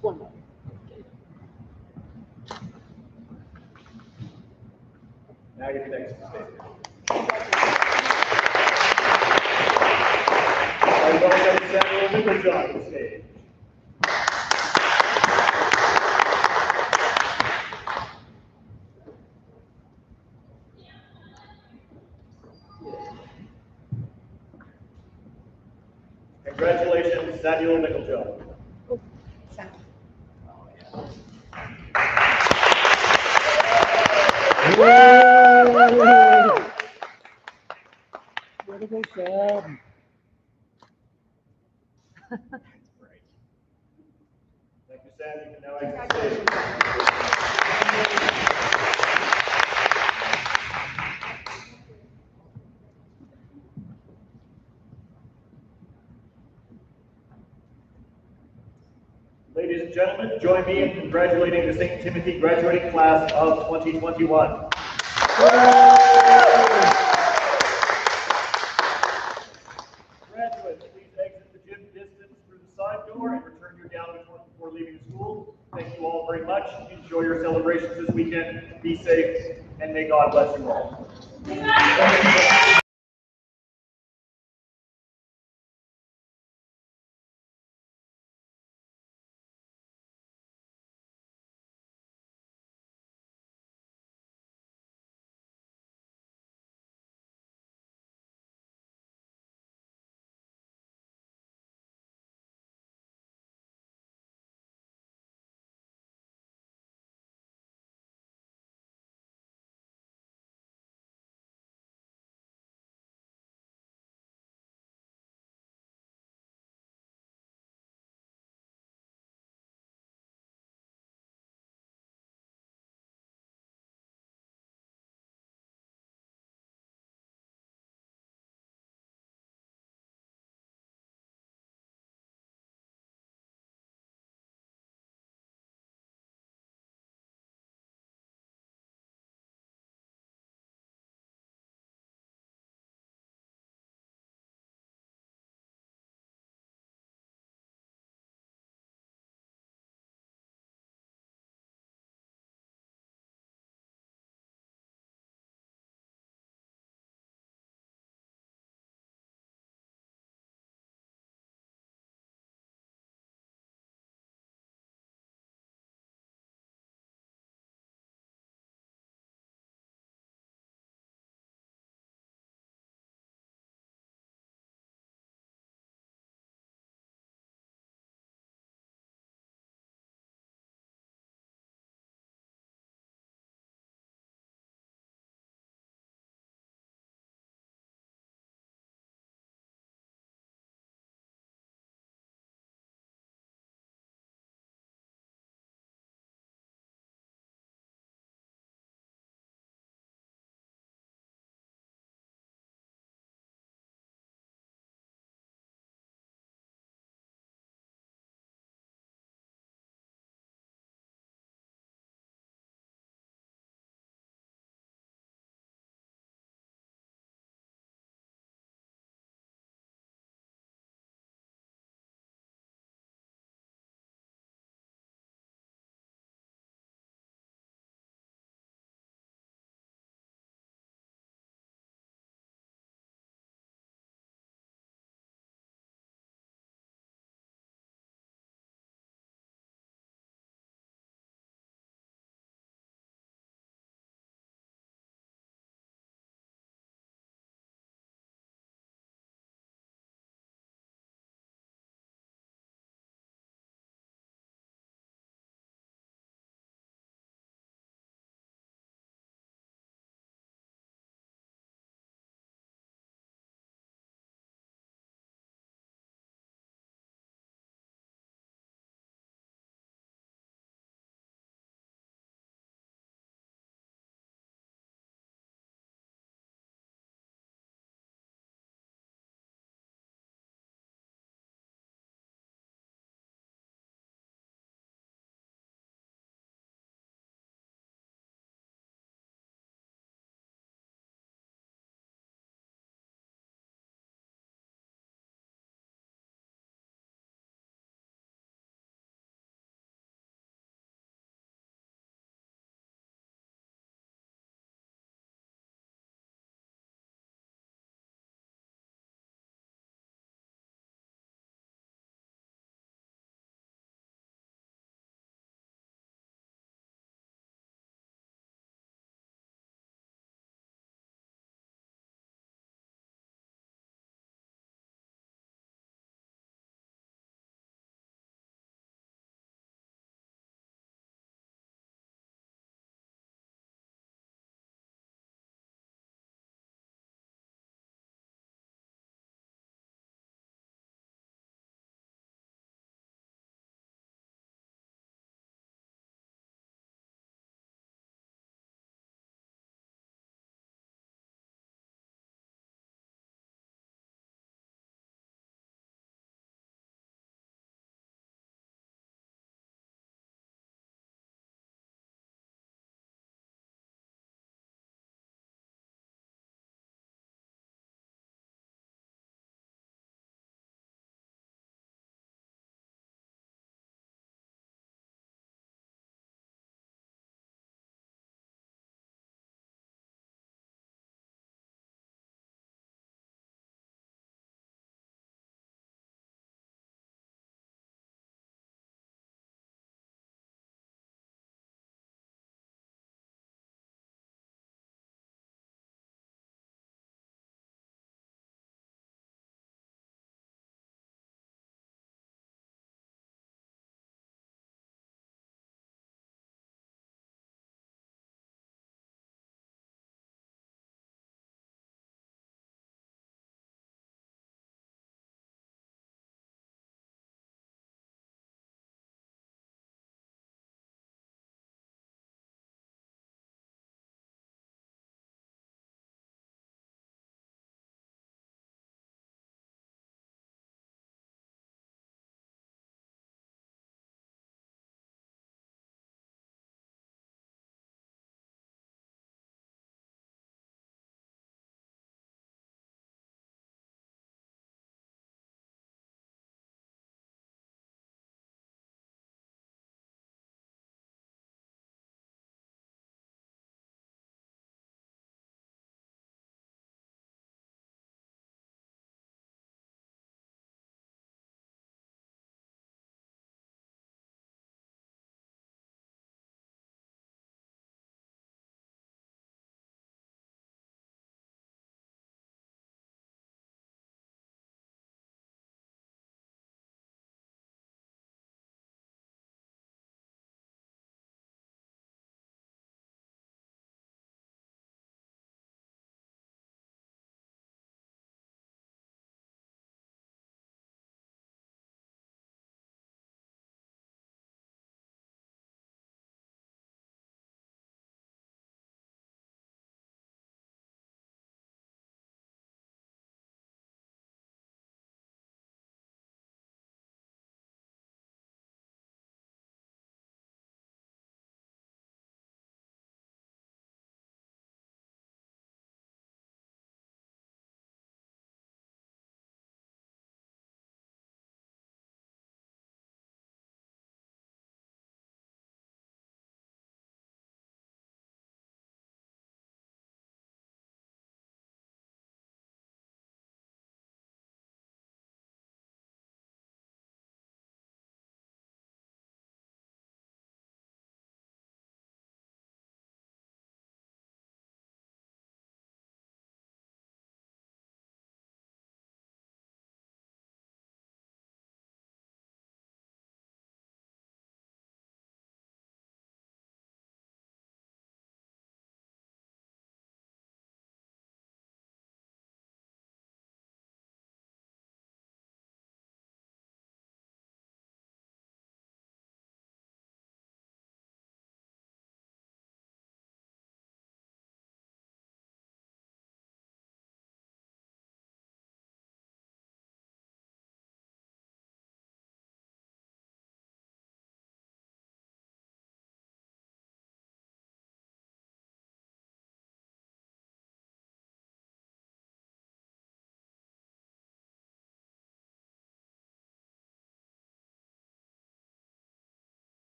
One more. Now you can exit the stage. I welcome Samuel Nicholson to the stage. Congratulations, Samuel Nickeljoe. What have they said? Thank you, Sam. You can now exit the stage. Ladies and gentlemen, join me in congratulating the St. Timothy graduating class of 2021. Graduates, please exit the gym distance through the side door and return your gown before leaving the school. Thank you all very much. Enjoy your celebrations this weekend. Be safe, and may God bless you all.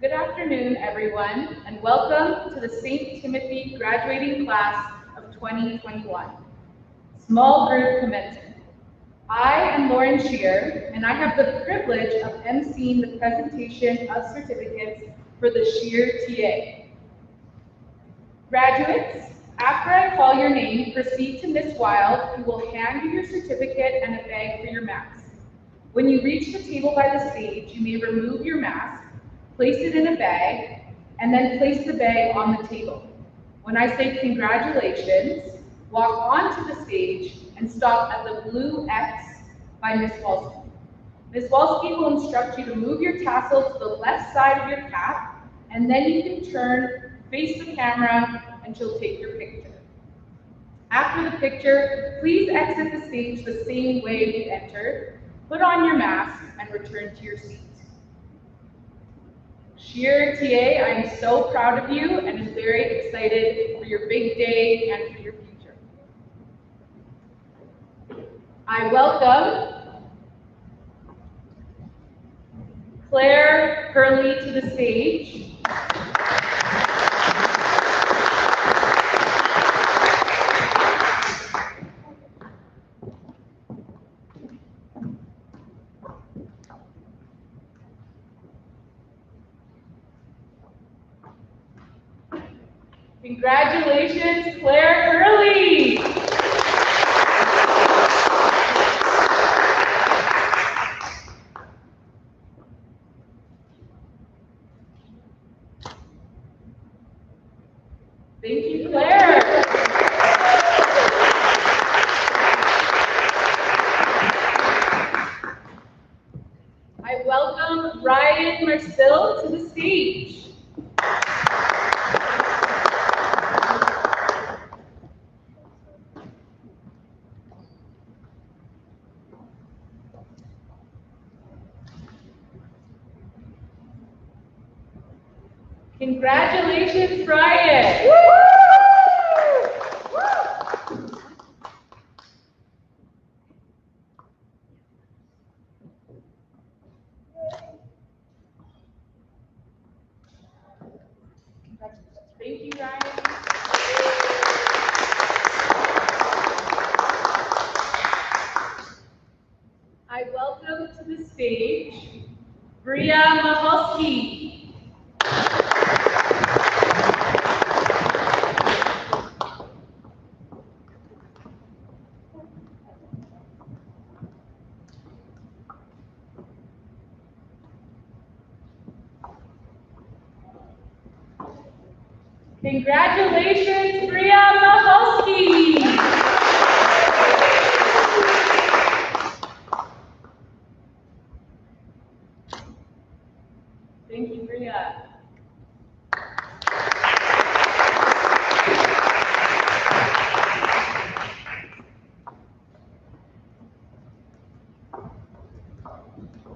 Good afternoon, everyone, and welcome to the St. Timothy graduating class of 2021, small group commencement. I am Lauren Shear, and I have the privilege of emceeing the presentation of certificates for the Shear TA. Graduates, after I call your name, proceed to Ms. Wild, who will hand you your certificate and a bag for your mask. When you reach the table by the stage, you may remove your mask, place it in a bag, and then place the bag on the table. When I say congratulations, walk onto the stage and stop at the blue X by Ms. Walski. Ms. Walski will instruct you to move your tassel to the left side of your cap, and then you can turn, face the camera, and she'll take your picture. After the picture, please exit the stage the same way you entered, put on your mask, and return to your seat. Shear TA, I am so proud of you and am very excited for your big day and for your future. I welcome Claire Hurley to the stage. Congratulations, Claire Hurley! Thank you, Claire. I welcome Ryan Marcel to the stage. Congratulations, Ryan! Woo! Thank you, Ryan. I welcome to the stage Bria Mahalski. Congratulations, Bria Mahalski! Thank you, Bria.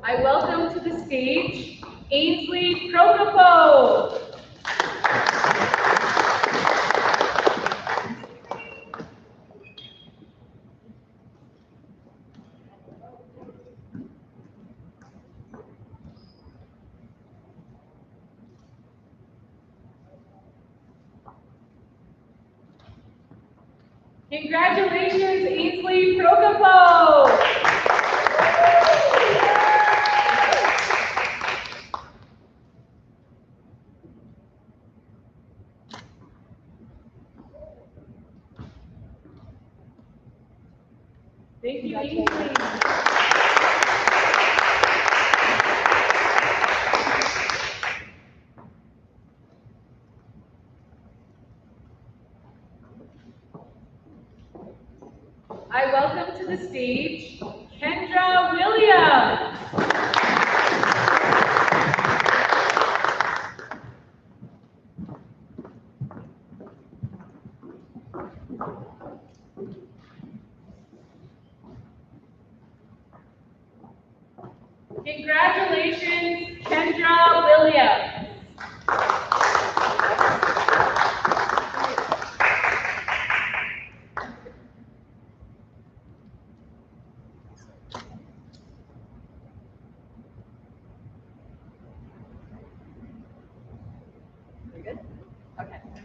I welcome to the stage Ainsley Procopo. Congratulations, Ainsley Procopo! Thank you, Ainsley. I welcome to the stage Kendra Williams.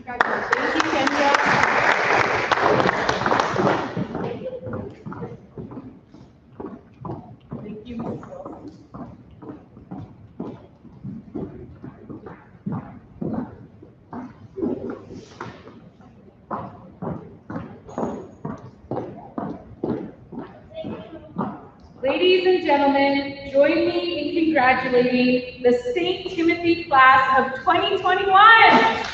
Thank you, Kendra. Thank you, Ms. Wilson. Ladies and gentlemen, join me in congratulating the St. Timothy class of 2021.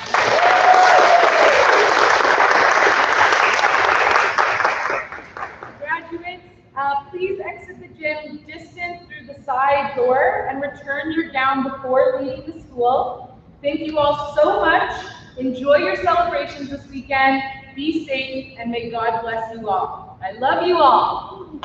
Graduates, please exit the gym distant through the side door and return your gown before leaving the school. Thank you all so much. Enjoy your celebrations this weekend. Be safe and may God bless you all. I love you all.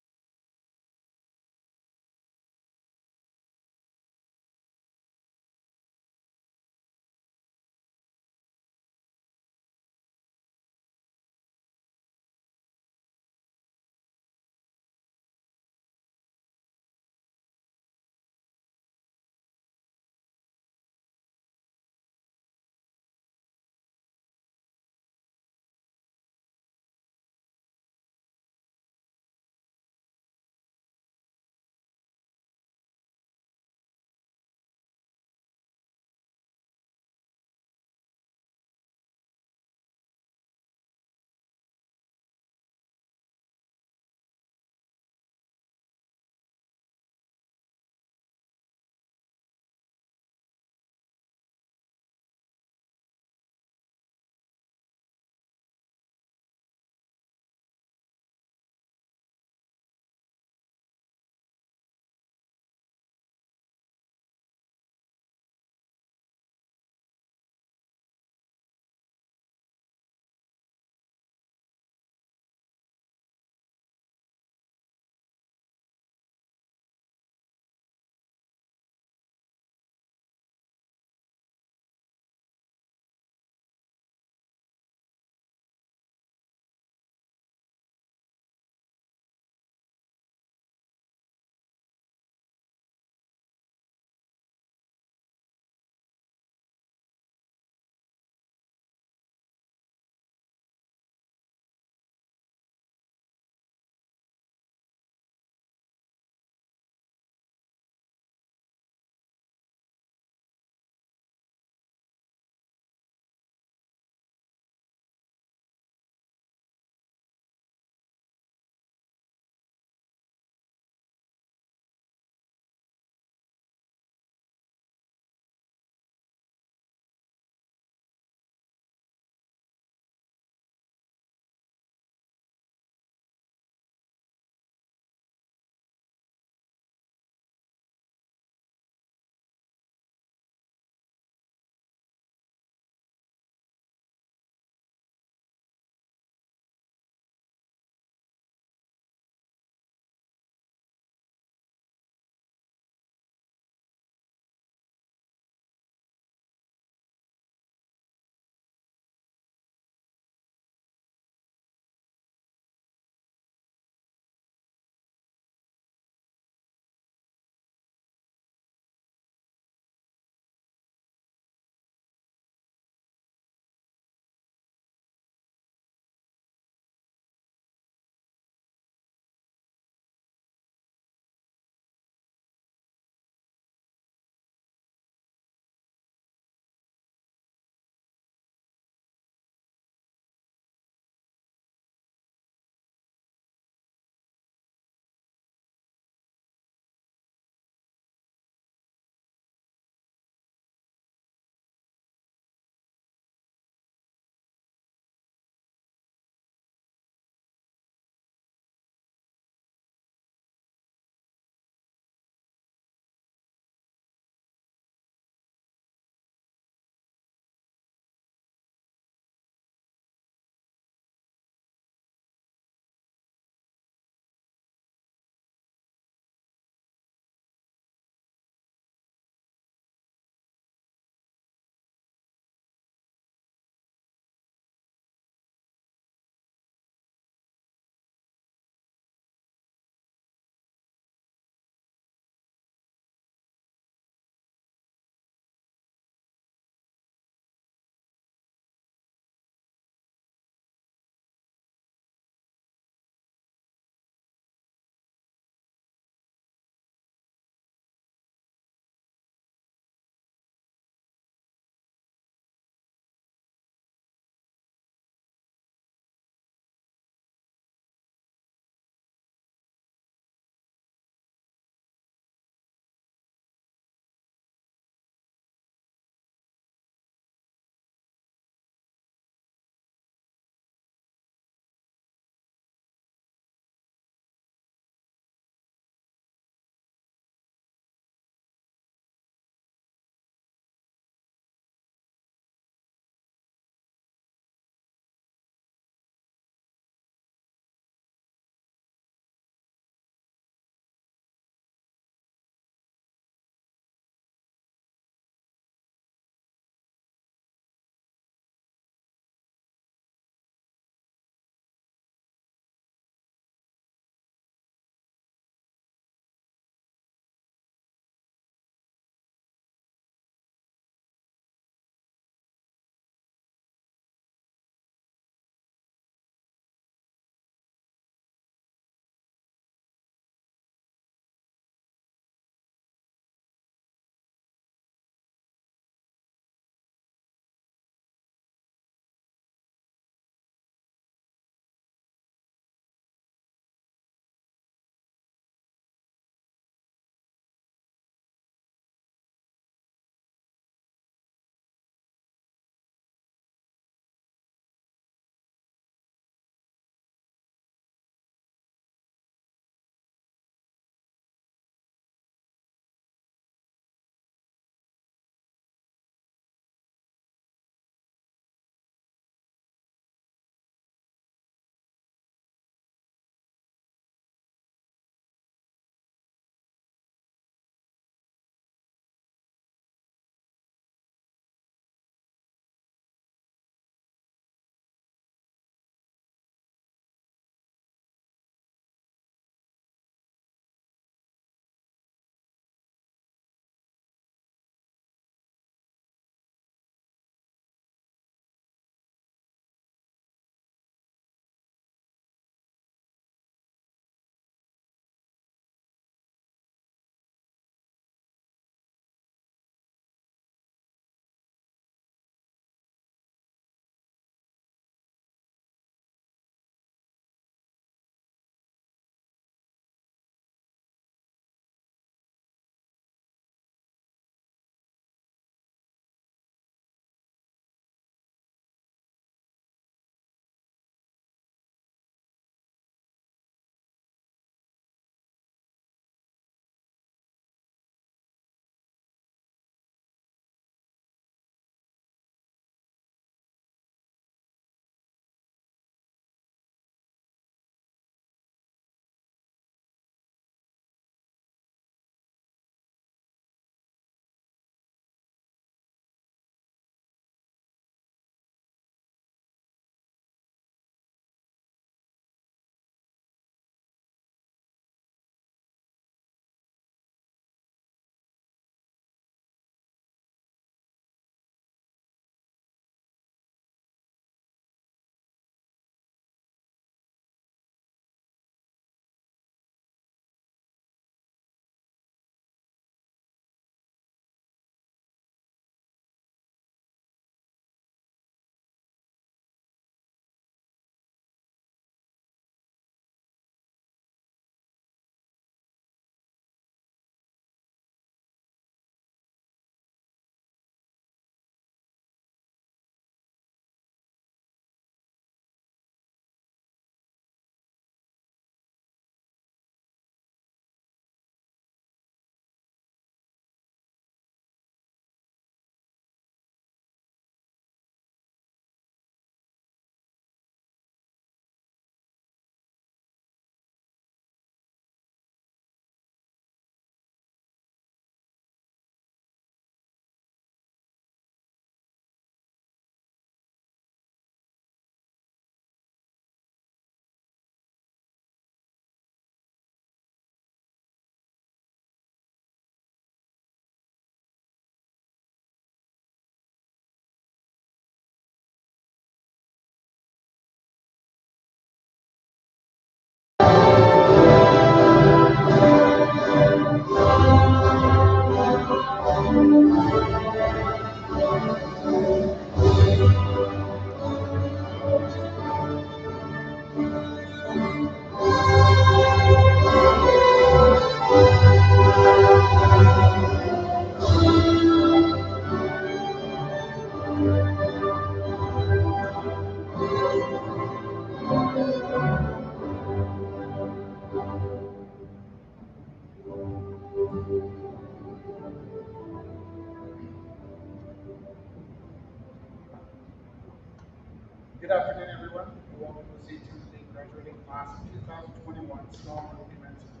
afternoon, everyone. Welcome to St. Timothy graduating class of 2021 small group commencement.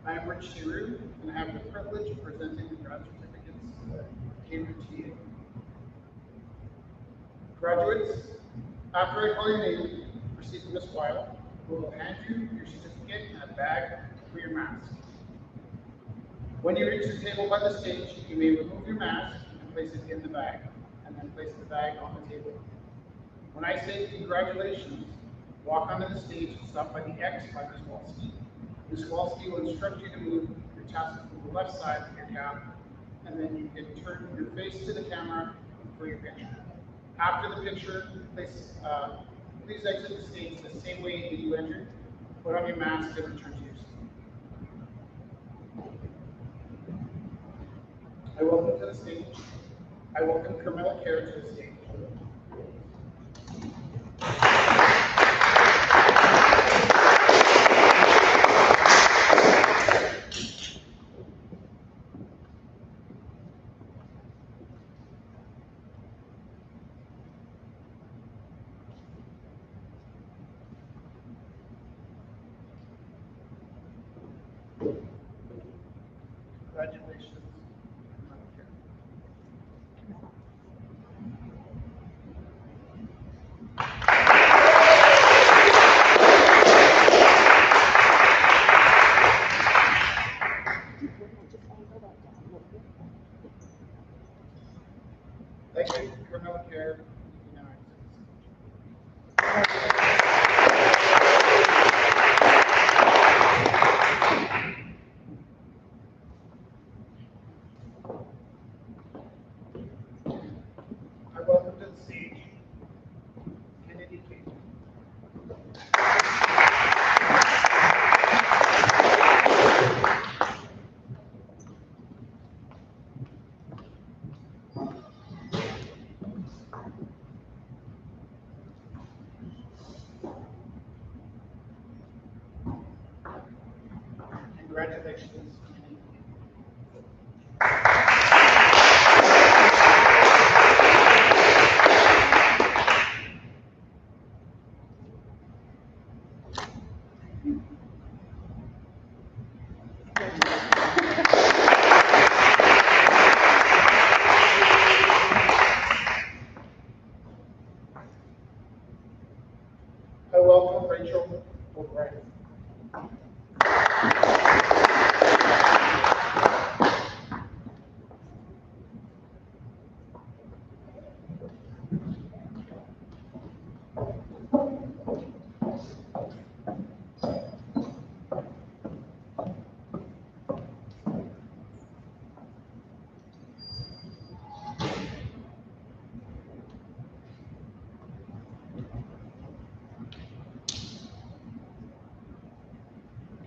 I am Rich Siru, and I have the privilege of presenting the grad certificates of Cambridge TA. Graduates, after I call your name, proceed to Ms. Weil, who will hand you your certificate and a bag for your mask. When you reach the table by the stage, you may remove your mask and place it in the bag, and then place the bag on the table. When I say congratulations, walk onto the stage and stop by the X by Ms. Walski. Ms. Walski will instruct you to move your tassel from the left side of your cap, and then you can turn your face to the camera for your picture. After the picture, please exit the stage the same way that you entered. Put on your mask and return to your seat. I welcome to the stage. I welcome Carmela Kerr to the stage. Congratulations. Thank you, Carmela Kerr. I welcome to the stage Kennedy King. Congratulations. I welcome Rachel O'Brien.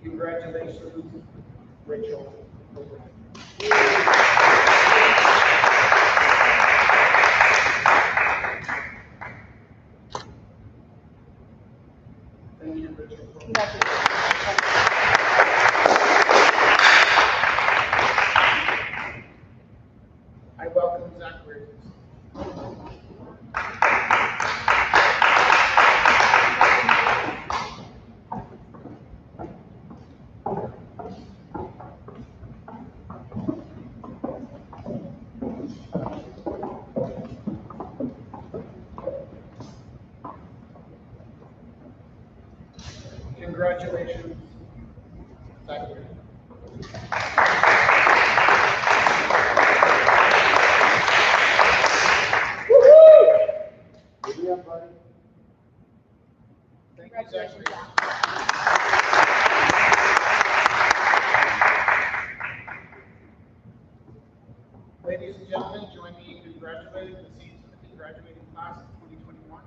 Congratulations, Rachel O'Brien. Thank you, Rachel. I welcome Zach Williams. Congratulations, Zach Williams. Yeah, buddy. Thank you, Zachary. Ladies and gentlemen, join me in congratulating the St. Timothy graduating class of 2021.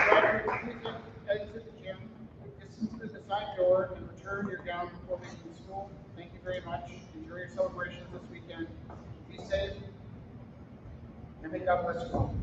Graduates, please exit the gym, distance to the side door, and return your gown before leaving school. Thank you very much. Enjoy your celebrations this weekend. Be safe, and may God bless you all.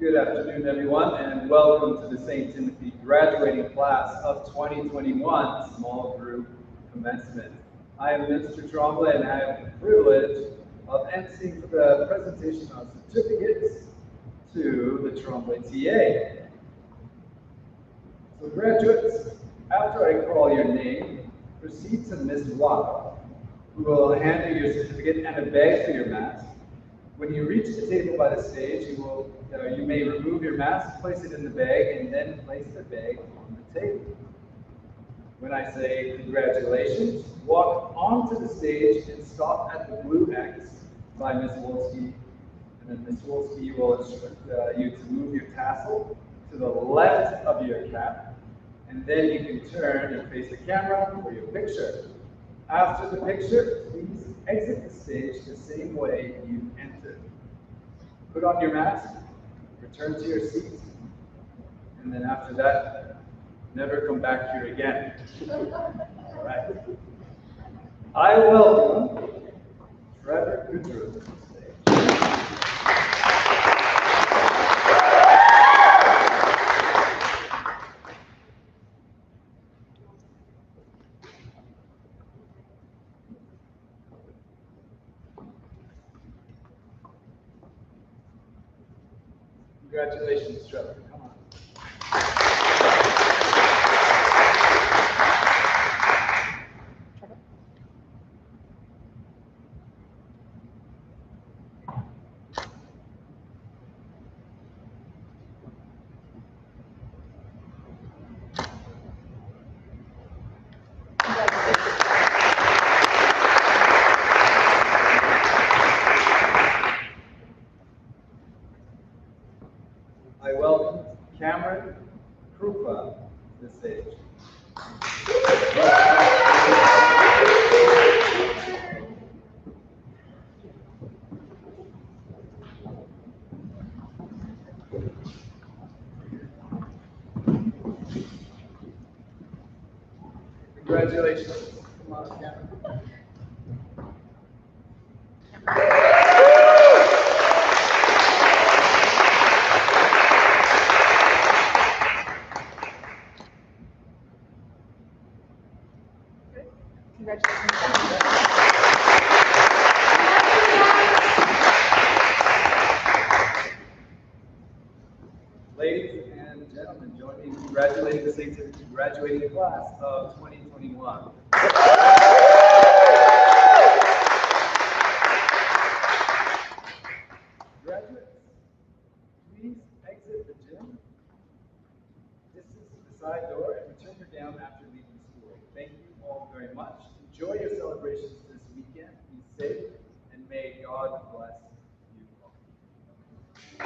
Good afternoon, everyone, and welcome to the St. Timothy graduating class of 2021 small group commencement. I am Mr. Tremblay, and I have the privilege of emceeing the presentation of certificates to the Tremblay TA. So graduates, after I call your name, proceed to Ms. Watt, who will hand you your certificate and a bag for your mask. When you reach the table by the stage, you may remove your mask, place it in the bag, and then place the bag on the table. When I say congratulations, walk onto the stage and stop at the blue X by Ms. Wolski, and then Ms. Wolski will instruct you to move your tassel to the left of your cap, and then you can turn and face the camera for your picture. After the picture, please exit the stage the same way you entered. Put on your mask, return to your seat, and then after that, never come back here again. All right. I welcome Trevor Goodrow to the stage. Congratulations, Trevor. Come on. I welcome Cameron Krupa to the stage. Congratulations. Come on, Cameron. Ladies and gentlemen, join me in congratulating the St. Timothy graduating class of 2021. Graduates, please exit the gym. This is the side door, and return your gown after leaving school. Thank you all very much. Enjoy your celebrations this weekend. Be safe, and may God bless you all.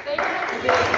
Thank you.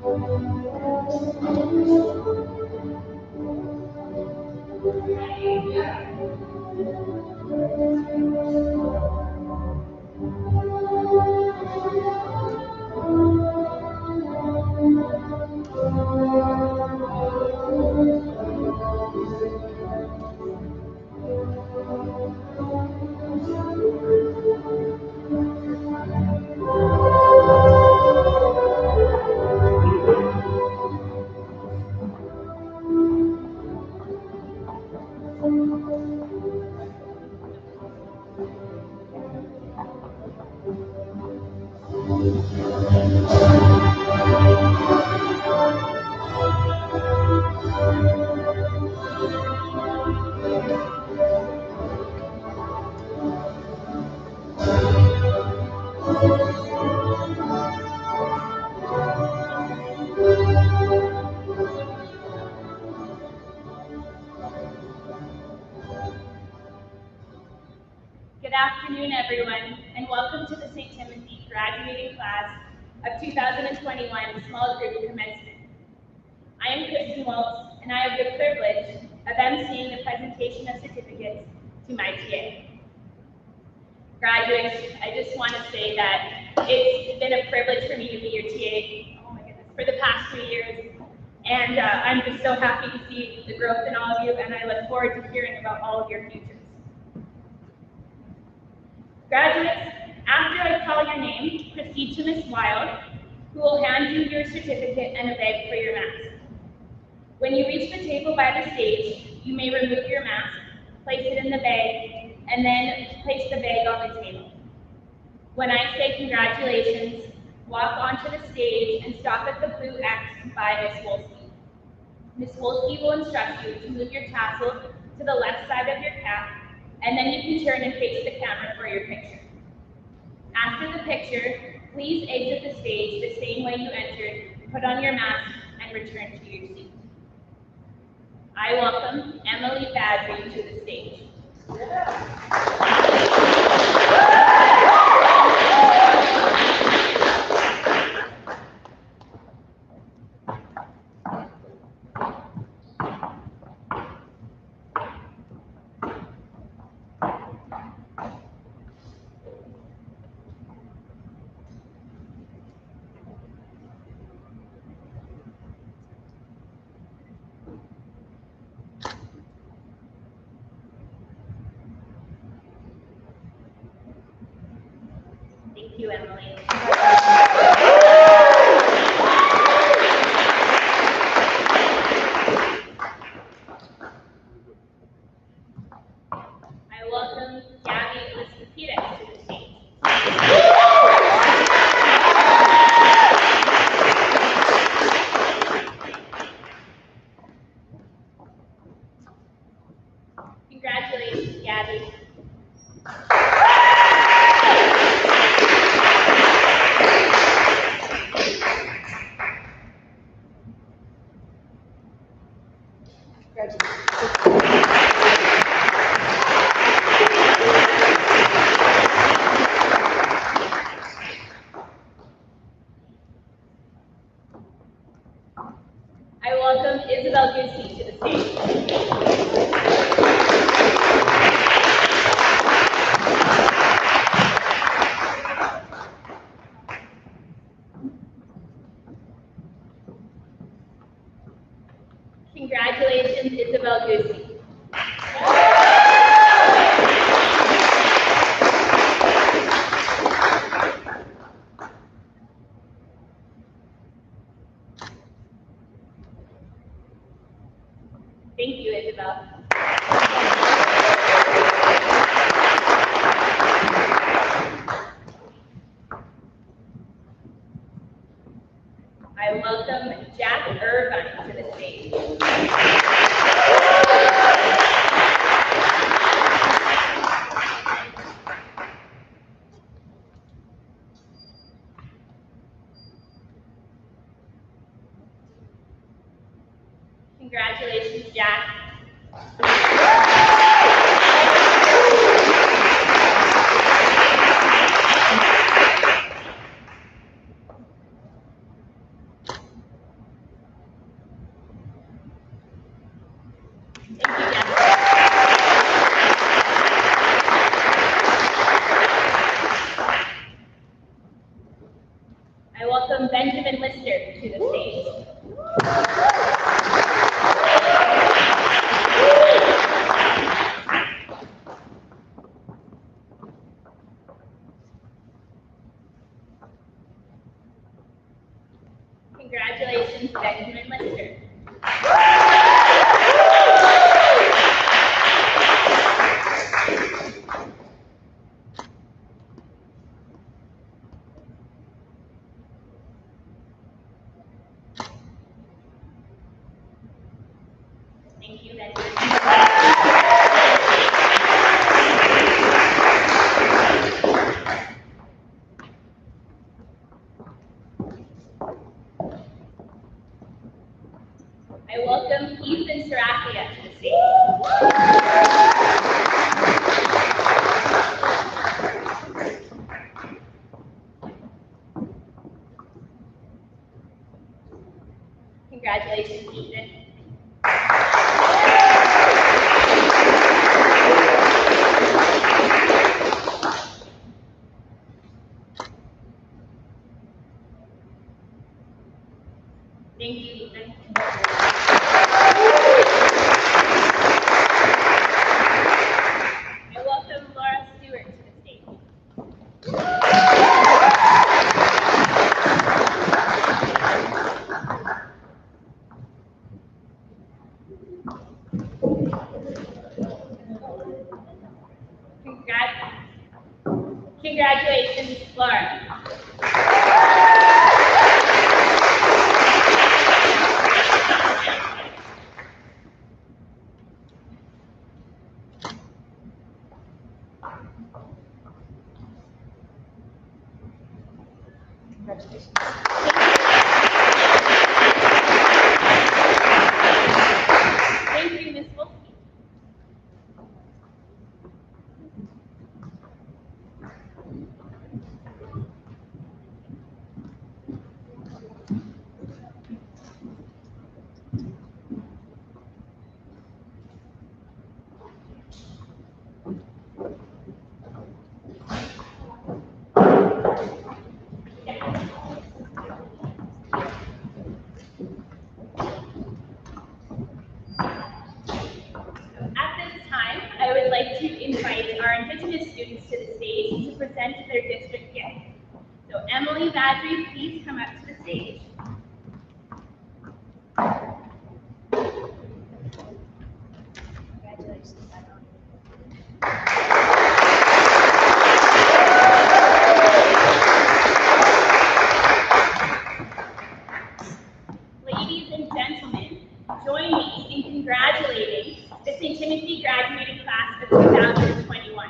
Good afternoon, everyone, and welcome to the St. Timothy graduating class of 2021 Small Group Commencement. I am Kristen Waltz, and I have the privilege of emceeing the presentation of certificates to my TA. Graduates, I just want to say that it's been a privilege for me to be your TA, oh my goodness, for the past 3 years. And I'm just so happy to see the growth in all of you, and I look forward to hearing about all of your futures. Graduates, after I call your name, proceed to Ms. Wild, who will hand you your certificate and a bag for your mask. When you reach the table by the stage, you may remove your mask, place it in the bag, and then place the bag on the table. When I say congratulations, walk onto the stage and stop at the blue X by Ms. Wolski. Ms. Wolski will instruct you to move your tassel to the left side of your cap, and then you can turn and face the camera for your picture. After the picture, please exit the stage the same way you entered, put on your mask, and return to your seat. I welcome Emily Badry to the stage. Thank you, Emily. I welcome Gabby Liskopidis to the stage. Congratulations, Gabby. I welcome Isabel Gucci to the stage. Congratulations, Isabel Gucci. Thank you, Isabel. I welcome Jack Irvine to the stage. Congratulations, Jack. I welcome Benjamin Lister to the stage. Congratulations, Benjamin Lister. Thank you, Benjamin. I welcome Ethan Sarakia to the stage. Congratulations, Ethan. Thank you, Ethan. I welcome Laura Stewart to the stage. Congratulations, Laura. Congratulations. Thank you, Ms. Wolfie. At this time, I would like to invite our Indigenous students to the stage to present their district gift. So Emily Vadry, please come up to the stage. Congratulations, Emily. Ladies and gentlemen, join me in congratulating the St. Timothy graduating class of 2021.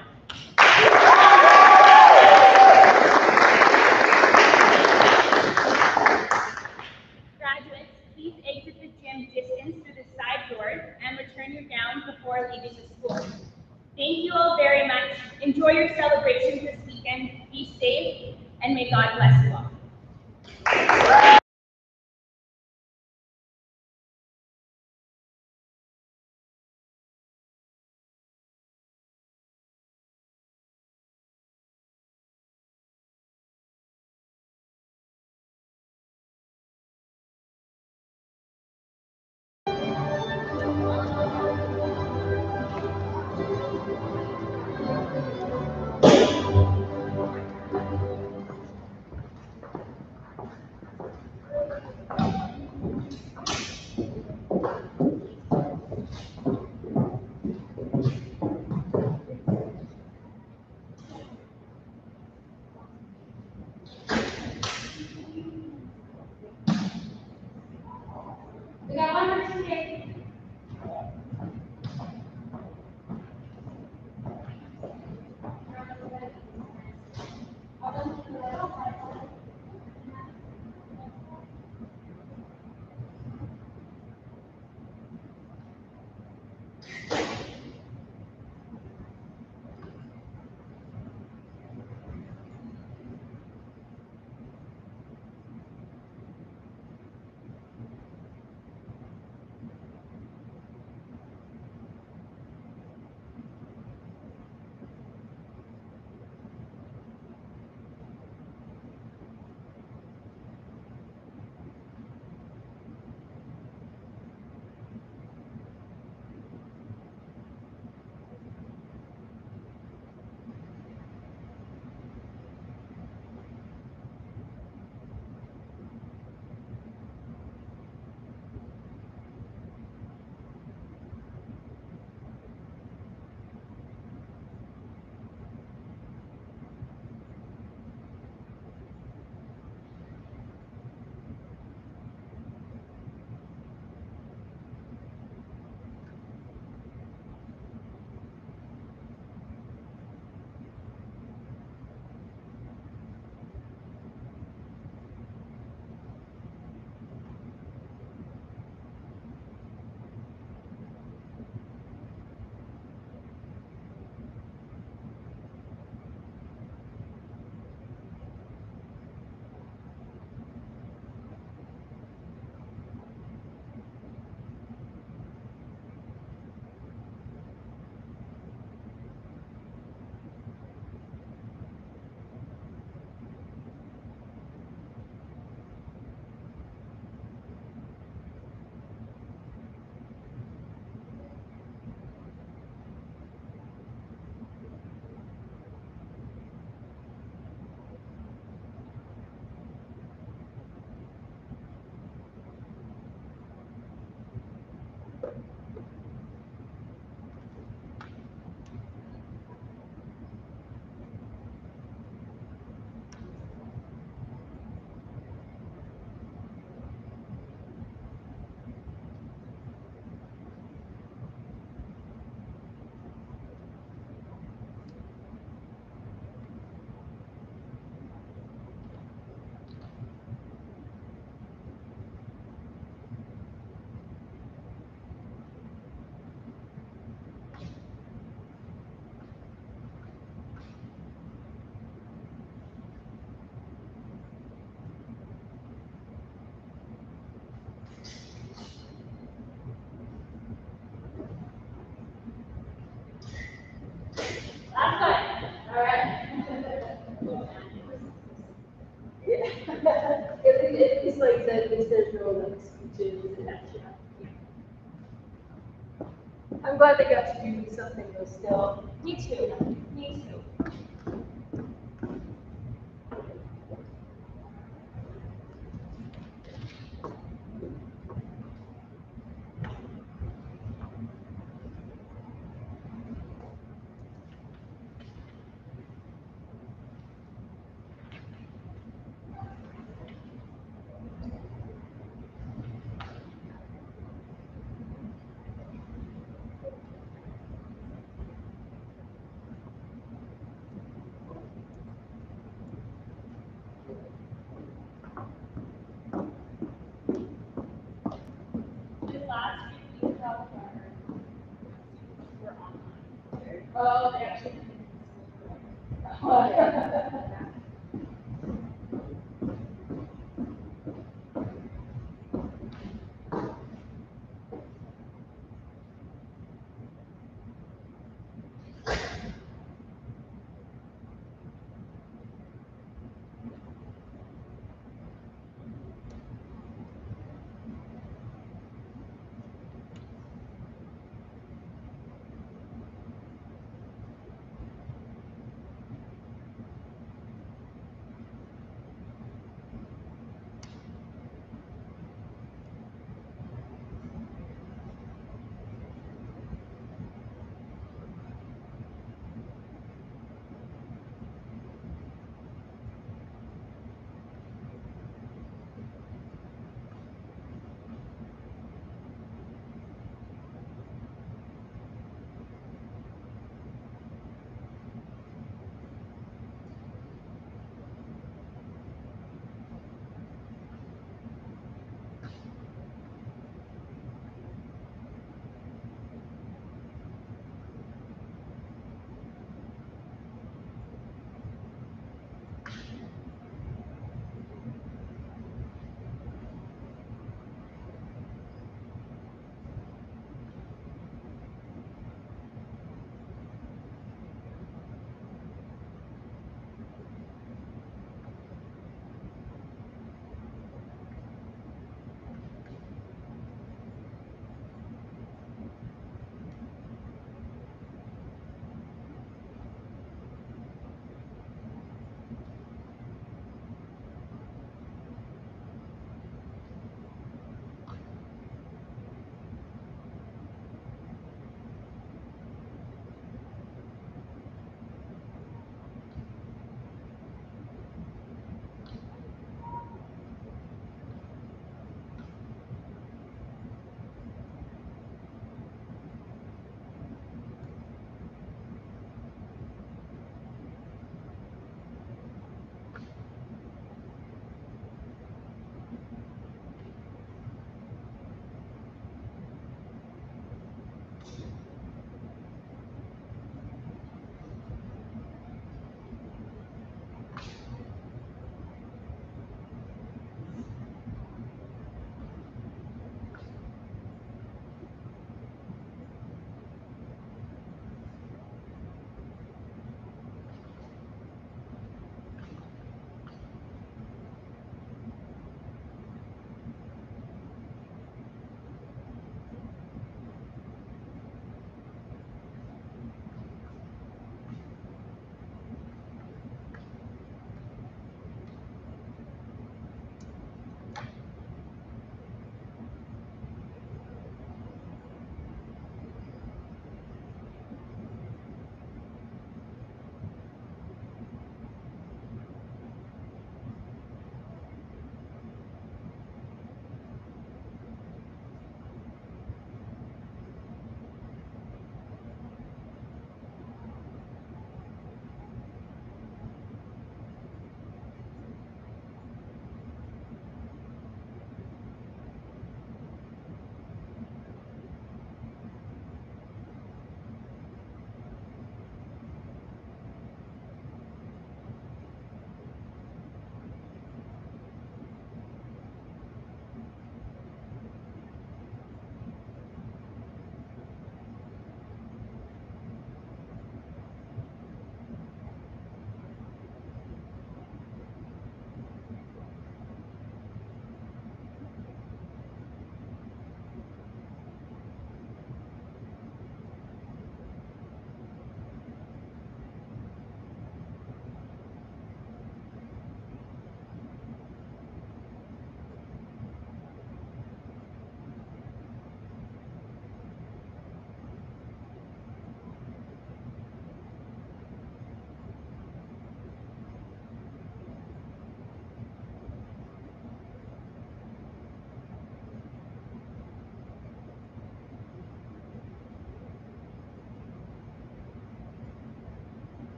like that it says no like speeches and that shit. I'm glad they got to do something though still. Me too. Me too. This last week we held our oh, they actually. Oh, yeah.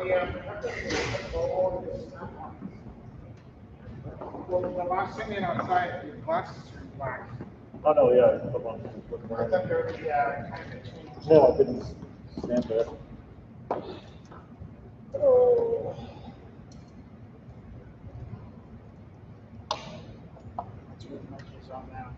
Well, the last thing outside, your glasses turn black. Oh, no, yeah. Come on. I thought they were, kind of changed. No, I couldn't stand there. Oh. That's what the monkey's on now.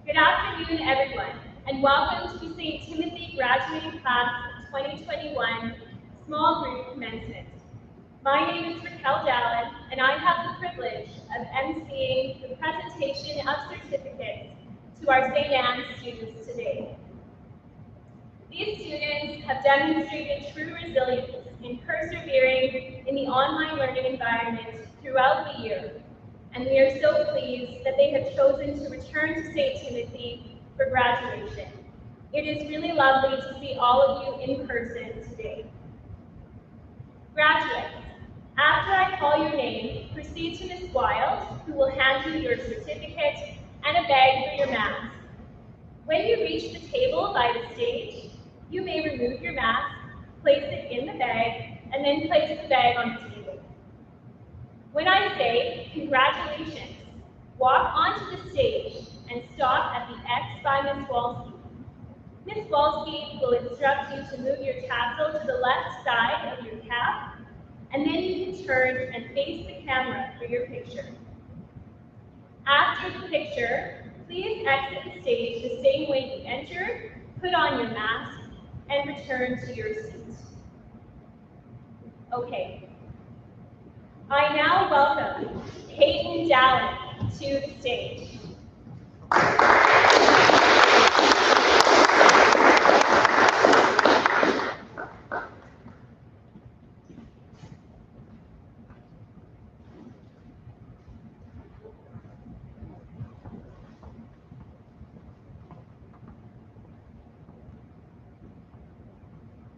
Good afternoon, everyone, and welcome to St. Timothy Graduating Class of 2021 Small Group Commencement. My name is Raquel Dallin, and I have the privilege of emceeing the presentation of certificates to our St. Anne's students today. These students have demonstrated true resilience in persevering in the online learning environment throughout the year, and we are so pleased that they have chosen to return to St. Timothy for graduation. It is really lovely to see all of you in person today. Graduates, after I call your name, proceed to Ms. Wild, who will hand you your certificate and a bag for your mask. When you reach the table by the stage, you may remove your mask, place it in the bag, and then place the bag on the table. When I say congratulations, walk onto the stage and stop at the X by Ms. Walski. Ms. Walski will instruct you to move your tassel to the left side of your cap, and then you can turn and face the camera for your picture. After the picture, please exit the stage the same way you entered, put on your mask, and return to your seat. Okay. I now welcome Peyton Dallin to the stage.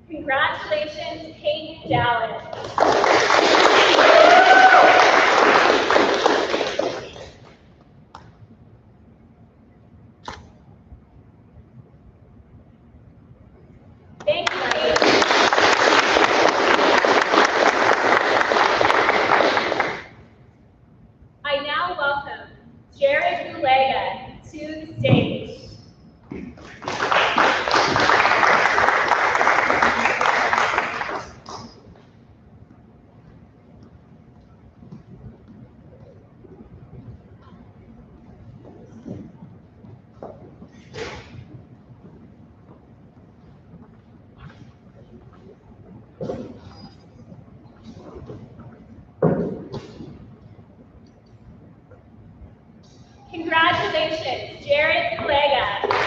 Congratulations, Peyton Dallin. Thank you, Peyton. I now welcome Jared Gulega to the stage. Congratulations, Jared Lega.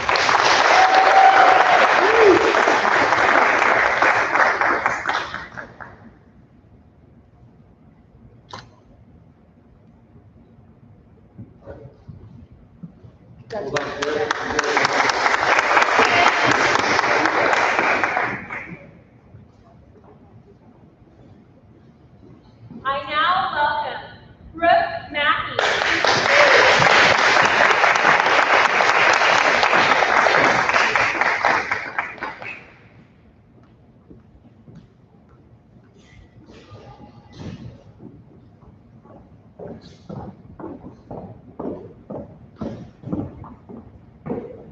I now welcome Brooke Mackey.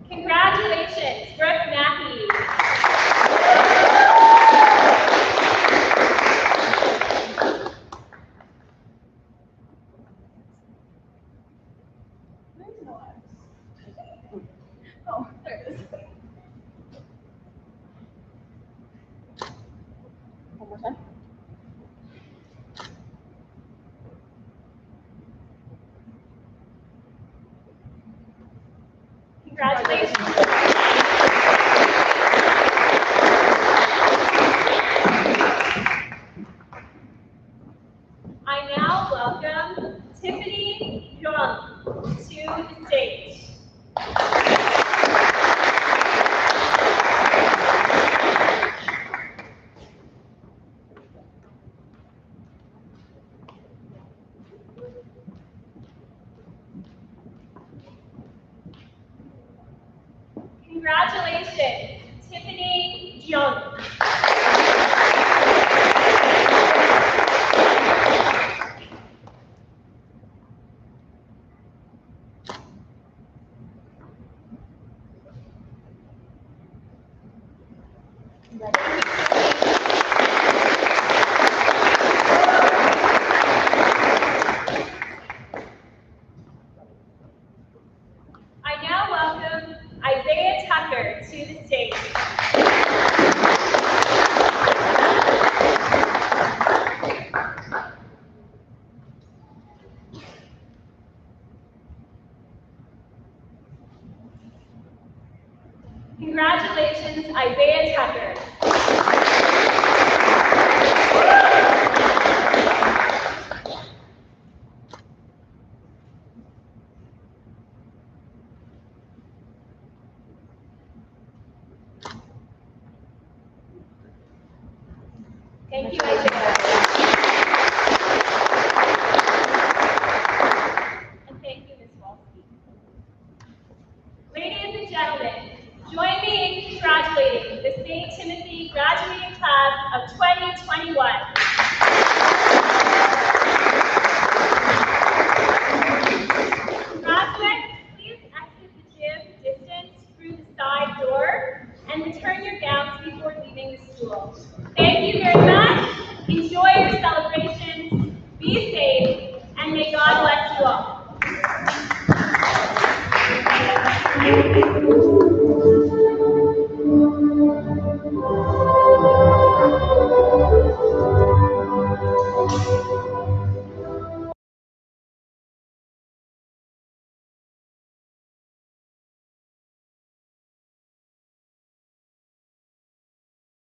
Congratulations, Brooke Mackey. Oh, there it is. One more time. Congratulations. I now welcome Tiffany Young to the stage. Congratulations, Tiffany Young. I now welcome Isaiah Tucker to the stage. Congratulations, Isaiah Tucker. Thank you, Isaiah. And thank you, Ms. Walski. Ladies and gentlemen, join me in congratulating the St. Timothy graduating class of 2021.